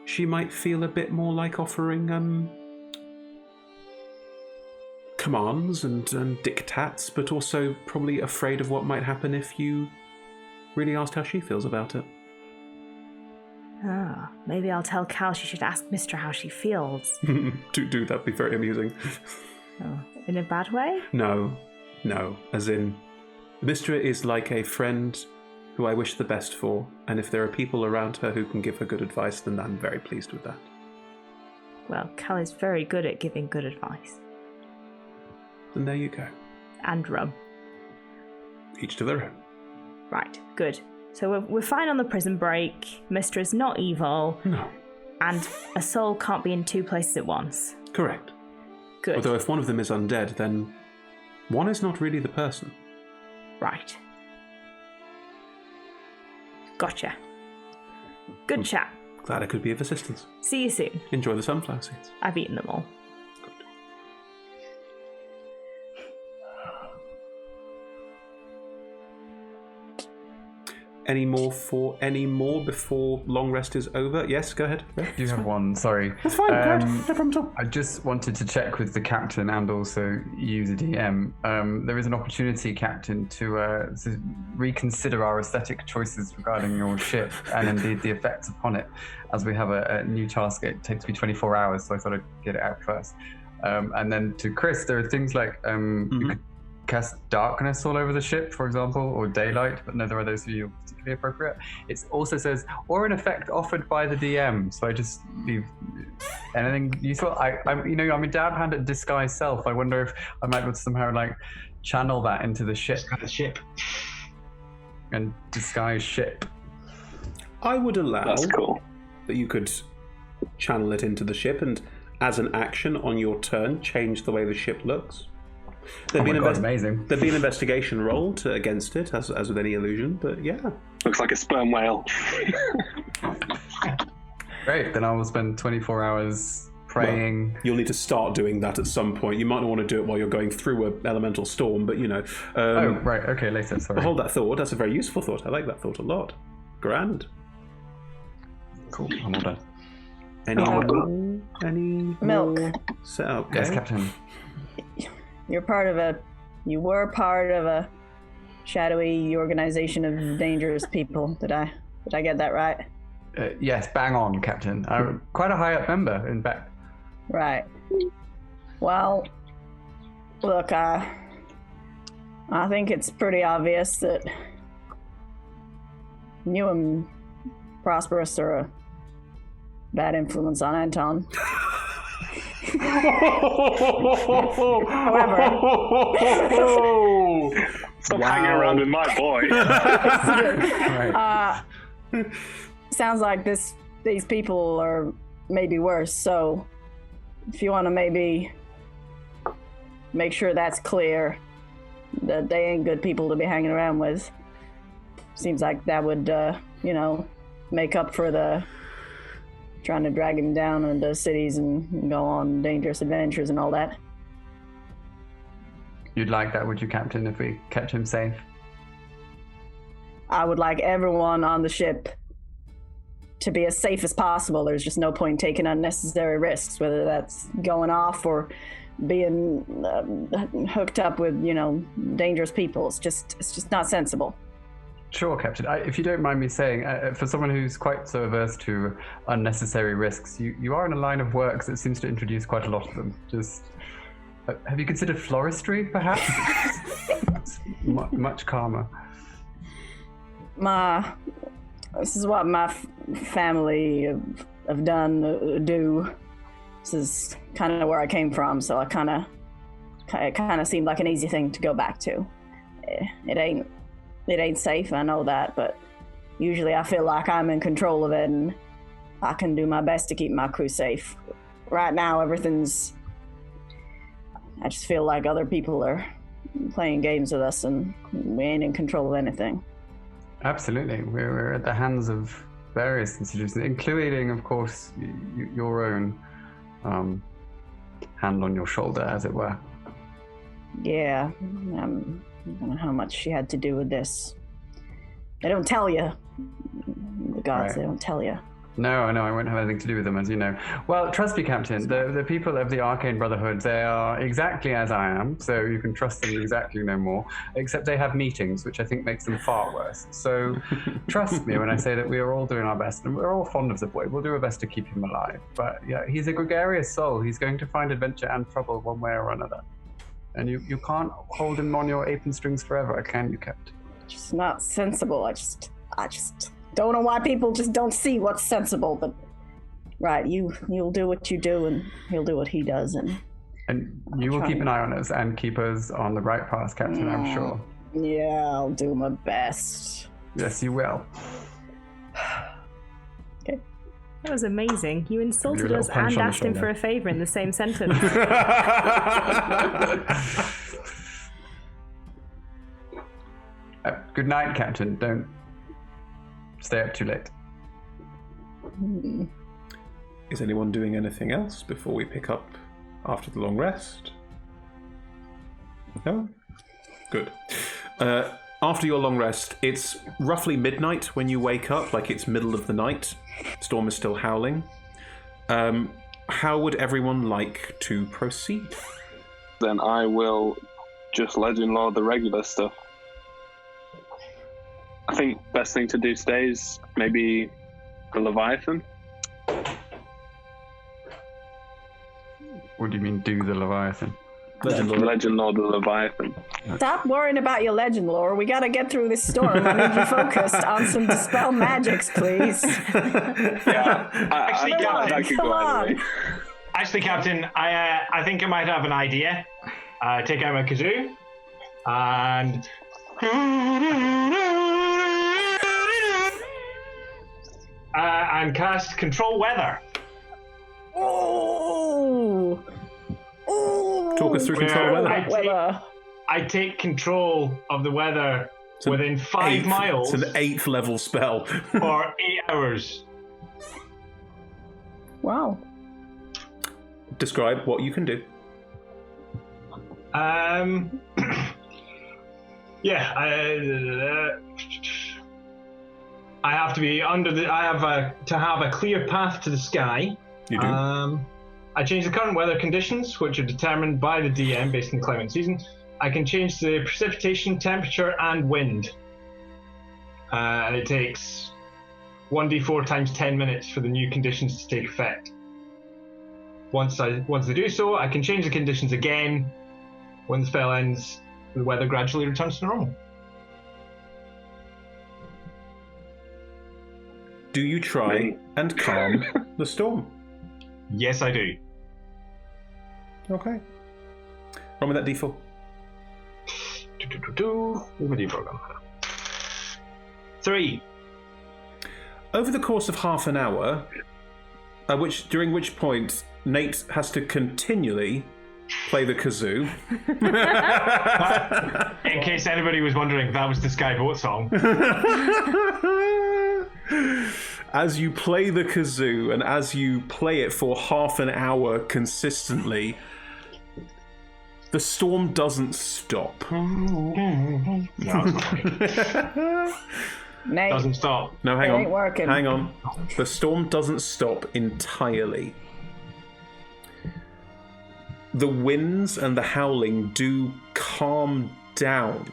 she might feel a bit more like offering commands and diktats, but also probably afraid of what might happen if you really asked how she feels about it. Ah, maybe I'll tell Cal she should ask Mistra how she feels. do that'd be very amusing. Oh, in a bad way? No, as in, Mistra is like a friend who I wish the best for, and if there are people around her who can give her good advice, then I'm very pleased with that. Well, Cal is very good at giving good advice. Then there you go. And rum. Each to their own. Right, good. So we're fine on the prison break. Mistra's not evil. No. And a soul can't be in two places at once. Correct. Good. Although if one of them is undead, then one is not really the person. Right. Gotcha. Good chat. Glad I could be of assistance. See you soon. Enjoy the sunflower seeds. I've eaten them all. Any more before long rest is over? Yes, go ahead. I do have one, sorry. That's fine, go ahead. No problem at all. I just wanted to check with the captain and also you, the DM. There is an opportunity, Captain, to reconsider our aesthetic choices regarding your ship and indeed the effects upon it, as we have a new task. It takes me 24 hours, so I thought I'd get it out first. And then to Chris, there are things like you could cast darkness all over the ship, for example, or daylight, but neither of those are particularly appropriate. It also says, or an effect offered by the DM. So I just leave anything useful. I'm a dab hand at disguise self. I wonder if I might be able to somehow channel that into the ship. And disguise ship. I would allow That's cool. that you could channel it into the ship and, as an action on your turn, change the way the ship looks. There'd be amazing. There'd be an investigation roll against it, as with any illusion, but yeah. Looks like a sperm whale. Great, then I will spend 24 hours praying. Well, you'll need to start doing that at some point. You might not want to do it while you're going through an elemental storm, but oh, right, okay, later, sorry. Hold that thought. That's a very useful thought. I like that thought a lot. Grand. Cool, I'm all done. Any Milk. more? Milk. Okay. Yes, Captain. You were part of a shadowy organization of dangerous people. Did I get that right? Yes, bang on, Captain. Quite a high up member, in fact. Right. Well, look, I think it's pretty obvious that you and Prosperous are a bad influence on Anton. However, stop hanging around with my boy. Right. Sounds like these people are maybe worse. So, if you want to maybe make sure that's clear, that they ain't good people to be hanging around with. Seems like that would, make up for the trying to drag him down into cities and go on dangerous adventures and all that. You'd like that, would you, Captain, if we kept him safe? I would like everyone on the ship to be as safe as possible. There's just no point in taking unnecessary risks, whether that's going off or being hooked up with, dangerous people. It's just not sensible. Sure, Captain. If you don't mind me saying, for someone who's quite so averse to unnecessary risks, you are in a line of work that seems to introduce quite a lot of them. Just have you considered floristry, perhaps? It's much calmer. This is what my family have do. This is kind of where I came from, so it kind of seemed like an easy thing to go back to. It ain't safe, I know that, but usually I feel like I'm in control of it and I can do my best to keep my crew safe. Right now, I just feel like other people are playing games with us and we ain't in control of anything. Absolutely. We're at the hands of various institutions, including, of course, your own hand on your shoulder, as it were. Yeah, I don't know how much she had to do with this. They don't tell you. The gods, Right. They don't tell you. No, I won't have anything to do with them, as you know. Well, trust me, Captain, the people of the Arcane Brotherhood, they are exactly as I am, so you can trust them exactly no more, except they have meetings, which I think makes them far worse. So trust me when I say that we are all doing our best, and we're all fond of the boy. We'll do our best to keep him alive. But yeah, he's a gregarious soul. He's going to find adventure and trouble one way or another. And you can't hold him on your apron strings forever, can you, Captain? Just not sensible. I just don't know why people just don't see what's sensible, but right, you'll do what you do and he'll do what he does, and you will keep an eye on us and keep us on the right path, Captain, I'm sure. Yeah, I'll do my best. Yes, you will. Okay. That was amazing. You insulted Your us little punch and on the asked him shoulder. for a favour in the same sentence. Good night, Captain. Don't stay up too late. Is anyone doing anything else before we pick up after the long rest? No? Good. After your long rest, it's roughly midnight when you wake up, like it's middle of the night. Storm is still howling. How would everyone like to proceed? Then I will just legend lore the regular stuff. I think best thing to do today is maybe the Leviathan. What do you mean, do the Leviathan? Legend lore the Leviathan. Stop worrying about your legend lore. We gotta get through this storm. I need you focused on some dispel magics, please. Yeah, Actually, that could come go on. anyway. Actually, Captain, I think I might have an idea. Take out my kazoo and cast Control Weather. Ooh. Ooh. Talk us through control Where weather. Weather. I take control of the weather within 5 miles It's an 8th level spell. for 8 hours. Wow. Describe what you can do. Yeah, I have to be under the. I have to have a clear path to the sky. You do. I change the current weather conditions, which are determined by the DM based on the climate and season. I can change the precipitation, temperature, and wind. And it takes 1d4 times 10 minutes for the new conditions to take effect. Once they do so, I can change the conditions again. When the spell ends, the weather gradually returns to normal. Do you try and calm the storm? Yes, I do. Okay. Roll me that d4. Where's my d4 gone? 3. Over the course of half an hour, during which point Nate has to continually play the kazoo. In case anybody was wondering, that was the Sky Boat song. As you play the kazoo and as you play it for half an hour consistently, the storm doesn't stop. Nate, Doesn't stop. No, hang it on. ain't working. Hang on. The storm doesn't stop entirely. The winds and the howling do calm down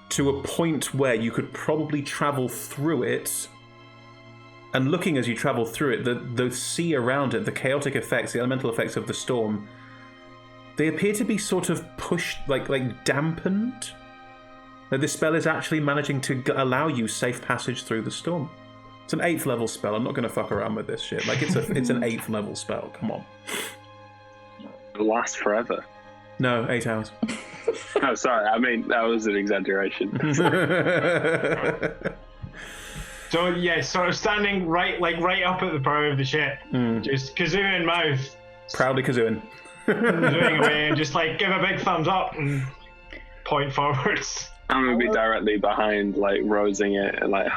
to a point where you could probably travel through it. And looking as you travel through it, the sea around it, the chaotic effects, the elemental effects of the storm, they appear to be sort of pushed, like dampened. That this spell is actually managing to allow you safe passage through the storm. It's an 8th level spell. I'm not going to fuck around with this shit. Like it's an 8th level spell. Come on. It'll last forever. No, 8 hours. Oh, sorry. I mean, that was an exaggeration. So yeah, sort of standing right up at the prow of the ship, just kazoo in mouth, Proudly kazooing. kazooing away, and just like give a big thumbs up and point forwards. I'm gonna be directly behind, like rosing it, and like.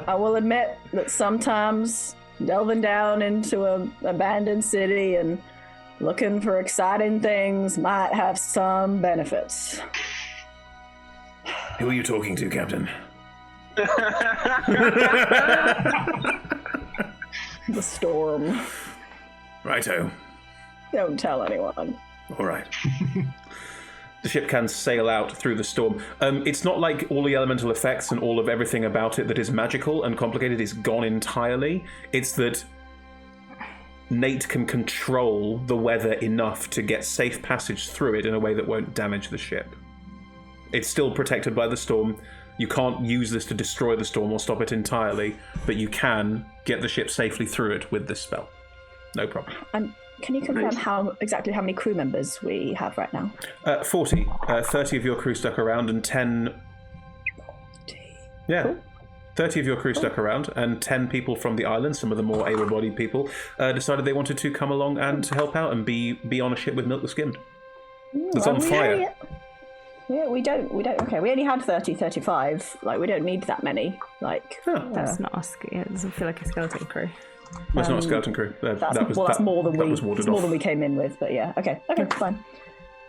I will admit that sometimes delving down into an abandoned city and looking for exciting things might have some benefits. Who are you talking to, Captain? The storm. Righto. Don't tell anyone. All right. The ship can sail out through the storm. It's not like all the elemental effects and all of everything about it that is magical and complicated is gone entirely. It's that Nate can control the weather enough to get safe passage through it in a way that won't damage the ship. It's still protected by the storm. You can't use this to destroy the storm or stop it entirely, but you can get the ship safely through it with this spell. No problem. Can you confirm exactly how many crew members we have right now? 40. 30 of your crew stuck around and 10... Yeah. Cool. 30 of your crew stuck around and 10 people from the island, some of the more able-bodied people, decided they wanted to come along and help out and be on a ship with Milk the Skimmed. It's on fire. Yeah, we don't. Okay, we only had 30, 35. Like, we don't need that many. Like, That's not us. It doesn't feel like a skeleton crew. That's not a skeleton crew. That's more than that was warded more off. than we came in with. But yeah, okay, fine.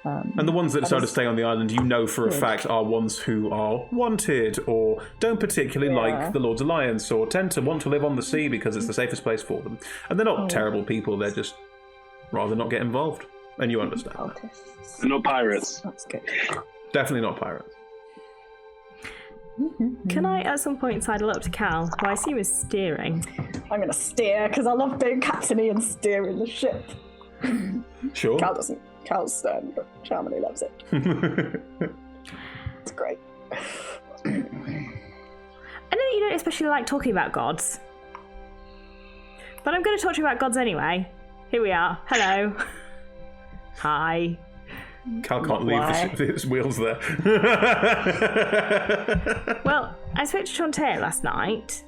And the ones that decided to stay on the island, you know for a fact, are ones who are wanted or don't particularly like the Lord's Alliance or tend to want to live on the sea because it's the safest place for them. And they're not terrible people, they're just rather not get involved. And you understand. They're not pirates. That's good. Definitely not pirates. Can I at some point sidle up to Cal, who I assume is steering? I'm gonna steer because I love being captainy and steering the ship. Sure. Cal doesn't. Cal's stern, but Charmony loves it. It's great. I know that you don't especially like talking about gods, but I'm going to talk to you about gods anyway. Here we are. Hello. Hi. Cal can't leave his wheels there. Well, I spoke to Shantae last night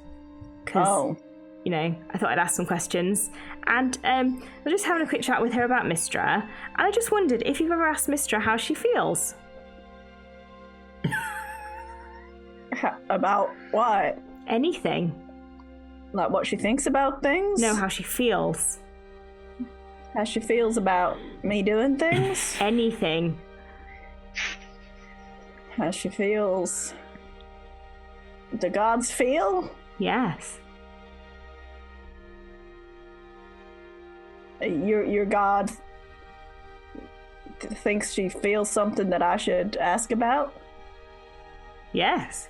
because, you know, I thought I'd ask some questions. And I was just having a quick chat with her about Mistra. And I just wondered if you've ever asked Mistra how she feels. About what? Anything. Like what she thinks about things? No, how she feels. How she feels about me doing things? Anything. How she feels. Do gods feel? Yes. your god thinks she feels something that I should ask about? Yes.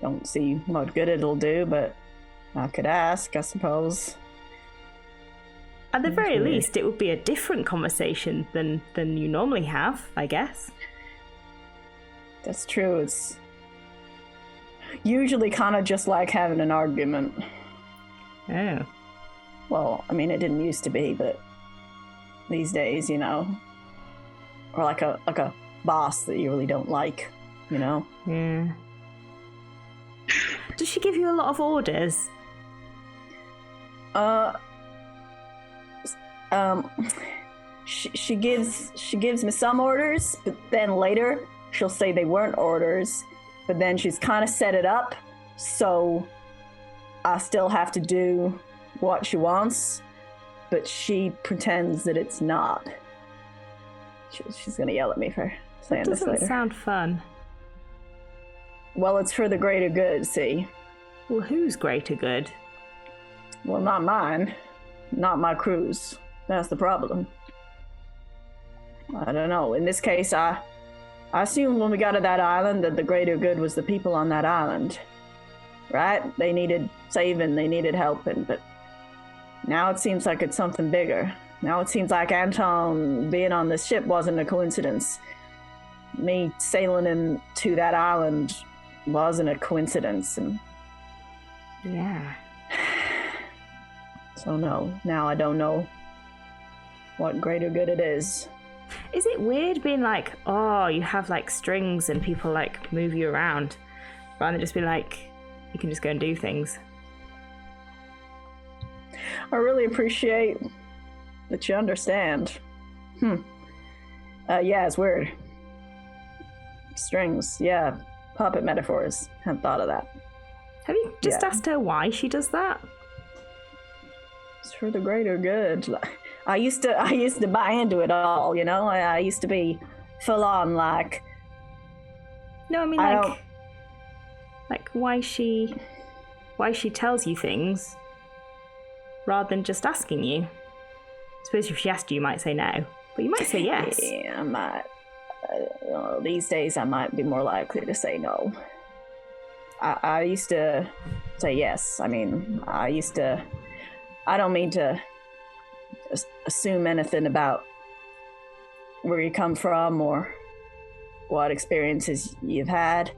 Don't see what good it'll do, but I could ask, I suppose. At the very least, it would be a different conversation than you normally have, I guess. That's true. It's usually kind of just like having an argument. Oh. Well, I mean, it didn't used to be, but these days, you know, or like a boss that you really don't like, you know. Yeah. Does she give you a lot of orders? She gives me some orders, but then later she'll say they weren't orders, but then she's kind of set it up so I still have to do what she wants, but she pretends that it's not. She's gonna yell at me for saying this later. Doesn't sound fun. Well, it's for the greater good, see? Well, who's greater good? Well, not mine. Not my crew's. That's the problem. I don't know. In this case, I assumed when we got to that island that the greater good was the people on that island. Right? They needed saving, they needed helping, but now it seems like it's something bigger. Now it seems like Anton being on this ship wasn't a coincidence. Me sailing into that island wasn't a coincidence. And yeah. So no, now I don't know what greater good it is. Is it weird being like, oh, you have like strings and people like move you around, rather than just be like, you can just go and do things? I really appreciate that you understand. Yeah, it's weird. Strings, yeah. Puppet metaphors. Hadn't thought of that. Have you just asked her why she does that? It's for the greater good. I used to buy into it all, you know? I used to be full on like... No, I mean like why she tells you things rather than just asking you. I suppose if she asked you, you might say no, but you might say yes. Yeah, I might. These days, I might be more likely to say no. I used to say yes. I mean, I don't mean to assume anything about where you come from or what experiences you've had,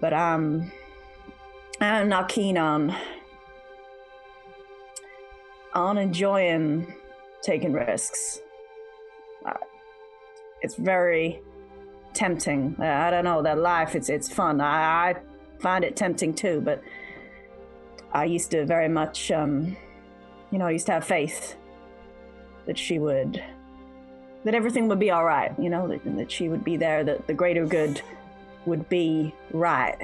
but I'm not keen on enjoying taking risks. It's very tempting. I don't know, that life, it's fun. I find it tempting too, but I used to very much, I used to have faith that that everything would be all right, you know, that she would be there, that the greater good would be right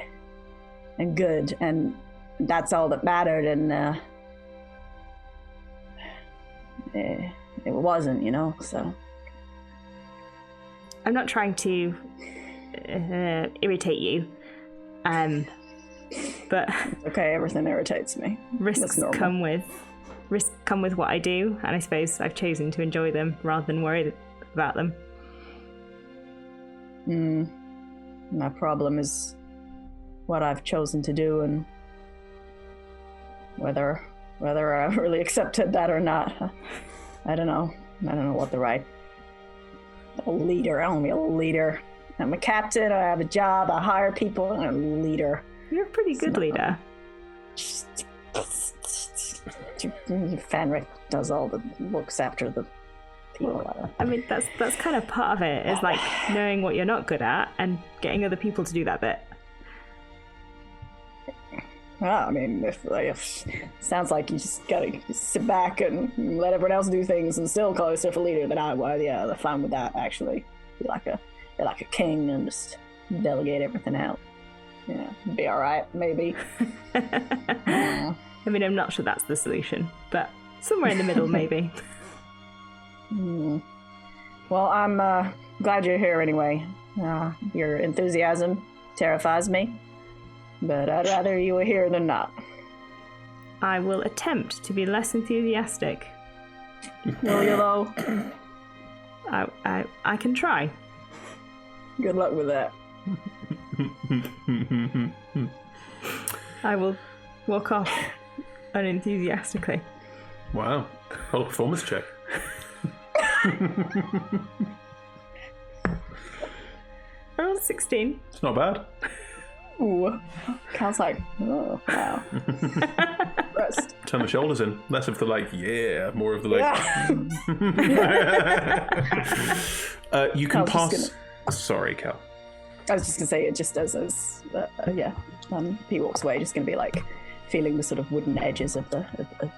and good, and that's all that mattered, and it wasn't, you know, so. I'm not trying to irritate you, but okay, everything irritates me. Risks come with what I do, and I suppose I've chosen to enjoy them rather than worry about them. My problem is what I've chosen to do, and whether I've really accepted that or not. I don't know. I don't know what the right leader. I don't want to be a leader. I'm a captain. I have a job. I hire people. I'm a leader. You're a pretty good leader. Fanric does all the looks after the people. Well, I mean, that's kind of part of it. Is like knowing what you're not good at and getting other people to do that bit. Well, I mean, if sounds like you just gotta sit back and let everyone else do things and still call yourself a leader, then I would, yeah, they're fine with that, actually. Be like a king and just delegate everything out. Yeah, be alright, maybe. I mean, I'm not sure that's the solution, but somewhere in the middle, maybe. Well, I'm glad you're here anyway. Your enthusiasm terrifies me. but I'd rather you were here than not. I will attempt to be less enthusiastic. Will you, though? I can try. Good luck with that. I will walk off unenthusiastically. Wow. Roll a performance check. I rolled 16. It's not bad. Ooh. Cal's like, oh, wow. Rest. Turn the shoulders in. Less of the yeah, more of the you can Cal's pass. Sorry, Cal. I was just going to say, it just does he walks away, just going to be like feeling the sort of wooden edges of the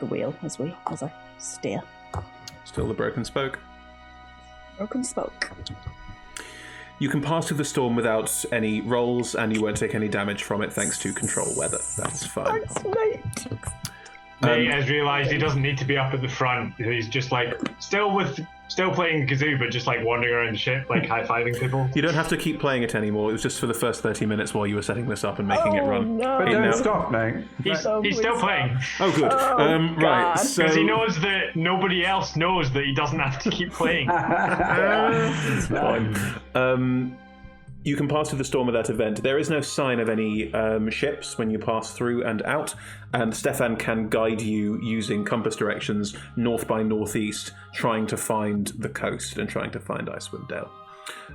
wheel as I steer. Still the broken spoke. Broken spoke. You can pass through the storm without any rolls, and you won't take any damage from it thanks to control weather. That's fine. Thanks, mate. Nate has realised he doesn't need to be up at the front. He's just like still playing kazoo, but just like wandering around the ship, like high-fiving people. You don't have to keep playing it anymore. It was just for the first 30 minutes while you were setting this up and making it run. No. But don't stop, mate. He's still playing. Oh, good. Right, so... Because he knows that nobody else knows that he doesn't have to keep playing. Fine. You can pass through the storm without event. There is no sign of any ships when you pass through and out, and Stefan can guide you using compass directions north by northeast, trying to find the coast and trying to find Icewind Dale.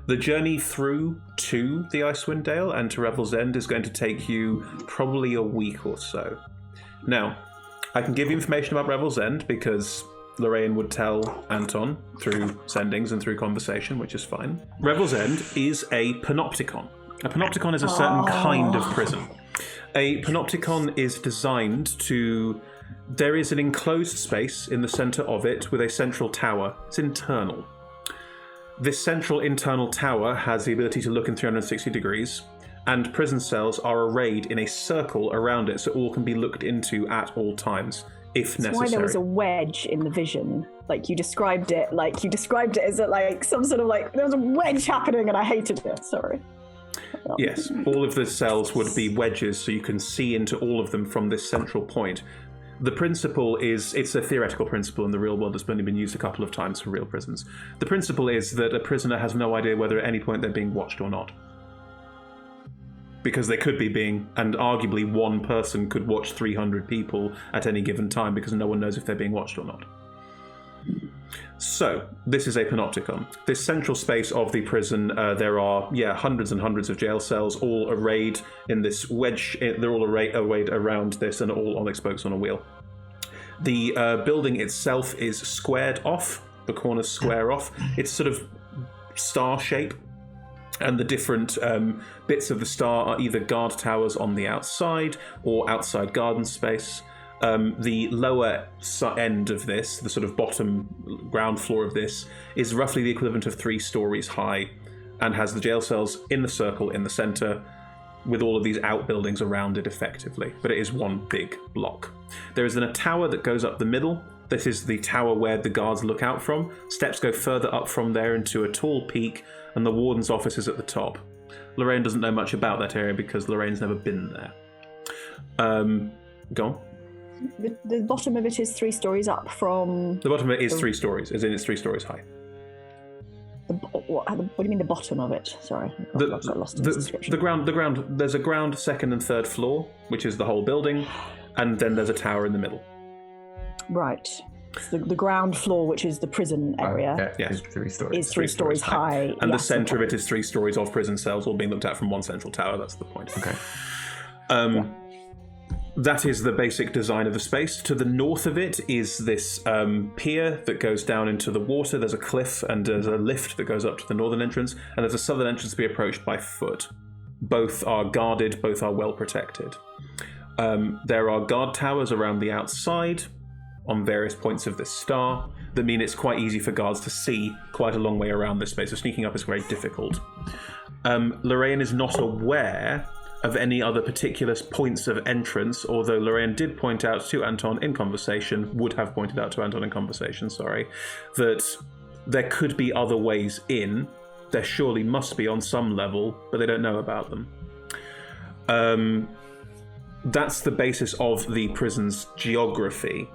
The journey through to the Icewind Dale and to Revel's End is going to take you probably a week or so. Now, I can give you information about Revel's End because Lorraine would tell Anton through sendings and through conversation, which is fine. Revel's End is a panopticon. A panopticon is a certain kind of prison. A panopticon is designed to... There is an enclosed space in the centre of it with a central tower. It's internal. This central internal tower has the ability to look in 360 degrees, and prison cells are arrayed in a circle around it so all can be looked into at all times. If necessary. That's why there was a wedge in the vision. Like you described it as some sort of there was a wedge happening and I hated it. Sorry. Yes, all of the cells would be wedges so you can see into all of them from this central point. The principle is, it's a theoretical principle in the real world that's only been used a couple of times for real prisons. The principle is that a prisoner has no idea whether at any point they're being watched or not. Because they could be being, and arguably one person could watch 300 people at any given time because no one knows if they're being watched or not. So, this is a panopticon. This central space of the prison, there are, hundreds and hundreds of jail cells, all arrayed in this wedge. They're all arrayed around this and all on spokes on a wheel. The building itself is squared off. The corners square off. It's sort of star shape. And the different bits of the star are either guard towers on the outside or outside garden space. The lower end of this, the sort of bottom ground floor of this, is roughly the equivalent of 3 stories high and has the jail cells in the circle in the centre with all of these outbuildings around it effectively. But it is one big block. There is then a tower that goes up the middle. This is the tower where the guards look out from. Steps go further up from there into a tall peak, and the warden's office is at the top. Lorraine doesn't know much about that area because Lorraine's never been there. Go on. The bottom of it is 3 stories up from... The bottom of it is 3 stories, as in it's 3 stories high. What do you mean the bottom of it? Sorry, I got lost in the description. The ground, there's a ground, second and third floor, which is the whole building, and then there's a tower in the middle. Right. So the ground floor, which is the prison area, yes. Is 3 stories. is 3 stories high. And the centre of it is 3 stories of prison cells, all being looked at from one central tower. That's the point. Okay. That is the basic design of the space. To the north of it is this pier that goes down into the water. There's a cliff and there's a lift that goes up to the northern entrance, and there's a southern entrance to be approached by foot. Both are guarded, both are well protected. There are guard towers around the outside on various points of this star that mean it's quite easy for guards to see quite a long way around this space, so sneaking up is very difficult. Lorraine is not aware of any other particular points of entrance, although Lorraine did point out to Anton in conversation, that there could be other ways in. There surely must be on some level, but they don't know about them. that's the basis of the prison's geography.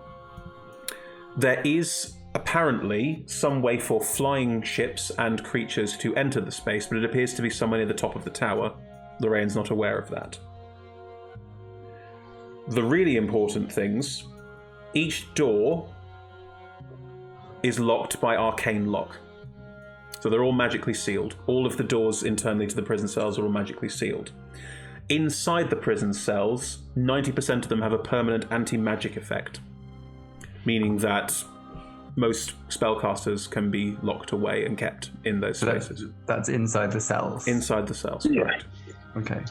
There is apparently some way for flying ships and creatures to enter the space, but it appears to be somewhere near the top of the tower. Lorraine's not aware of that. The really important things, each door is locked by arcane lock. So they're all magically sealed. All of the doors internally to the prison cells are all magically sealed. Inside the prison cells, 90% of them have a permanent anti-magic effect, meaning that most spellcasters can be locked away and kept in those spaces. That's inside the cells? Inside the cells, correct. Okay.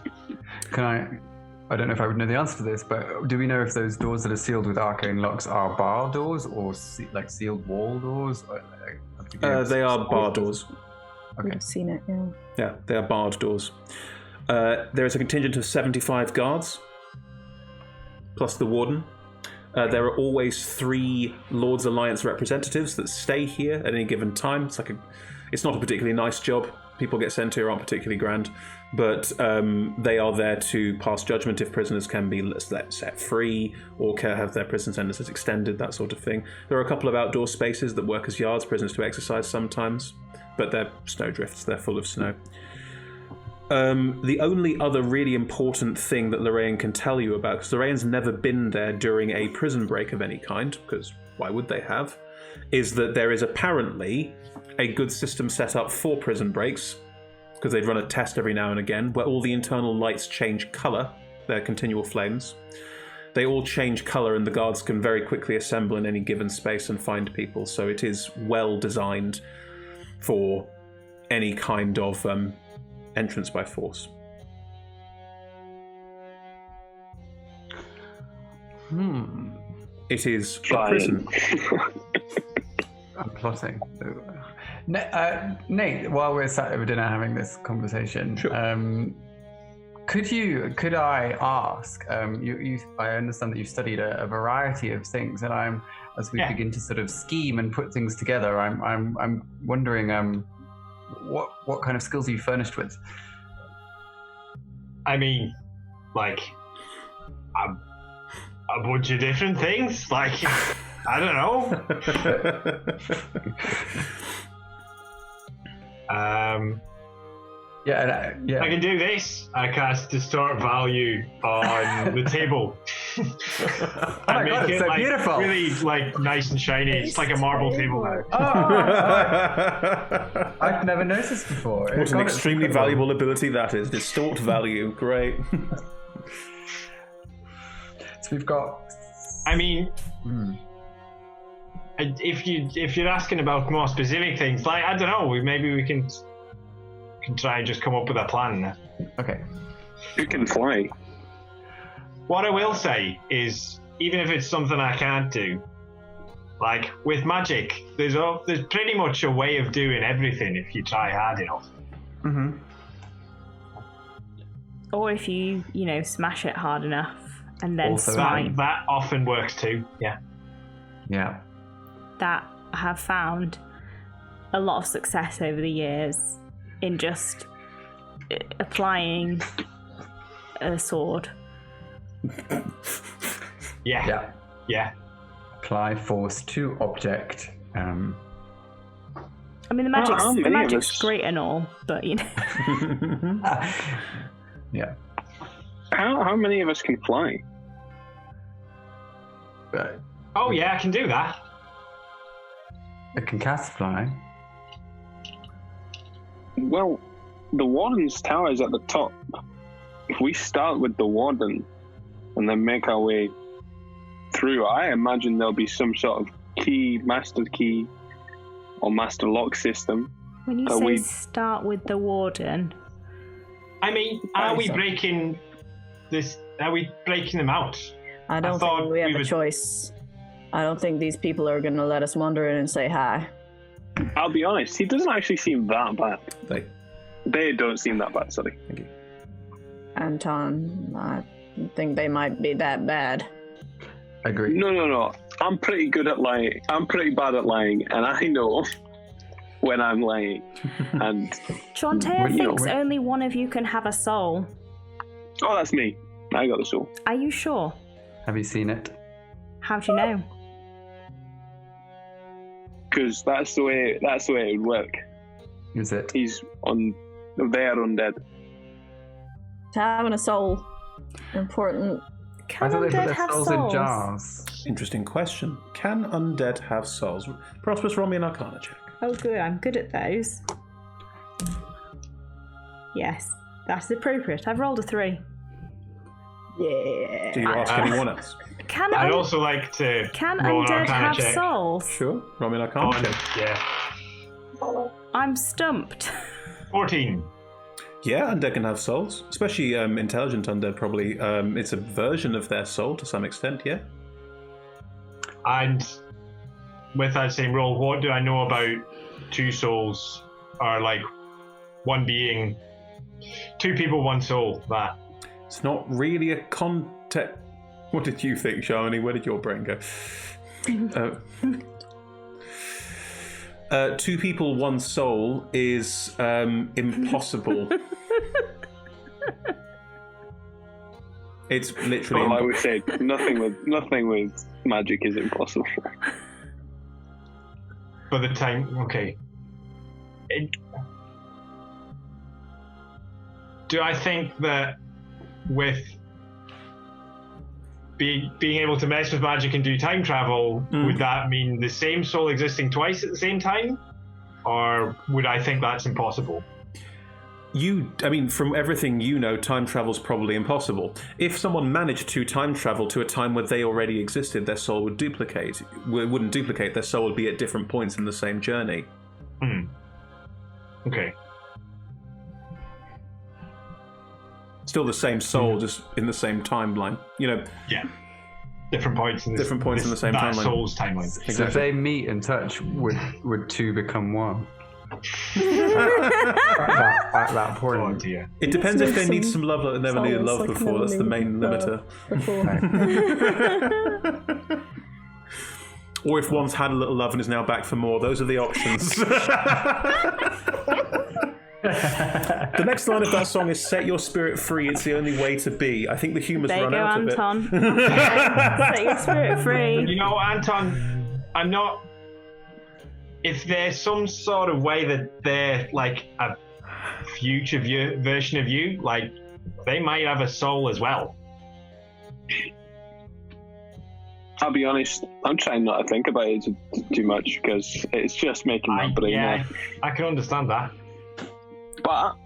I don't know if I would know the answer to this, but do we know if those doors that are sealed with arcane locks are bar doors or sealed wall doors? They are bar doors. Okay. I've seen it, yeah. Yeah, they are barred doors. There is a contingent of 75 guards, plus the warden. There are always 3 Lord's Alliance representatives that stay here at any given time. It's not a particularly nice job. People get sent here aren't particularly grand, but they are there to pass judgment if prisoners can be set free or can have their prison sentences extended, that sort of thing. There are a couple of outdoor spaces that work as yards, prisoners to exercise sometimes, but they're snowdrifts, they're full of snow. The only other really important thing that Lorraine can tell you about, because Lorraine's never been there during a prison break of any kind, because why would they have, is that there is apparently a good system set up for prison breaks, because they'd run a test every now and again, where all the internal lights change colour. They're continual flames. They all change colour, and the guards can very quickly assemble in any given space and find people, so it is well designed for any kind of entrance by force. It is a prison. I'm plotting. Nate, while we're sat over dinner having this conversation, sure. Could I ask? I understand that you've studied a variety of things, and as we begin to sort of scheme and put things together, I'm wondering what kind of skills are you furnished with? I mean, like a bunch of different things. Like, I don't know. Yeah. I can do this. I cast Distort Value on the table. Oh my God, it's so beautiful. Really nice and shiny. It's like a marble table now. I've never noticed before. What an extremely valuable ability that is. Distort Value. Great. So we've got... I mean... If you're asking about more specific things, I don't know, maybe we can try and just come up with a plan. Okay. You can fly. What I will say is, even if it's something I can't do, with magic, there's pretty much a way of doing everything if you try hard enough. Mm-hmm. Or if you smash it hard enough and then Also, smite. That often works too. Yeah. Yeah. That I have found a lot of success over the years in just applying a sword. Yeah. Apply force to object. I mean, the magic's great and all, but Yeah. How many of us can fly? Oh yeah, I can do that. I can cast fly. Well, the warden's tower is at the top. If we start with the warden and then make our way through, I imagine there'll be some sort of master key or master lock system. When you say start with the warden, I mean, are we breaking this? Are we breaking them out? I don't think we have a choice. I don't think these people are going to let us wander in and say hi. I'll be honest, he doesn't actually seem that bad. They don't seem that bad, sorry. Thank you. Anton, I think they might be that bad. Agree. No. I'm pretty good at lying. I'm pretty bad at lying, and I know when I'm lying. And Shantae thinks only one of you can have a soul. oh, that's me. I got the soul. Are you sure? Have you seen it? How do you know? Because that's the way it would work. Is it? He's on. They're undead. Having a soul. Important. I Can thought they put undead their have souls souls? in jars. Interesting question. Can undead have souls? Prosperous, roll me an Arcana check. Oh, good. I'm good at those. Yes, that's appropriate. I've rolled a 3. Yeah. Do you ask anyone else? Can I'd also like to can roll an undead Arcana have check. souls? Sure. Roll me an Arcana On, check. yeah. I'm stumped. 14. Yeah, undead can have souls, especially intelligent undead. Probably, it's a version of their soul to some extent. Yeah. And with that same roll, what do I know about two souls? Or like one being 2 people, 1 soul. That It's not really a context. What did you think, Sharmini? Where did your brain go? 2 people, 1 soul is impossible. It's literally. Well, I would say nothing with magic is impossible. for the time. Okay. Do I think that with being able to mess with magic and do time travel, would that mean the same soul existing twice at the same time? Or would I think that's impossible? From everything you know, time travel's probably impossible. If someone managed to time travel to a time where they already existed, their soul would duplicate. It wouldn't duplicate, their soul would be at different points in the same journey. Okay. Still the same soul, just in the same timeline. Yeah. Different points in in the same that timeline. soul's timeline. Exactly. So if they meet and touch, would 2 become 1? at that point. Oh dear. It depends if they need some love that they never needed love before. That's the main limiter. Or if one's had a little love and is now back for more. Those are the options. The next line of that song is "Set your spirit free. It's the only way to be." I think the humour's There you run go, out Anton. of it. Set your spirit free. You know, Anton, I'm not. If there's some sort of way that they're like a future version of you, like they might have a soul as well. I'll be honest, I'm trying not to think about it too much because it's just making my brain Yeah, hurt. I can understand that. But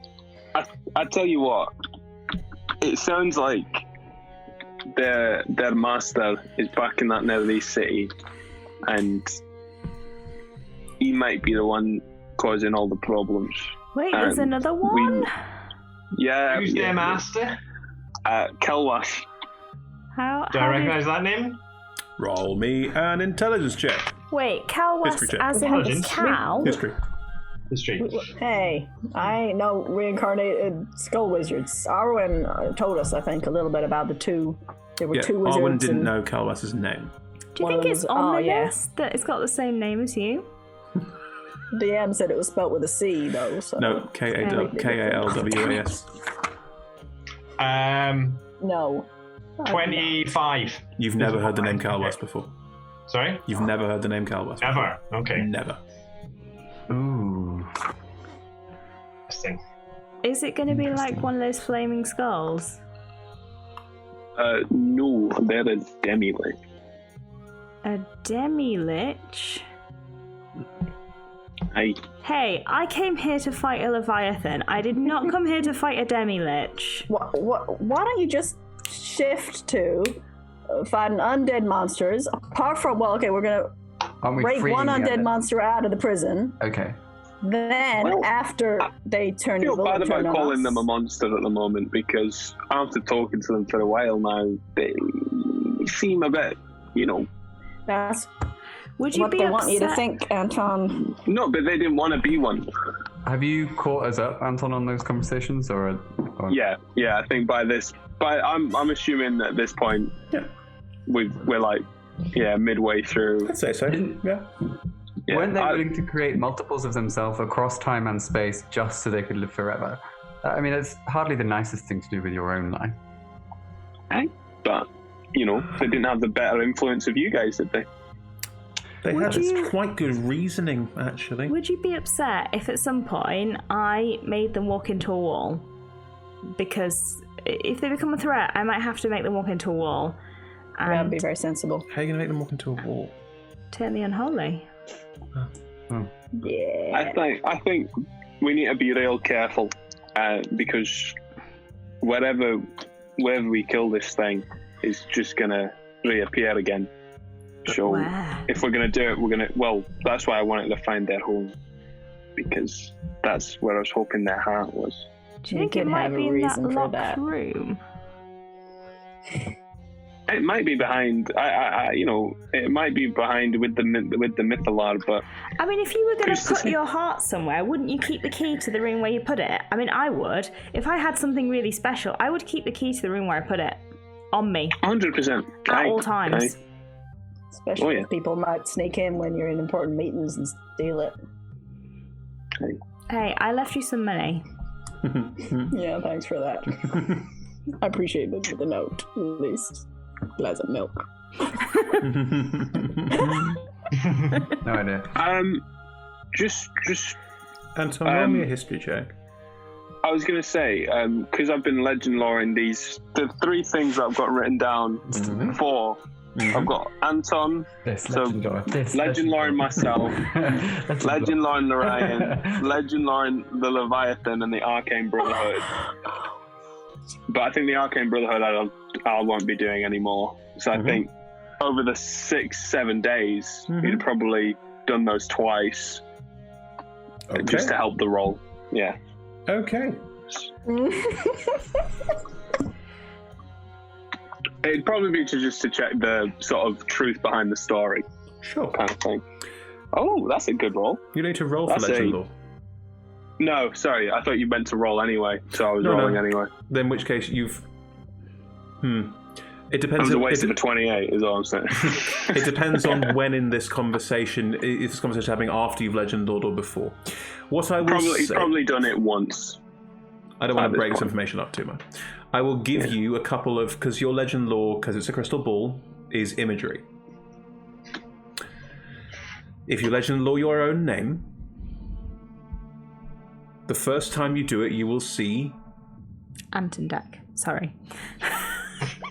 I tell you what, it sounds like their master is back in that Netherese city, and he might be the one causing all the problems. Wait, there's another one? Who's their master? Kelwas. How Do I recognise that name? Roll me an intelligence check. Wait, Calwas History check. as in Intelligence? cow? History. History. Hey, I know reincarnated skull wizards. Arwen told us, I think, a little bit about the 2. There were 2 wizards. Arwen didn't and know Calwas' name. Do you one think of it's them on was- the oh, yeah. list that it's got the same name as you? DM said it was spelt with a C, though. So. No, K-A-L-W-A-S. No. 25. You've never heard the name Calwas before. Sorry? You've never heard the name Calwas before. Ever? Okay. Never. Ooh. Interesting. Is it going to be like one of those flaming skulls? No, they're a demi-lich. A demi-lich? Aye. Hey, I came here to fight a Leviathan. I did not come here to fight a demi-lich. Why don't you just shift to fighting undead monsters? Apart from, we're going Aren't to we break freeing one the undead other? monster out of the prison. Okay. Then, Well, after they turn I feel evil, bad and turn about on calling us. them a monster at the moment because after talking to them for a while now, they seem a bit, That's Would you what be they upset? want you to think, Anton. No, but they didn't want to be one. Have you caught us up, Anton, on those conversations, or? Yeah. I think I'm assuming at this point, we're like, midway through. I'd say so. Yeah. Yeah, Weren't they willing to create multiples of themselves across time and space just so they could live forever? I mean, it's hardly the nicest thing to do with your own life. Hey, but you know, they didn't have the better influence of you guys, did they? They had quite good reasoning, actually. Would you be upset if at some point I made them walk into a wall? Because if they become a threat, I might have to make them walk into a wall. And That'd be very sensible. How are you going to make them walk into a wall? turn the unholy. Yeah. I think we need to be real careful because wherever we kill this thing is just gonna reappear again. So Wow. if we're gonna do it, that's why I wanted to find their home, because that's where I was hoping their heart was. Do you We think it could might have a be in that reason for locked that. room? It might be behind. It might be behind with the Mythalar, but I mean, if you were going Who's to to put say? your heart somewhere, wouldn't you keep the key to the room where you put it? I mean, I would. If I had something really special, I would keep the key to the room where I put it. On me. 100%. At all times. Especially Oh, yeah. if people might sneak in when you're in important meetings and steal it. Hey, I left you some money. Yeah, thanks for that. I appreciate the note, at least. Glass of milk. No idea. Just Anton, roll me a history check. I was gonna say, because I've been legend loring the three things that I've got written down for. I've got Anton, This so legend lore. This legend loring myself, legend loring Lorraine, legend loring the Leviathan and the Arcane Brotherhood. But I think the Arcane Brotherhood I won't be doing anymore. So I think over the 6-7 days, you'd have probably done those twice just to help the roll. Yeah. Okay. It'd probably be just to check the sort of truth behind the story Sure. kind of thing. Oh, that's a good roll. You need to roll for That's legend a- lore. No, sorry, I thought you meant to roll anyway, so I was No, rolling no. anyway. Then in which case you've... It It depends. was a waste of a 28, is all I'm saying. It depends on when in this conversation, if this conversation is happening after you've legend lored or before. What I will He's say... probably done it once. I don't want at to this break this point. information up too much. I will give you a couple of... Because your legend lore, because it's a crystal ball, is imagery. If you legend lore your own name, the first time you do it, you will see... Anton Deck. Sorry.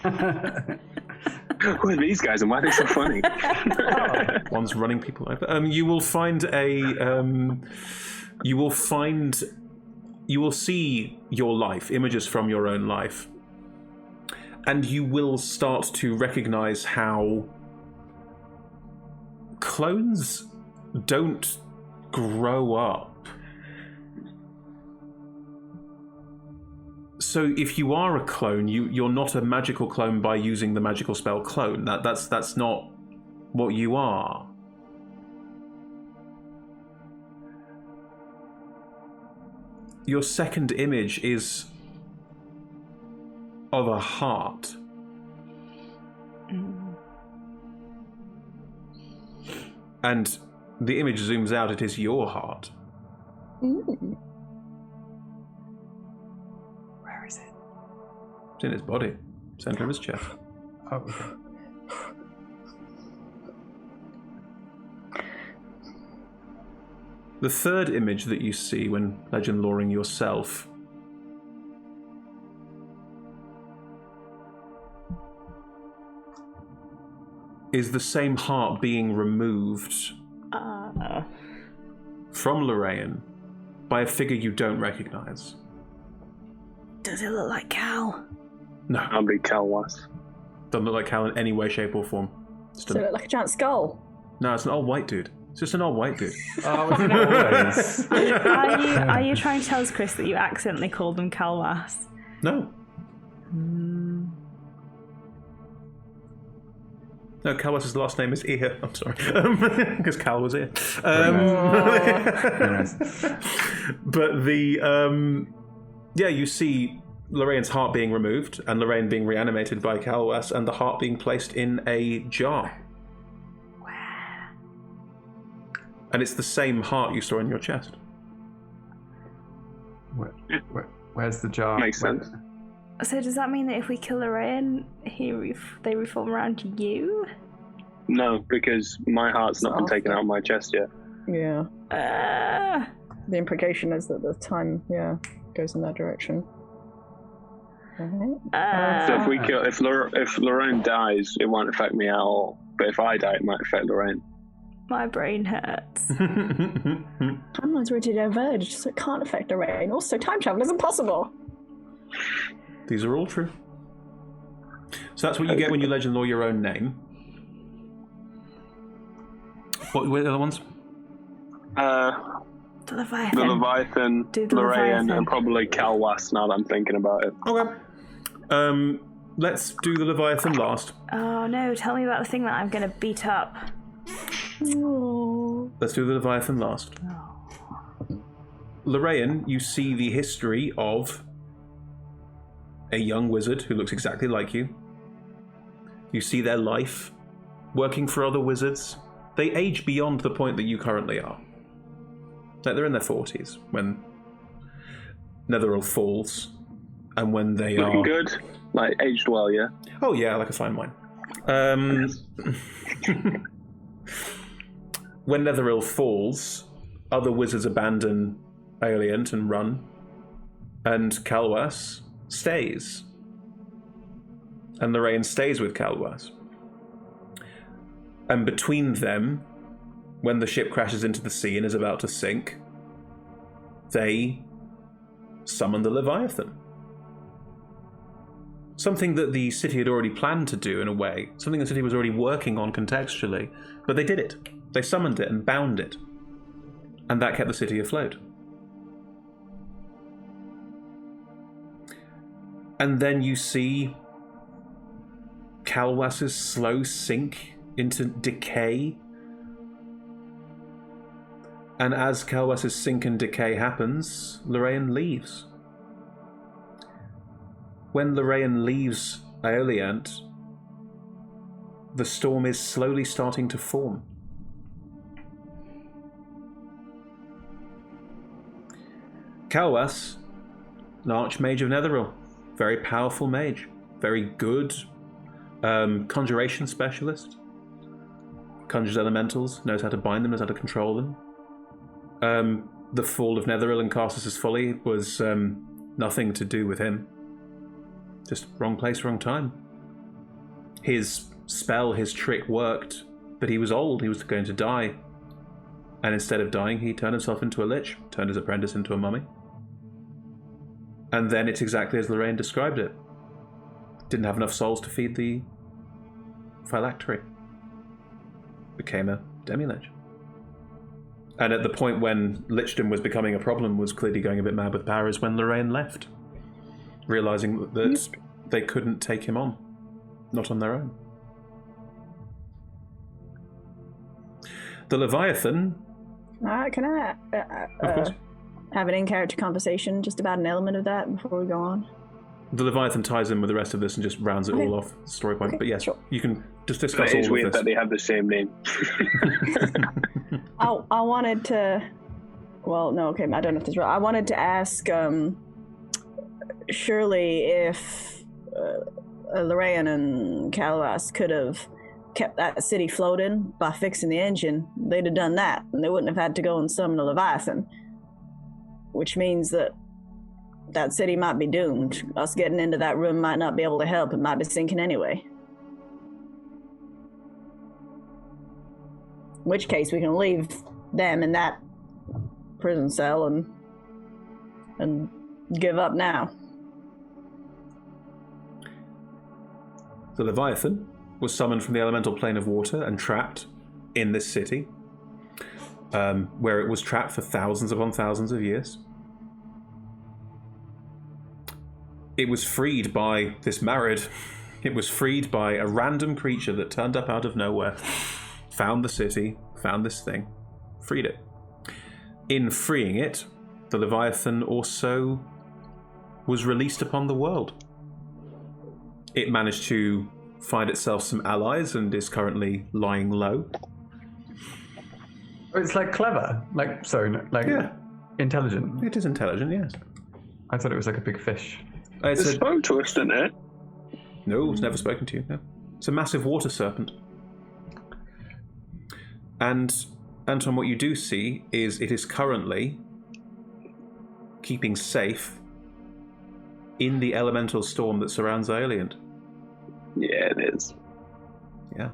Who are these guys and why are they so funny? One's running people over. You will find a... you will see your life, images from your own life. And you will start to recognize how clones don't grow up. So if you are a clone, you're not a magical clone by using the magical spell clone. That's not what you are. Your second image is of a heart. And the image zooms out, it is your heart. Where is it? It's in his body, center of his chest. Oh, okay. The third image that you see when legend loring yourself is the same heart being removed from Lorraine by a figure you don't recognize. Does it look like Cal? No, I'll be Calwas. doesn't look like Cal in any way, shape, or form. Just Does it look like a giant skull? No, it's an old white dude. It's just an old white dude. Oh, isn't it always? Are you trying to tell us, Chris, that you accidentally called them Calwas? No. No, Calwas' last name is Ear. I'm sorry. Because Cal was here. Nice. But the... yeah, you see Lorraine's heart being removed and Lorraine being reanimated by Calwas and the heart being placed in a jar. And it's the same heart you saw in your chest. Where's the jar? Makes sense. So does that mean that if we kill Lorraine, they reform around you? No, because my heart's not been taken out of my chest yet. Yeah. The implication is that the time, goes in that direction. Right. So if Lorraine dies, it won't affect me at all. But if I die, it might affect Lorraine. My brain hurts. Timelines were to diverge, so it can't affect the rain. Also, time travel is impossible. These are all true. So that's what you get when you legend lore your own name. What were the other ones? The Leviathan. The Leviathan, Lorraine, and probably Calwas, now that I'm thinking about it. Okay. Let's do the Leviathan last. Oh no, tell me about the thing that I'm going to beat up. Oh. Let's do the Leviathan last. Lorraine, you see the history of a young wizard who looks exactly like you. You see their life, working for other wizards. They age beyond the point that you currently are. Like they're in their 40s when Netherese falls, and when they Looking are... good? Like, aged well, yeah? Oh yeah, like a fine wine. When Netherese falls, other wizards abandon Aeoliant and run, and Calwas stays. And Lorraine stays with Calwas. And between them, when the ship crashes into the sea and is about to sink, they summon the Leviathan. Something that the city had already planned to do in a way, something the city was already working on contextually, but they did it. They summoned it and bound it. And that kept the city afloat. And then you see Calwas's slow sink into decay. And as Calwas's sink and decay happens, Lorraine leaves. When Lorraine leaves Aeoliant, the storm is slowly starting to form. Calwas, an archmage of Netherese, very powerful mage, very good conjuration specialist, conjures elementals, knows how to bind them, knows how to control them. The fall of Netherese and Carsus's folly was nothing to do with him. Just wrong place, wrong time. His spell, his trick worked, but he was old, he was going to die. And instead of dying, he turned himself into a lich, turned his apprentice into a mummy. And then it's exactly as Lorraine described it. Didn't have enough souls to feed the phylactery. Became a demi-lich. And at the point when lichdom was becoming a problem, was clearly going a bit mad with power, is when Lorraine left. Realizing that they couldn't take him on. Not on their own. The Leviathan... Can I of course. have an in-character conversation just about an element of that before we go on? The Leviathan ties in with the rest of this and just rounds it all off, story point. Okay, But yes, sure. you can just discuss But it's all weird of this. that they have the same name. I wanted to... Well, no, okay, I don't know if this is right. I wanted to ask, surely if Lorraine and Calwas could have kept that city floating by fixing the engine, they'd have done that, and they wouldn't have had to go and summon a Leviathan. Which means that that city might be doomed. Us getting into that room might not be able to help. It might be sinking anyway. In which case, we can leave them in that prison cell and give up now. The Leviathan was summoned from the elemental plane of water and trapped in this city, where it was trapped for thousands upon thousands of years. It was freed by this Marid. It was freed by a random creature that turned up out of nowhere, found the city, found this thing, freed it. In freeing it, the Leviathan also was released upon the world. It managed to find itself some allies and is currently lying low. It's like clever. Yeah. Intelligent. It is intelligent, yes. I thought it was like a big fish. It spoke to us, didn't it? No, it's never spoken to you. No. It's a massive water serpent. And Anton, what you do see is it is currently keeping safe in the elemental storm that surrounds Aeolian. Yeah, it is. Yeah.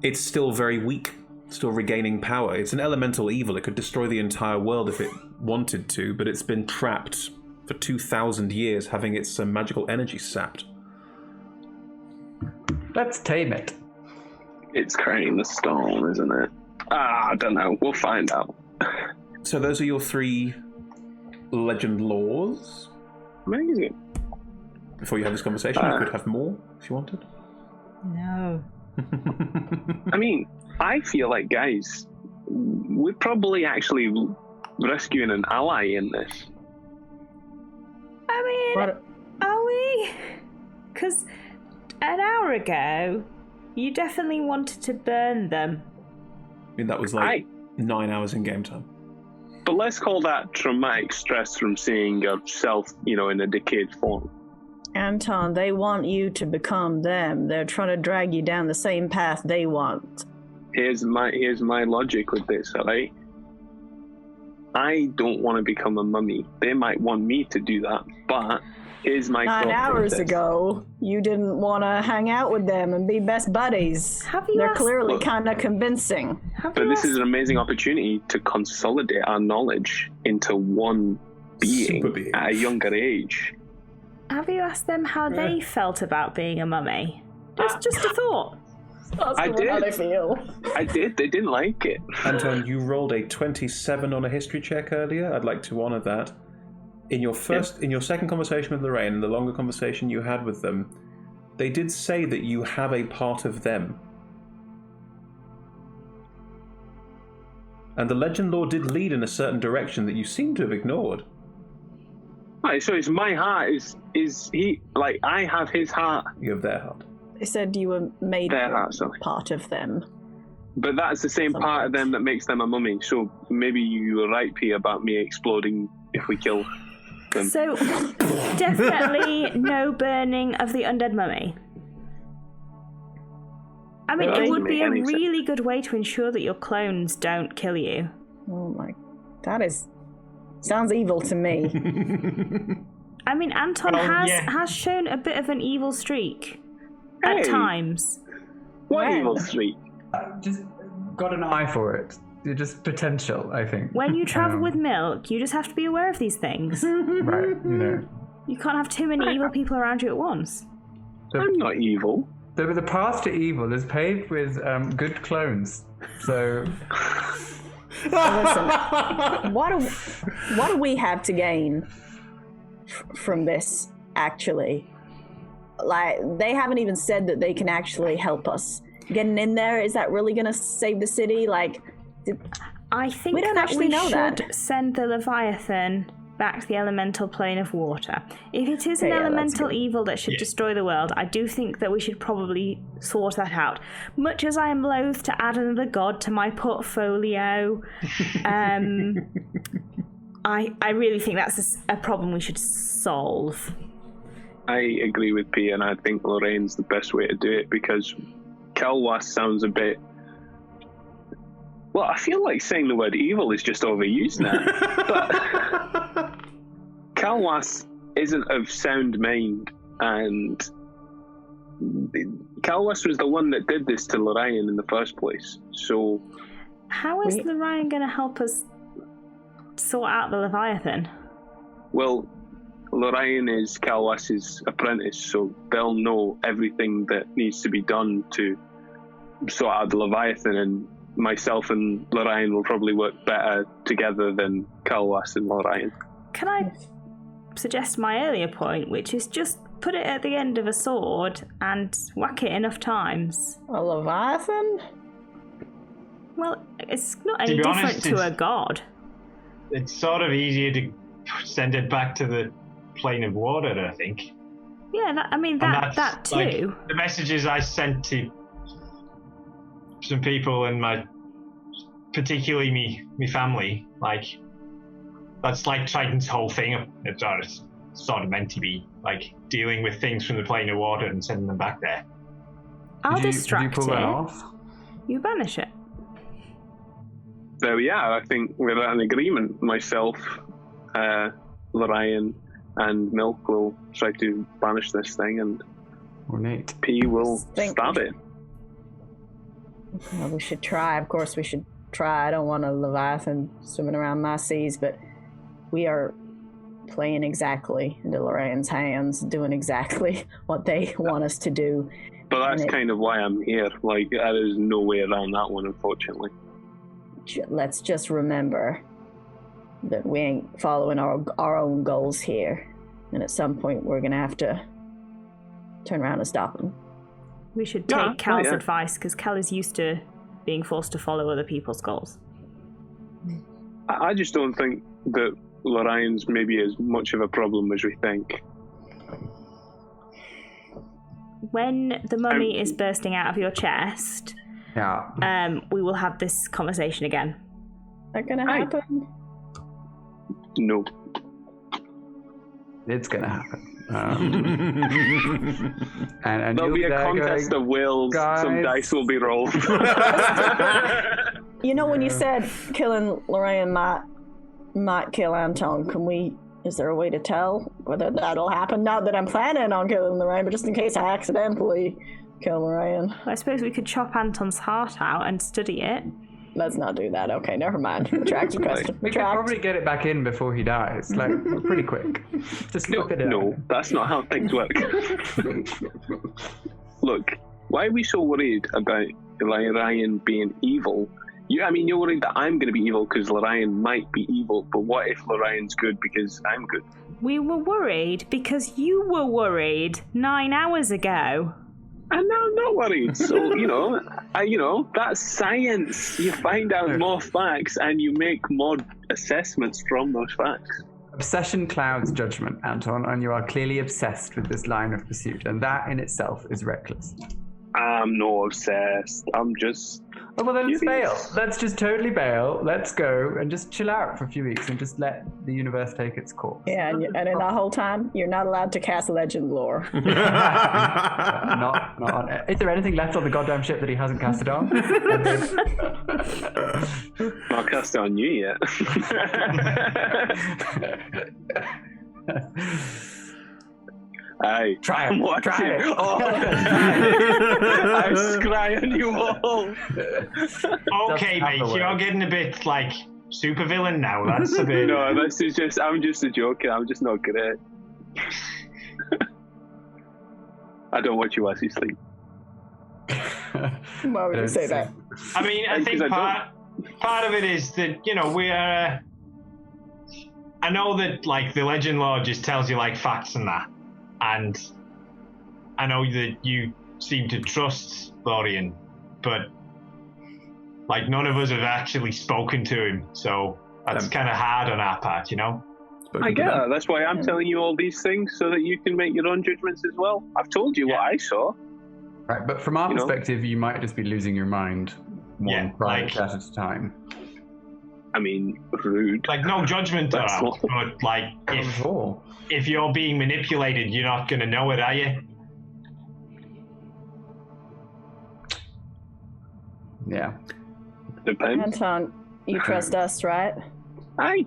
It's still very weak, still regaining power. It's an elemental evil. It could destroy the entire world if it wanted to, but it's been trapped for 2,000 years, having its magical energy sapped. Let's tame it. It's creating the storm, isn't it? I don't know. We'll find out. So those are your 3 legend laws. Amazing. Before you have this conversation, you could have more if you wanted. No. I mean, I feel like, guys, we're probably actually rescuing an ally in this. I mean, are we? Because an hour ago, you definitely wanted to burn them. I mean, that was like 9 hours in game time. But let's call that traumatic stress from seeing yourself, in a decayed form. Anton, they want you to become them. They're trying to drag you down the same path they want. Here's my logic with this, alright? I don't want to become a mummy. They might want me to do that, but here's my 9 hours ago, you didn't want to hang out with them and be best buddies. They're clearly kind of convincing. But this is an amazing opportunity to consolidate our knowledge into one being at a younger age. Have you asked them how they felt about being a mummy? Just a thought. I did. How they feel. I did. They didn't like it. Anton, you rolled a 27 on a history check earlier. I'd like to honour that. In your second conversation with Lorraine, the longer conversation you had with them, they did say that you have a part of them. And the legend lore did lead in a certain direction that you seem to have ignored. Right, so it's my heart. Is he like I have his heart? You have their heart. They said you were made Their heart, sorry. part of them. But that's the same part of them that makes them a mummy. So maybe you were right, P, about me exploding if we kill them. So definitely no burning of the undead mummy. I mean, it would be a really good way to ensure that your clones don't kill you. Oh my, sounds evil to me. I mean, Anton has shown a bit of an evil streak at times. What evil streak? Just got an eye for it. You're just potential, I think. When you travel with milk, you just have to be aware of these things. Right, You can't have too many evil people around you at once. I'm not evil. The path to evil is paved with good clones. So... Listen, what do we have to gain from this, actually? Like, they haven't even said that they can actually help us. Getting in there, is that really going to save the city? Like, I think we don't that actually we know should that. send the Leviathan back to the elemental plane of water. If it is an elemental evil that should destroy the world, I do think that we should probably sort that out. Much as I am loath to add another god to my portfolio, I really think that's a problem we should solve. I agree with P, and I think Lorraine's the best way to do it, because Kelwas sounds a bit... Well, I feel like saying the word evil is just overused now. But Kelwas isn't of sound mind, and Kelwas was the one that did this to Lorraine in the first place. So how is Lorraine going to help us sort out the Leviathan? Well, Lorraine is Kelwas's apprentice, so they'll know everything that needs to be done to sort out the Leviathan, and myself and Lorraine will probably work better together than Kelwas and Lorraine. Can I suggest my earlier point, which is just put it at the end of a sword and whack it enough times? A Leviathan? Well, it's not any different to a god. It's sort of easier to send it back to the plane of water, I think. Yeah, that too. Like, the messages I sent to some people and particularly me family, like, That's like Triton's whole thing. It's sort of meant to be like dealing with things from the plane of water and sending them back there. I'll Did you distract pull that it. off? You banish it. So yeah, I think we're at an agreement. Myself, Lorian, and Milk will try to banish this thing, and Ornate. P will stab it. Well, we should try. Of course, we should try. I don't want a Leviathan swimming around my seas, but we are playing exactly into Lorraine's hands, doing exactly what they want us to do. But that's kind of why I'm here. Like, there's no way around that one, unfortunately. Let's just remember that we ain't following our own goals here. And at some point, we're going to have to turn around and stop them. We should take Cal's advice, because Cal is used to being forced to follow other people's goals. I just don't think that Lorion's maybe as much of a problem as we think. When the mummy is bursting out of your chest, we will have this conversation again. Is that gonna happen? No. It's gonna happen. And There'll be a contest of wills. Some dice will be rolled. You know, when you said killing Lorraine might kill Anton, is there a way to tell whether that'll happen? Not that I'm planning on killing Lorraine, but just in case I accidentally kill Lorraine. I suppose we could chop Anton's heart out and study it. Let's not do that. Okay, never mind. Retract your question. We can probably get it back in before he dies. Like, pretty quick. Just look at it. No, that's not how things work. Look, why are we so worried about Lorian being evil? You're worried that I'm going to be evil because Lorian might be evil, but what if Lorian's good because I'm good? We were worried because you were worried 9 hours ago. And now I'm not worried. So, that's science. You find out more facts and you make more assessments from those facts. Obsession clouds judgment, Anton, and you are clearly obsessed with this line of pursuit, and that in itself is reckless. I'm not obsessed. I'm just... Oh, well, then let's bail. Let's just totally bail. Let's go and just chill out for a few weeks and just let the universe take its course. Yeah, and in that whole time, you're not allowed to cast legend lore. Not on. Is there anything left on the goddamn ship that he hasn't casted on? Not cast it on you yet. Aye. Try it. Try it. Oh. I'm scrying you all. Okay, mate, you're getting a bit like supervillain now. That's a bit. No, I'm just a joker. I'm just not great. I don't watch you as you sleep. Why would you say that? I mean, I think part of it is that, we're. I know that, like, the legend lore just tells you, like, facts and that. And I know that you seem to trust Lorian, but like none of us have actually spoken to him, so that's kind of hard on our part, I get that. That's why I'm telling you all these things, so that you can make your own judgments as well. I've told you what I saw. Right, but from our perspective, you might just be losing your mind one private chat at a time. I mean, rude. Like, no judgment around, but like, if you're being manipulated, you're not going to know it, are you? Yeah. Depends. Anton, you trust us, right? Aye.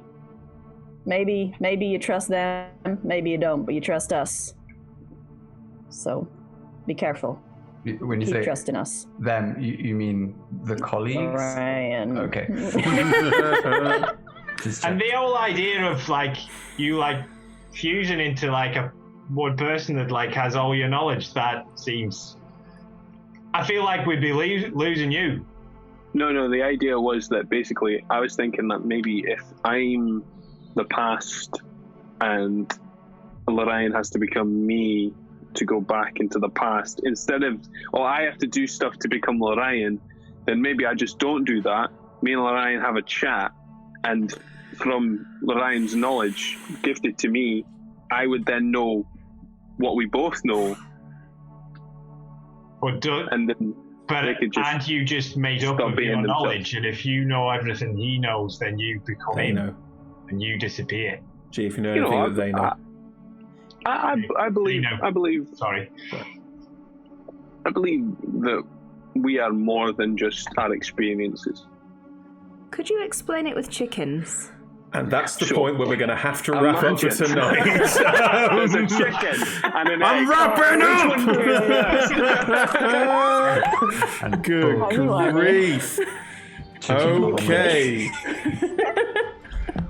Maybe you trust them, maybe you don't, but you trust us. So, be careful. When you Keep say trusting us. Them, you mean the colleagues? Ryan. Okay. And the whole idea of like you like fusing into like a one person that like has all your knowledge, that seems. I feel like we'd be losing you. No. The idea was that basically I was thinking that maybe if I'm the past and Lorian has to become me to go back into the past, instead of, I have to do stuff to become Lorian, then maybe I just don't do that. Me and Lorian have a chat, and from Lorian's knowledge gifted to me, I would then know what we both know. And then and you just made up of your knowledge, and if you know everything he knows, then you become him. and you disappear. Gee, if you know anything that they know. I believe. You know. I believe. Sorry. I believe that we are more than just our experiences. Could you explain it with chickens? And that's the Sure. point where we're going to have to wrap up for Imagine. tonight. There's a chicken and an I'm egg. wrapping Which one up! Good Oh, grief. Okay.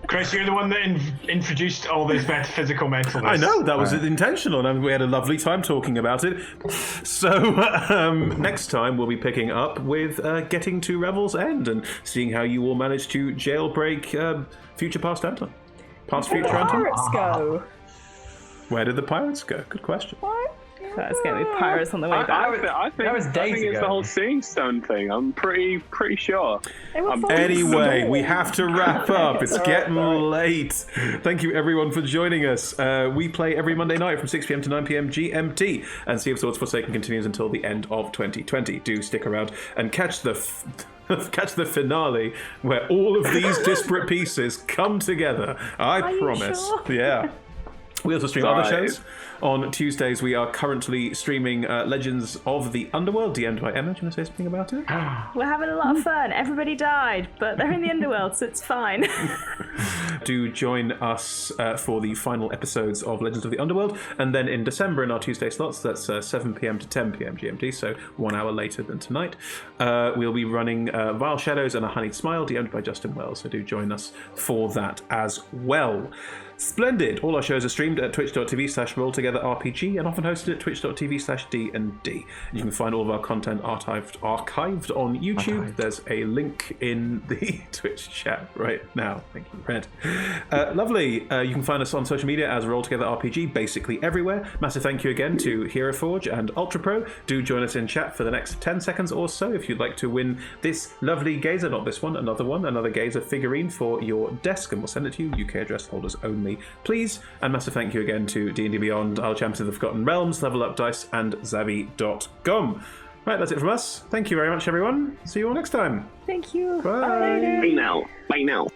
Chris, you're the one that introduced all this metaphysical mentalness. I know, that was intentional, and we had a lovely time talking about it. So, next time we'll be picking up with getting to Revel's End and seeing how you all managed to jailbreak future past Anton. Past Where did future the Anton? pirates go? Where did the pirates go? Good question. That's going to be pirates on the way back. I think it's the whole seeing stone thing. I'm pretty sure. They were fucking Anyway, stone. we have to wrap up. It's getting late. Thank you, everyone, for joining us. We play every Monday night from 6 p.m. to 9 p.m. GMT, and Sea of Swords Forsaken continues until the end of 2020. Do stick around and catch the finale where all of these disparate pieces come together. I you promise. sure? Yeah. We also stream other shows. On Tuesdays, we are currently streaming Legends of the Underworld, DM'd by Emma. Do you want to say something about it? We're having a lot of fun. Everybody died, but they're in the underworld, so it's fine. Do join us for the final episodes of Legends of the Underworld, and then in December in our Tuesday slots, that's 7 p.m. to 10 p.m. GMT, so 1 hour later than tonight, we'll be running Vile Shadows and A Honeyed Smile, DM'd by Justin Wells, so do join us for that as well. Splendid. All our shows are streamed at twitch.tv/rolltogetherrpg and often hosted at twitch.tv/D&D. You can find all of our content archived on YouTube. There's a link in the Twitch chat right now. Thank you, Red. Lovely. You can find us on social media as rolltogetherrpg, basically everywhere. Massive thank you again to Hero Forge and Ultra Pro. Do join us in chat for the next 10 seconds or so if you'd like to win this lovely Gazer, not this one, another Gazer figurine for your desk, and we'll send it to you, UK address holders only. Please, and massive thank you again to D&D Beyond, our Champions of the Forgotten Realms, Level Up Dice, and Zavi.com. Right, that's it from us. Thank you very much, everyone. See you all next time. Thank you. Bye. Bye now.